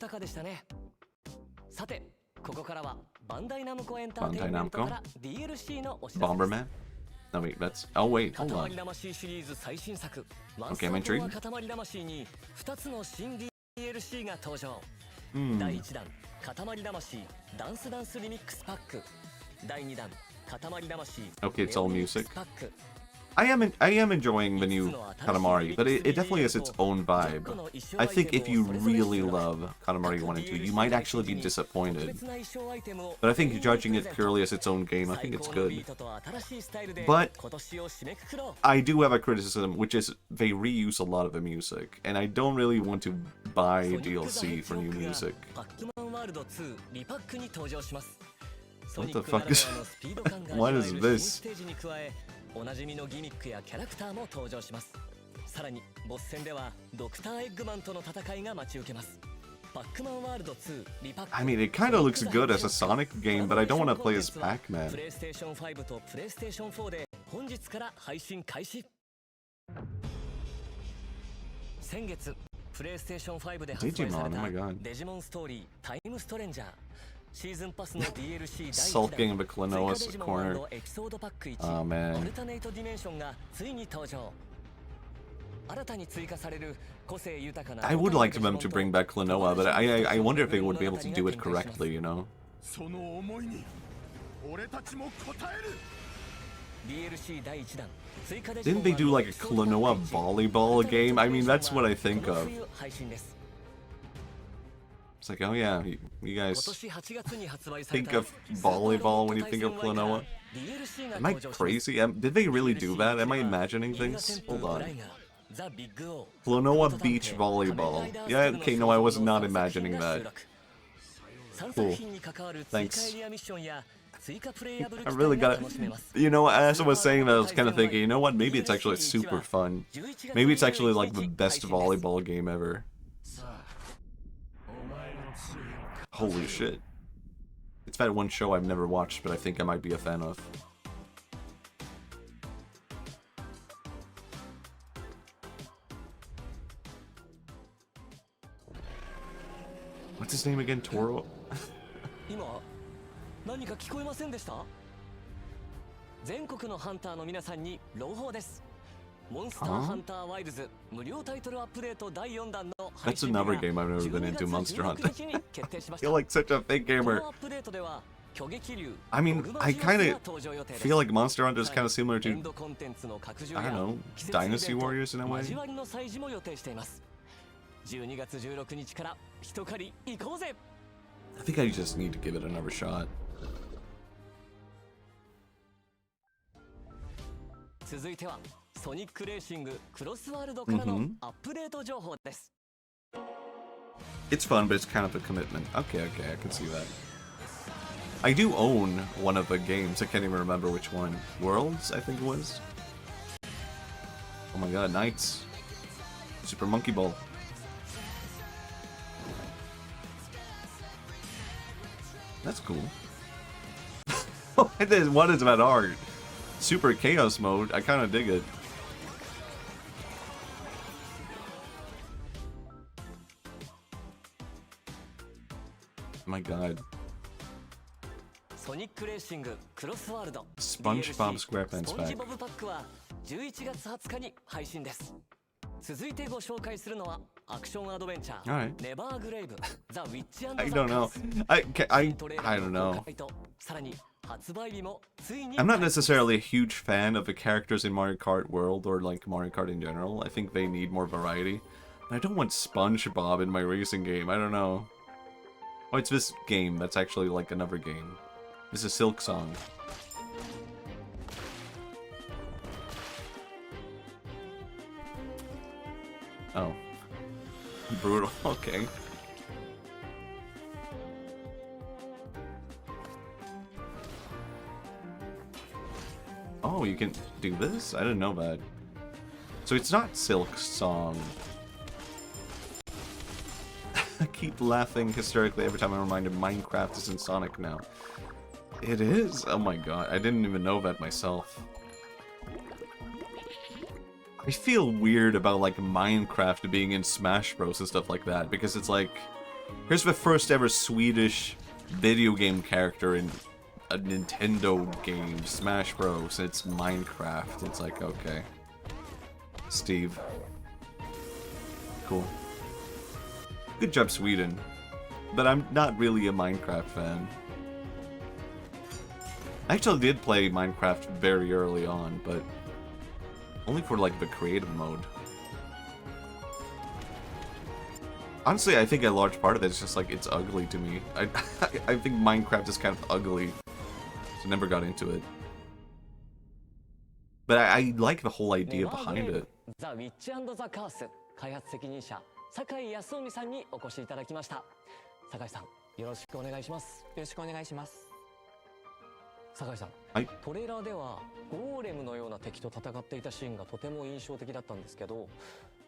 さて、ここからはバンダイナムコエンター Bandai テインメント Namco? から DLC のお知らせです。 Bomberman? No, wait, that's... Oh, wait, hold 塊 on. 魂シリーズ最新作 Okay, I'm intrigued. 塊魂に2つの新 DLC が登場。 Hmm. 第1弾塊魂ダンスダンスリミックスパック。第2弾塊魂 Okay, it's all music. パック。 I am enjoying the new Katamari, but it definitely has its own vibe. I think if you really love Katamari 1 and 2, you might actually be disappointed. But I think judging it purely as its own game, I think it's good. But I do have a criticism, which is they reuse a lot of the music, and I don't really want to buy DLC for new music. What the fuck is... What is this? おなじみのギミックやキャラクターも登場します。さらにボス戦ではドクターエッグマンとの戦いが待ち受けます。パックマンワールド2リパック。 I mean, it kind of looks good as a Sonic game, but I don't want to play as Pac-Man. プレイステーション5とプレイステーション4で本日から配信開始。先月プレイステーション5で発売され Digimon, oh my た god. デジモンストーリータイムストレンジャー。シーズンパスの DLC 第1 Sulking 弾 the Klonoa's 追加デジモン corner. エピソードパック1 Oh, man. アルタネイトディメンションがついに登場。新たに追加される個性豊かな I would like them to bring back Klonoa, but I wonder if they would be able to do it correctly, you know? その思いに俺たちも応える DLC 第1弾追加デジモ Didn't ン they do like a Klonoa volleyball game? I mean, that's what I こ think の of. 冬配信です。 It's like, oh yeah, you 今 guys 年8月に発売され think た of volleyball when you think of Klonoa? DLC が Am I 登場します。 crazy? Did they really do that? Am I imagining things? Hold on. ザ・ビッグオー Klonoa Beach Volleyball. Yeah, okay, no, I was not imagining that. 3作品に関わる追加エリアミッションや I really got it. You know, as I was saying that, I was kind of thinking, you know what? Maybe it's actually super fun. Maybe it's actually like the best volleyball game ever. Holy shit. It's that one show I've never watched, but I think I might be a fan of. What's his name again? Toro? 今何か聞こえませんでした？全国のハンターの皆さんに朗報です。モンスターハンターワイルズ無料タイトルアップデート第4弾の配 That's 信日が another game I've never been into, Monster 12 Hunter. 月16日に決定しました。 You're like such a fake こ gamer. のアップデートでは巨撃竜 I mean, ドグマ I ジオスが kind of 登場予定です。 feel like Monster Hunter is kind of similar エン to, ドコンテンツの拡充 I や don't know, 季節イベント Dynasty Warriors in a way? 交わりの祭事も予定しています。12月16日から一狩り行こうぜ。 I think I just need to give it another shot. 続いてはソニックレーシングクロスワールドからのアップデート情報です。 It's fun, but it's kind of a commitment. Okay, I can see that. I do own one of the games. I can't even remember which one. Worlds, I think it was. Oh my god, Knights. Super Monkey Ball. That's cool. What is that art? Super Chaos Mode. I kind of dig it. My god. ソニックレーシングクロスワールド SpongeBob SquarePants スポンジ pack. ボブパックは11月20日に配信です。続いてご紹介するのはアクションアドベンチャー Alright. ネバーグレイブザ・ウィッチ&ザ・ I don't know. I don't know. さらに発売日もついに I'm not necessarily a huge fan of the characters in Mario Kart World or like Mario Kart in general. I think they need more variety. But I don't want SpongeBob in my racing game. I don't know. Oh, it's this game. That's actually like another game. This is Silk Song. Oh. Brutal. Okay. Oh, you can do this? I didn't know that. So it's not Silk Song. I keep laughing hysterically every time I'm reminded Minecraft is in Sonic now. It is? Oh my god, I didn't even know that myself. I feel weird about like Minecraft being in Smash Bros and stuff like that, because it's like, here's the first ever Swedish video game character in a Nintendo game, Smash Bros. It's Minecraft. It's like, okay. Steve. Cool. Good job, Sweden. But I'm not really a Minecraft fan. I actually did play Minecraft very early on, but only for like the creative mode. Honestly, I think a large part of it is just like it's ugly to me. I think Minecraft is kind of ugly, so I never got into it. But I like the whole idea behind it. ザ・ウィッチ&ザ・カース開発責任者酒井康臣さんにお越しいただきました。酒井さん、よろしくお願いします。よろしくお願いします。酒井さん、はい。トレーラーではゴーレムのような敵と戦っていたシーンがとても印象的だったんですけど、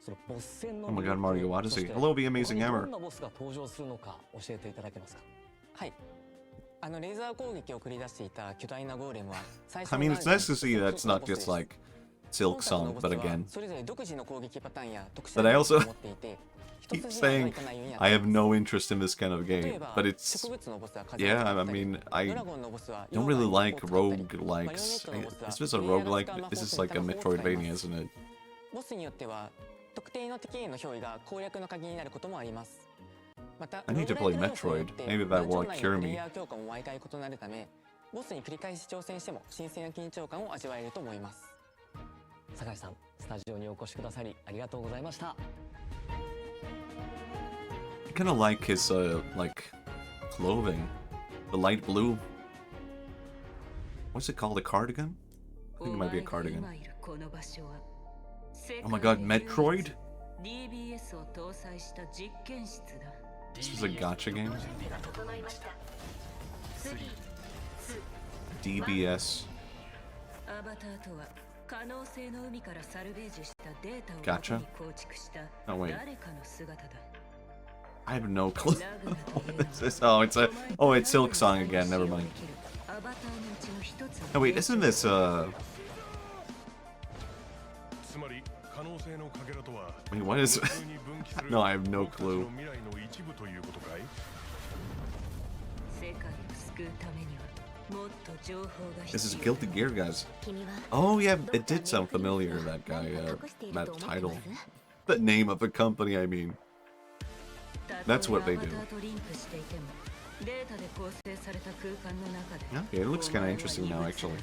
そのボス戦の Oh my god, Mario Odyssey. Hello, the amazing ど hammer. んなボスが登場するのか教えていただけますか。はい。レーザー攻撃を繰り出していた巨大なゴーレムは最初 I の mean, it's nice to see that's not just like Silk Song, but again. それぞれ独自の攻撃パターンや特殊 But な I 能 also 力を持っていて、keep saying I have no interest in this kind of game, but it's yeah. I mean, I don't really like roguelikes. Is this a roguelike? This is like a Metroidvania, isn't it? ボスによっては特定の敵への憑依が攻略の鍵になることもあります。また、 I need to play Metroid. Maybe that will like cure プレイ me. ヤー強化も毎回異なるため、ボスに繰り返し挑戦しても新鮮な緊張感を味わえると思います。酒井さん、スタジオにお越しくださりありがとうございました。 I kind of like his like clothing, the light blue. What's it called? A cardigan? I think it might be a cardigan. Oh my god, Metroid? This is a gacha game? DBS. Gotcha. Oh wait. I have no clue. What is this? Oh, it's Silk Song again. Never mind. Oh wait, isn't this Wait, what is? No, I have no clue. This is Guilty Gear, guys. Oh yeah, it did sound familiar. That guy, that title, the name of the company. I mean, that's what they do. Okay, it looks kind of interesting now, actually.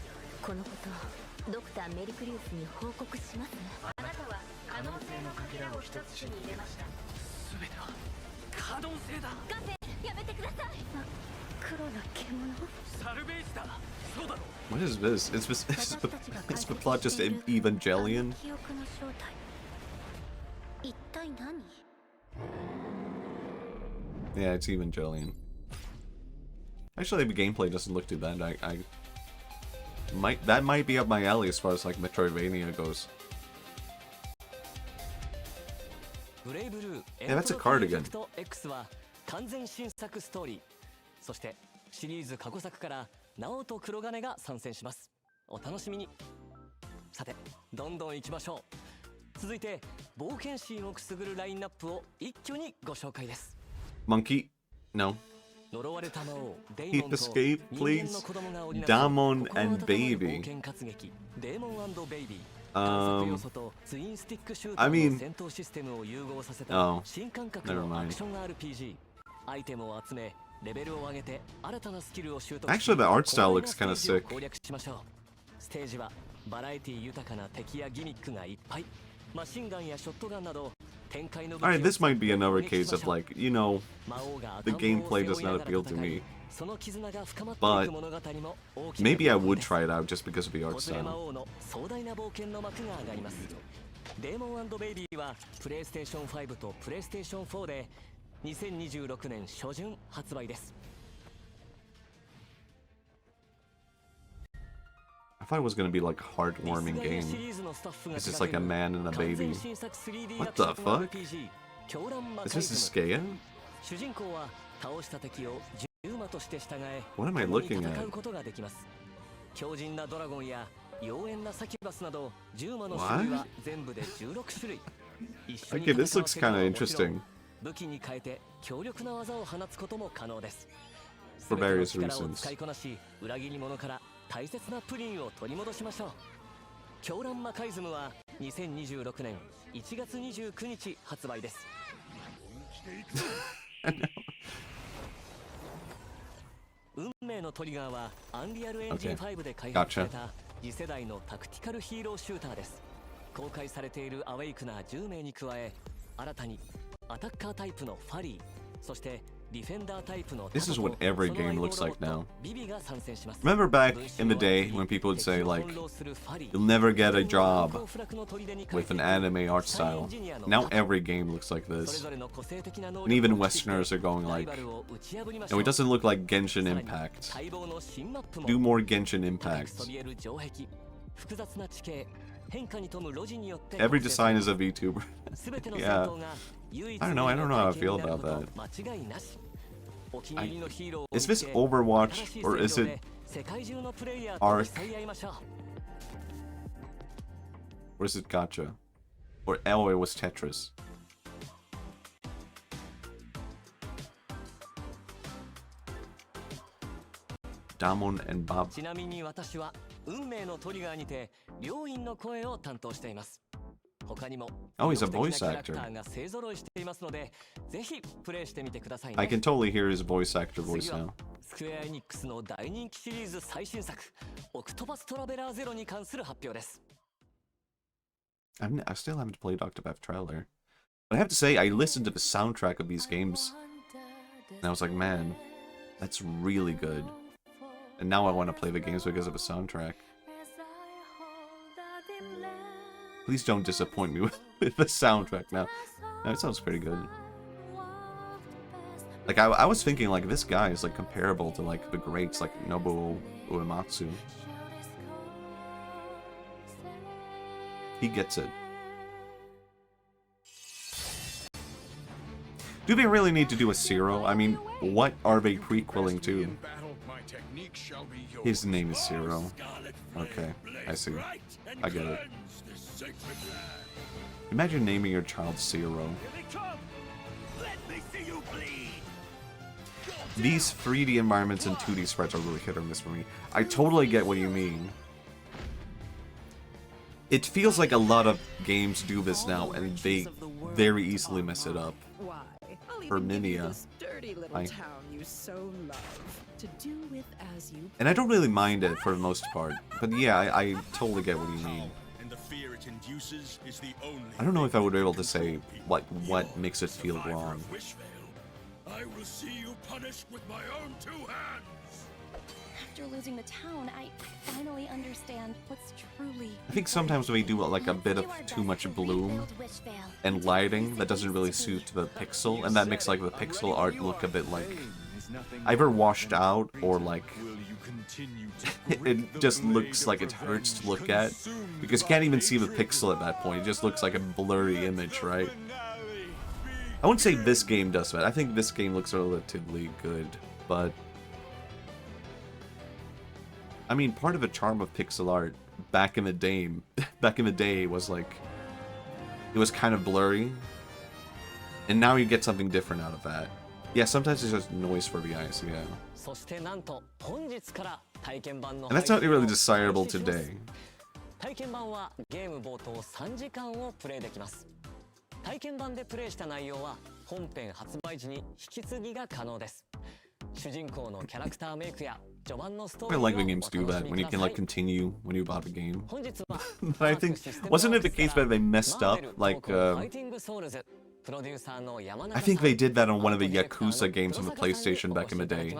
What is this? Is the plot just Evangelion? Yeah, it's Evangelion. Actually, the gameplay doesn't look too bad. That might be up my alley as far as like Metroidvania goes. Yeah, that's a cardigan. そしてシリーズ過去作から直人黒金が参戦します。お楽しみに。さて、どんどん行きましょう。続いて冒険心をくすぐるラインナップを一挙にご紹介です。Monkey? No. 呪われた魔王デイ Keep モンと escape, 人間 please. の子供が織りなす Damon and 心温まる Baby. 冒険活劇デーモン&ベイビー。探索要素とツインスティックシュータ I ー mean- の戦闘システムを融合させた Oh, 新感覚 never のア mind. クション RPG。アイテムを集めレベルを上げて新たなスキルを習得 Actually, the art style looks kind of sick. 攻略しましょう。ステージはバラエティ豊かな敵やギミックがいっぱい。マシンガンやショットガンなど展開の武器を Alright, this might be another case of like, you know, 魔王が the 赤ん坊を gameplay 背 does 負いな not がら appeal to 戦い me. その絆が深まってい But く物語も大きな maybe I 見どころ would です。 try it out just because of the art 子連れ魔 style. 王の壮大な冒険の幕が上がります。デーモン&ベイビーはプレイステーション5とプレイステーション4で2026年初旬発売です。I thought it was gonna be like a heartwarming game. It's just like a man and a baby. What the fuck? Is this Iskea? 主人公は倒した敵を銃魔として従え、 What am I 共に looking 戦う at? ことができます。強靭なドラゴンや妖艶なサキュバスなど銃魔の種類は全部で16種類。一緒に Okay, this 戦わ looks せるのは kinda もちろん interesting. 武器に変えて強力な技を放つことも可能です。 For various 全ての力を reasons. 使いこなし、裏切り者から大切なプリンを取り戻しましょう。狂乱魔カイズムは2026年1月29日発売です。運命のトリガーはアンリアルエンジン5で開発された次世代のタクティカルヒーローシューターです。公開されているアウェイクナー10名に加え、新たにアタッカータイプのファリー、そしてディフェンダータイプの This is what every game looks like now. ビビが参戦します。 Remember back in the day when people would say like, you'll never get a job with an anime art style. Now every game looks like this. And even Westerners are going like, no, it doesn't look like Genshin Impact. Do more Genshin Impact. Every design is a VTuber. Yeah. I don't know how I feel about that. Is this Overwatch or is it Ark? Or is it Gacha? Or oh, it was Tetris. Damon and Bob. ちなみに私は運命のトリガーにて両員の声を担当しています。他にも Oh, he's a 魅力 voice 的なキャラク actor. ターが勢ぞろいしていますので、ぜひプレイしてみてくださいね。 I can totally hear his voice actor voice 次は now. スクエアエニックスの大人気シリーズ最新作オクトパストラベラーゼロに関する発表です。I still haven't played Octopath Traveler. But I have to say, I listened to the soundtrack of these games. And I was like, man, that's really good. And now I want to play the games because of the soundtrack. Please don't disappoint me with the soundtrack now. No, it sounds pretty good. Like, I was thinking, like, this guy is, like, comparable to, like, the greats, like, Nobuo Uematsu. He gets it. Do they really need to do a Zero? I mean, what are they prequeling to? His name is Zero. Okay, I see. I get it. Imagine naming your child Zero. These 3D environments and 2D sprites are really hit or miss for me. I totally get what you mean. It feels like a lot of games do this now, and they very easily mess it up. Herminia. And I don't really mind it for the most part. But yeah, I totally get what you mean. I don't know if I would be able to say like what makes it feel wrong. I will see you punished with my own 2 hands. After losing the town, I finally understand what's truly... I think sometimes we do like a bit of too much bloom and lighting that doesn't really suit the pixel, and that makes like the pixel art look a bit like either washed out or like it just looks like it hurts to look at because you can't even see the pixel at that point. It just looks like a blurry image, right? I wouldn't say this game does that. I think this game looks relatively good, but I mean, part of the charm of pixel art back in the day was like it was kind of blurry, and now you get something different out of that. Yeah, sometimes it's just noise for the eyes. Yeah, and that's not really desirable today. 体験版はゲーム冒頭3時間をプレイできます。体験版でプレイした内容は本編発売時に引き継ぎが可能です。主人公のキャラクターメイクや序盤のストーリーを I like when games do that, when you can like continue when you bought a game. But I think, wasn't it the case that they messed up? Like, I think they did that on one of the Yakuza games on the PlayStation back in the day.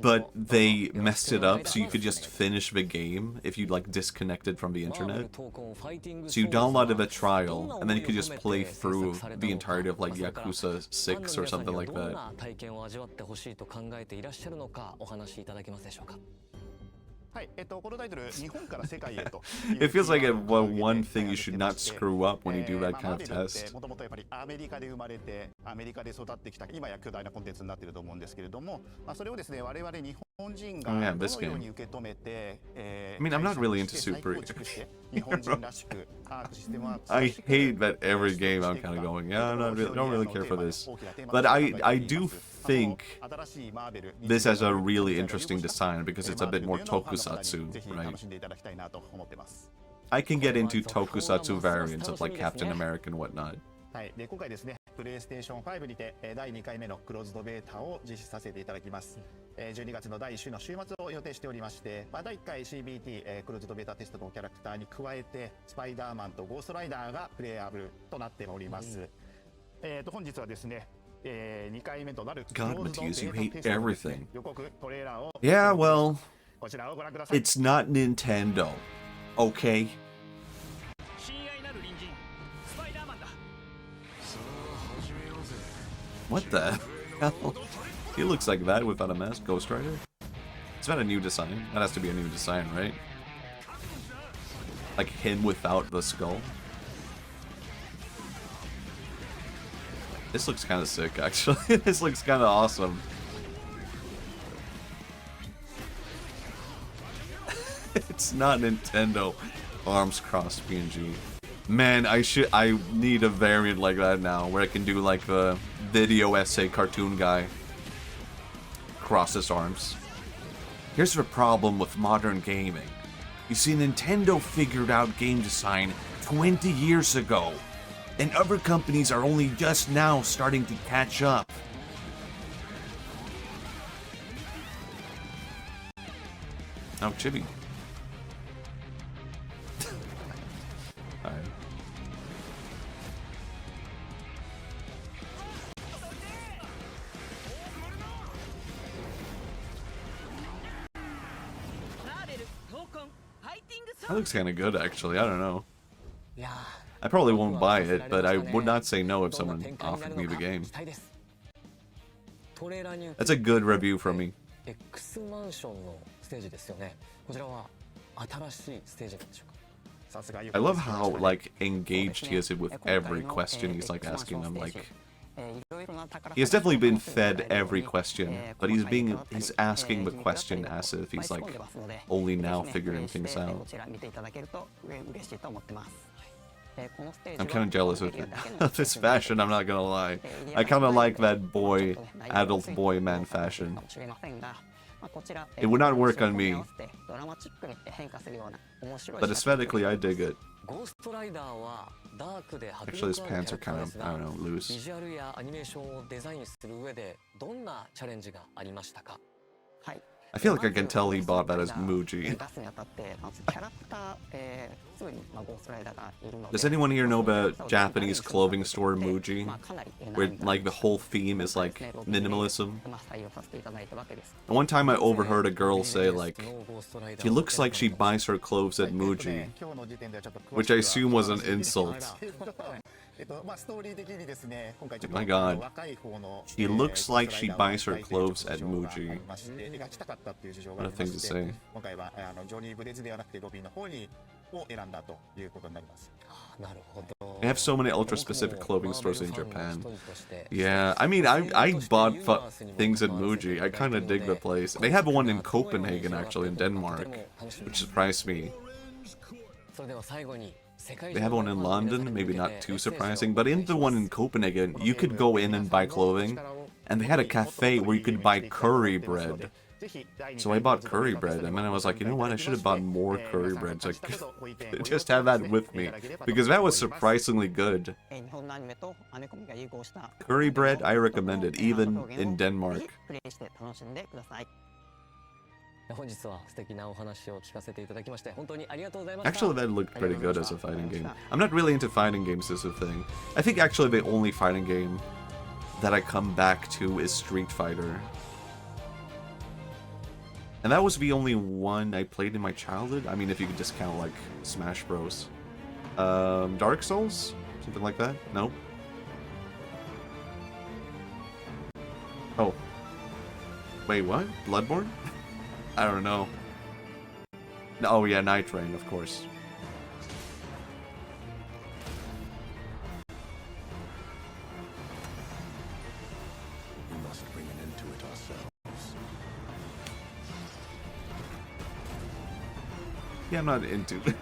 But they messed it up so you could just finish the game if you like disconnected from the internet. So you downloaded the trial and then you could just play through the entirety of like Yakuza 6 or something like that. It feels like one thing you should not screw up when you do that kind of test. Oh yeah, this game. I mean, I'm not really into Super. I hate that every game I'm kind of going, yeah, I don't really care for this. But I do think this has a really interesting design because it's a bit more tokusatsu, right? I can get into tokusatsu variants of like Captain America and whatnot. で今回ですね、プレイステーション5にて第2回目のクローズドベータを実施させていただきます。12月の第1週の週末を予定しておりまして、第1回 CBT クローズドベータテストのキャラクターに加えて、スパイダーマンとゴーストライダーがプレイアブルとなっております。本日はですね、2回目となるクローズドベータテストですね、予告トレーラーを Yeah, well, こちらをご覧ください。 it's not Nintendo, okay? What the hell? He looks like that without a mask, Ghost Rider? Is that a new design? That has to be a new design, right? Like him without the skull? This looks kind of sick, actually. This looks kind of awesome. It's not Nintendo. Arms crossed PNG. Man, I need a variant like that now, where I can do like the video essay cartoon guy. Cross his arms. Here's the problem with modern gaming. You see, Nintendo figured out game design 20 years ago, and other companies are only just now starting to catch up. Oh, Chibi. Alright. That looks kind of good, actually. I don't know. I probably won't buy it, but I would not say no if someone offered me the game. トレーラーに映って That's a good review from me. X マンションのステージですよね。こちらは新しいステージなんでしょうか。 I love how like engaged he is with every question he's like asking them. Like he has definitely been fed every question, but he's asking the question as if he's like only now figuring things out. I'm kind of jealous of this fashion, I'm not gonna lie. I kind of like that boy, adult boy man fashion. It would not work on me. But aesthetically, I dig it. Actually, his pants are kind of, I don't know, loose. ビジュアルやアニメーションをデザインする上でどんなチャレンジがありましたか？ I feel like I can tell he bought that as Muji. Does anyone here know about Japanese clothing store Muji? Where like the whole theme is like minimalism? And one time I overheard a girl say like, she looks like she buys her clothes at Muji, which I assume was an insult. My god. She looks like she buys her clothes at Muji. What a thing to say. They have so many ultra-specific clothing stores in Japan. Yeah, I mean, I bought things at Muji. I kind of dig the place. They have one in Copenhagen, actually, in Denmark, which surprised me. They have one in London, maybe not too surprising, but in the one in Copenhagen, you could go in and buy clothing, and they had a cafe where you could buy curry bread. So I bought curry bread, and then I was like, you know what, I should have bought more curry bread, so I could just have that with me, because that was surprisingly good. Curry bread, I recommend it, even in Denmark. Actually, that looked pretty good as a fighting game. I'm not really into fighting games as a thing. I think actually the only fighting game that I come back to is Street Fighter. And that was the only one I played in my childhood. I mean, if you could just count like Smash Bros. Dark Souls? Something like that? No? Oh. Wait, what? Bloodborne? I don't know. Oh yeah, Night Train, of course. We must bring an end to it ourselves. Yeah, I'm not into it.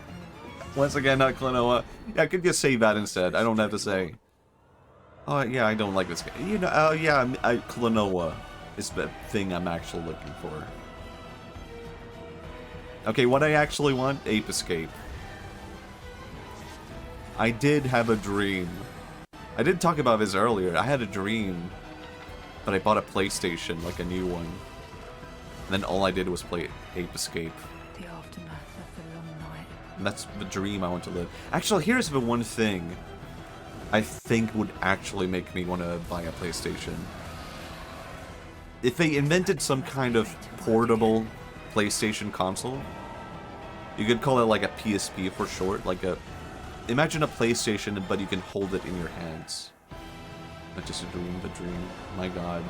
Once again, not Klonoa. Yeah, I could just say that instead. I don't have to say. Oh yeah, I don't like this game. You know, oh yeah, Klonoa is the thing I'm actually looking for. Okay, what I actually want? Ape Escape. I did have a dream. I did talk about this earlier. I had a dream, but I bought a PlayStation, like a new one. And then all I did was play Ape Escape. The aftermath of the long night. And that's the dream I want to live. Actually, here's the one thing I think would actually make me want to buy a PlayStation. If they invented some kind of portable PlayStation console, you could call it like a PSP for short, like a... Imagine a PlayStation, but you can hold it in your hands. Not just a dream, but dream. My god.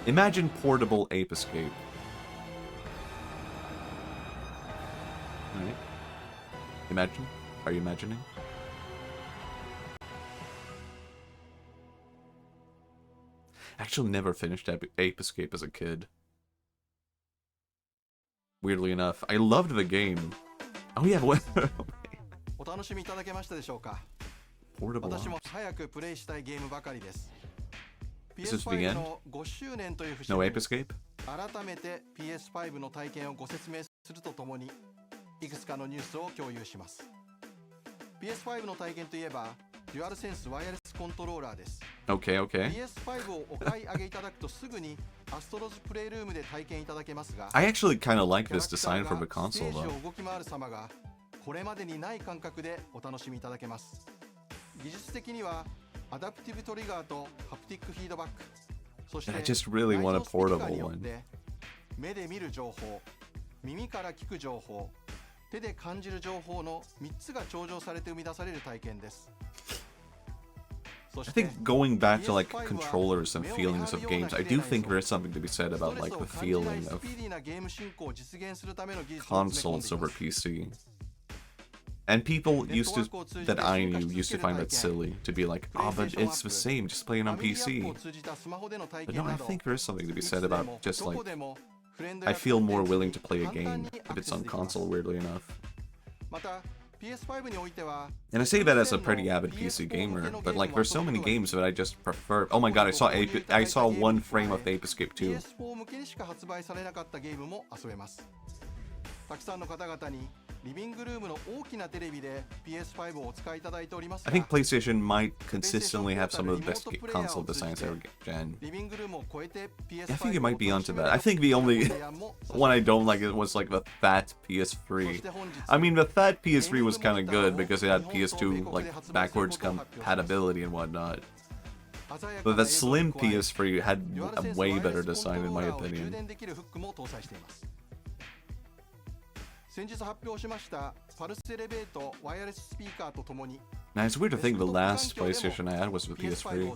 Imagine portable Ape Escape. Alright. Imagine? Are you imagining? Actually never finished Ape Escape as a kid. Weirdly enough. I loved the game. Oh yeah, what? Portable launch. Is this the end? No Ape Escape? 改めて PS5 の体験をご説明するとともにいくつかのニュースを共有します。PS5 の体験といえばデュアルセンスワイヤレスコントローラーです。Okay, okay. PS5 をお買い上げいただくとすぐにアストロズプレイルームで体験いただけますが、 I actually kind of like this design for the console ステージ though. を動き回る様がこれまでにない感覚でお楽しみいただけます。技術的にはアダプティブトリガーとハプティックフィードバック、そして I just really want a portable one. 目で見る情報、耳から聞く情報、手で感じる情報の3つが調整されて生み出される体験です。I think going back to like controllers and feelings of games, I do think there is something to be said about like the feeling of consoles over PC. And people used to, that I knew, used to find that silly, to be like, oh, but it's the same, just playing on PC. But no, I think there is something to be said about just like, I feel more willing to play a game if it's on console, weirdly enough. And I say that as a pretty avid PC gamer, but like there's so many games that I just prefer. Oh my god, I saw one frame of Ape Escape 2. I think PlayStation might consistently have some of the best console designs ever gen. I think it might be onto that. I think the only one I don't like was like the fat PS3. I mean, the fat PS3 was kind of good because it had PS2 like backwards compatibility and whatnot. But the slim PS3 had a way better design in my opinion. Now it's weird to think the last PlayStation I had was the PS3.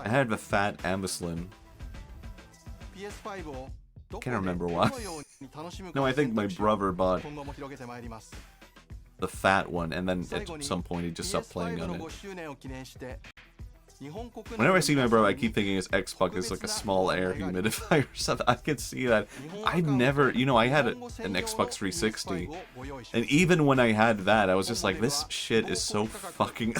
I had the fat and the slim. Can't remember why. No, I think my brother bought the fat one, and then at some point he just stopped playing on it. Whenever I see my brother, I keep thinking his Xbox is like a small air humidifier or something. I can see that. I've never, you know, I had an Xbox 360, and even when I had that, I was just like, this shit is so fucking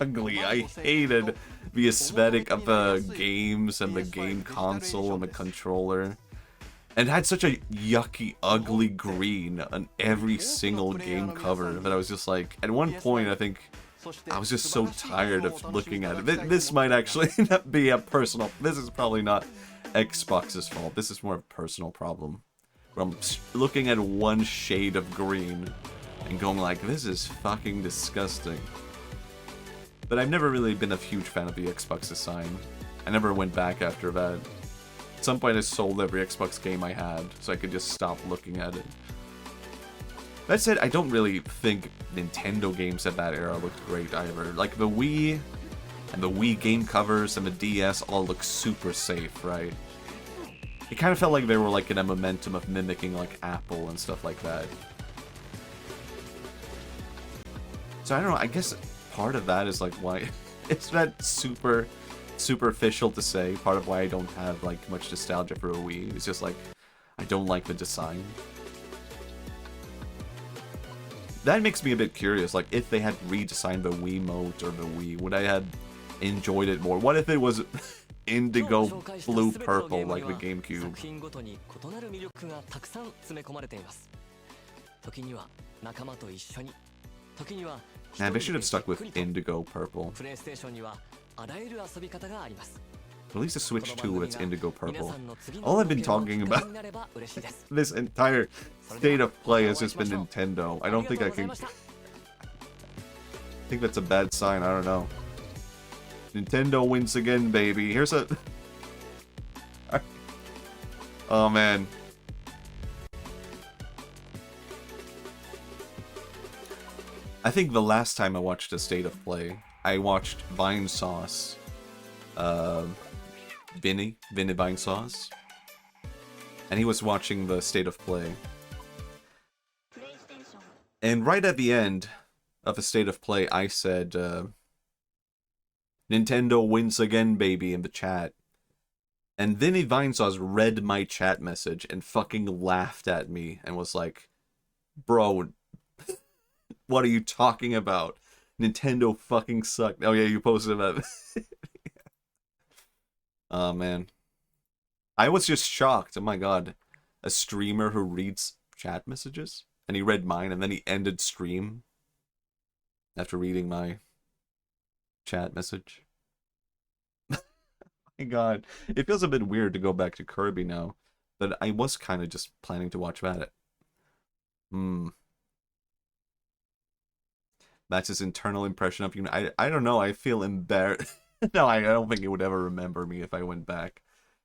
ugly. I hated the aesthetic of the games and the game console and the controller. And it had such a yucky, ugly green on every single game cover that I was just like, at one point, I think I was just so tired of looking at it. This might actually not be a personal... This is probably not Xbox's fault. This is more of a personal problem. Where I'm looking at one shade of green and going like, this is fucking disgusting. But I've never really been a huge fan of the Xbox design. I never went back after that. At some point I sold every Xbox game I had, so I could just stop looking at it. That said, I don't really think Nintendo games at that era looked great either. Like, the Wii and the Wii game covers and the DS all look super safe, right? It kind of felt like they were like in a momentum of mimicking like Apple and stuff like that. So I don't know, I guess part of that is like why... It's that super superficial to say. Part of why I don't have like much nostalgia for a Wii. It's just like, I don't like the design. That makes me a bit curious, like, if they had redesigned the Wiimote or the Wii, would I have enjoyed it more? What if it was indigo blue purple like the GameCube? Man, they should have stuck with indigo purple. At least the Switch 2 with its indigo purple. All I've been talking about this entire state of play has just been Nintendo. I don't think I can... I think that's a bad sign, I don't know. Nintendo wins again, baby. Here's a... Oh, man. I think the last time I watched a state of play, I watched Vine Sauce. Vinny Vine Sauce. And he was watching the state of play. And right at the end of the state of play, I said, Nintendo wins again, baby, in the chat. And Vinny Vine Sauce read my chat message and fucking laughed at me and was like, bro, what are you talking about? Nintendo fucking sucked. Oh yeah, you posted that. Oh man. I was just shocked. Oh my god. A streamer who reads chat messages? And he read mine and then he ended stream after reading my chat message. My god. It feels a bit weird to go back to Kirby now. But I was kind of just planning to watch that. That's his internal impression of you. I don't know. I feel embarrassed. No, I don't think he would ever remember me if I went back.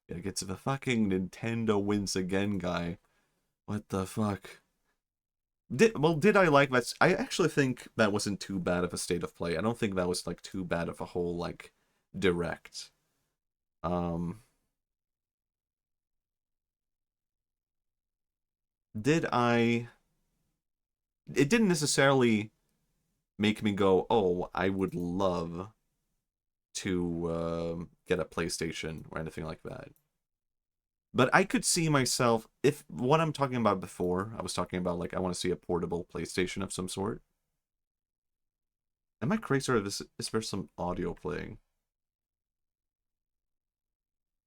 It gets the fucking Nintendo wins again guy. What the fuck? Did I like that? I actually think that wasn't too bad of a state of play. I don't think that was like too bad of a whole like direct. Did I? It didn't necessarily make me go, oh, I would love to get a PlayStation or anything like that. But I could see myself, if what I'm talking about before, I was talking about like I want to see a portable PlayStation of some sort. Am I crazy or is there some audio playing?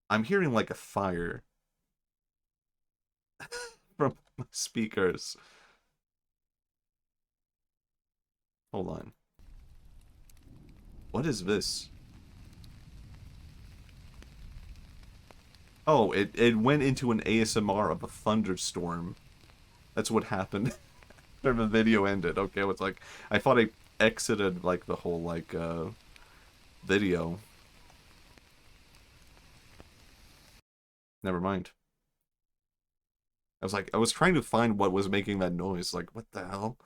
I'm hearing like a fire from my speakers. Hold on. What is this? Oh, it went into an ASMR of a thunderstorm. That's what happened after the video ended. Okay, it's like, I thought I exited, like, the whole, like, video. Never mind. I was trying to find what was making that noise. Like, what the hell?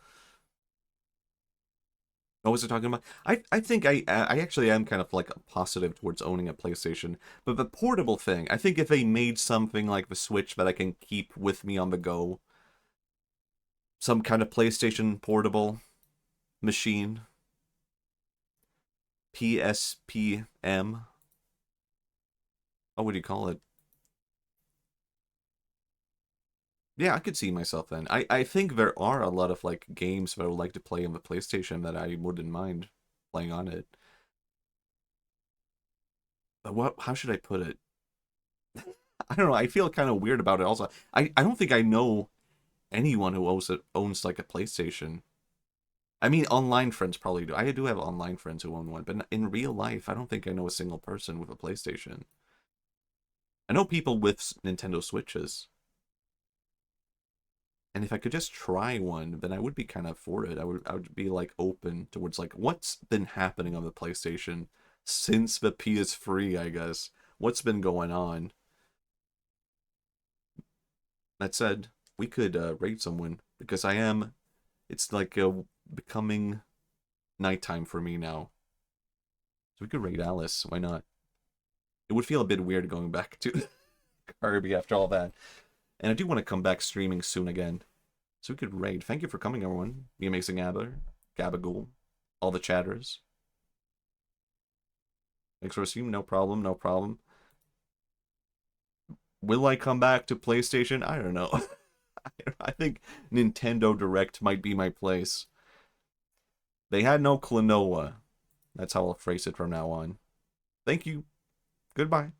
What was it talking about? I think I actually am kind of like positive towards owning a PlayStation, but the portable thing, I think if they made something like the Switch that I can keep with me on the go, some kind of PlayStation portable machine, PSPM, what would you call it? Yeah, I could see myself then. I think there are a lot of like games that I would like to play on the PlayStation that I wouldn't mind playing on it. But how should I put it? I don't know, I feel kind of weird about it also. I don't think I know anyone who owns like a PlayStation. I mean, online friends probably do. I do have online friends who own one, but in real life, I don't think I know a single person with a PlayStation. I know people with Nintendo Switches. And if I could just try one, then I would be kind of for it. I would be like open towards like what's been happening on the PlayStation since the PS3, I guess. What's been going on? That said, we could raid someone because it's like becoming nighttime for me now. So we could raid Alice. Why not? It would feel a bit weird going back to Kirby after all that. And I do want to come back streaming soon again. So we could raid. Thank you for coming, everyone. The Amazing Abber, Gabagool, all the chatters. Thanks for streaming. No problem, no problem. Will I come back to PlayStation? I don't know. I think Nintendo Direct might be my place. They had no Klonoa. That's how I'll phrase it from now on. Thank you. Goodbye.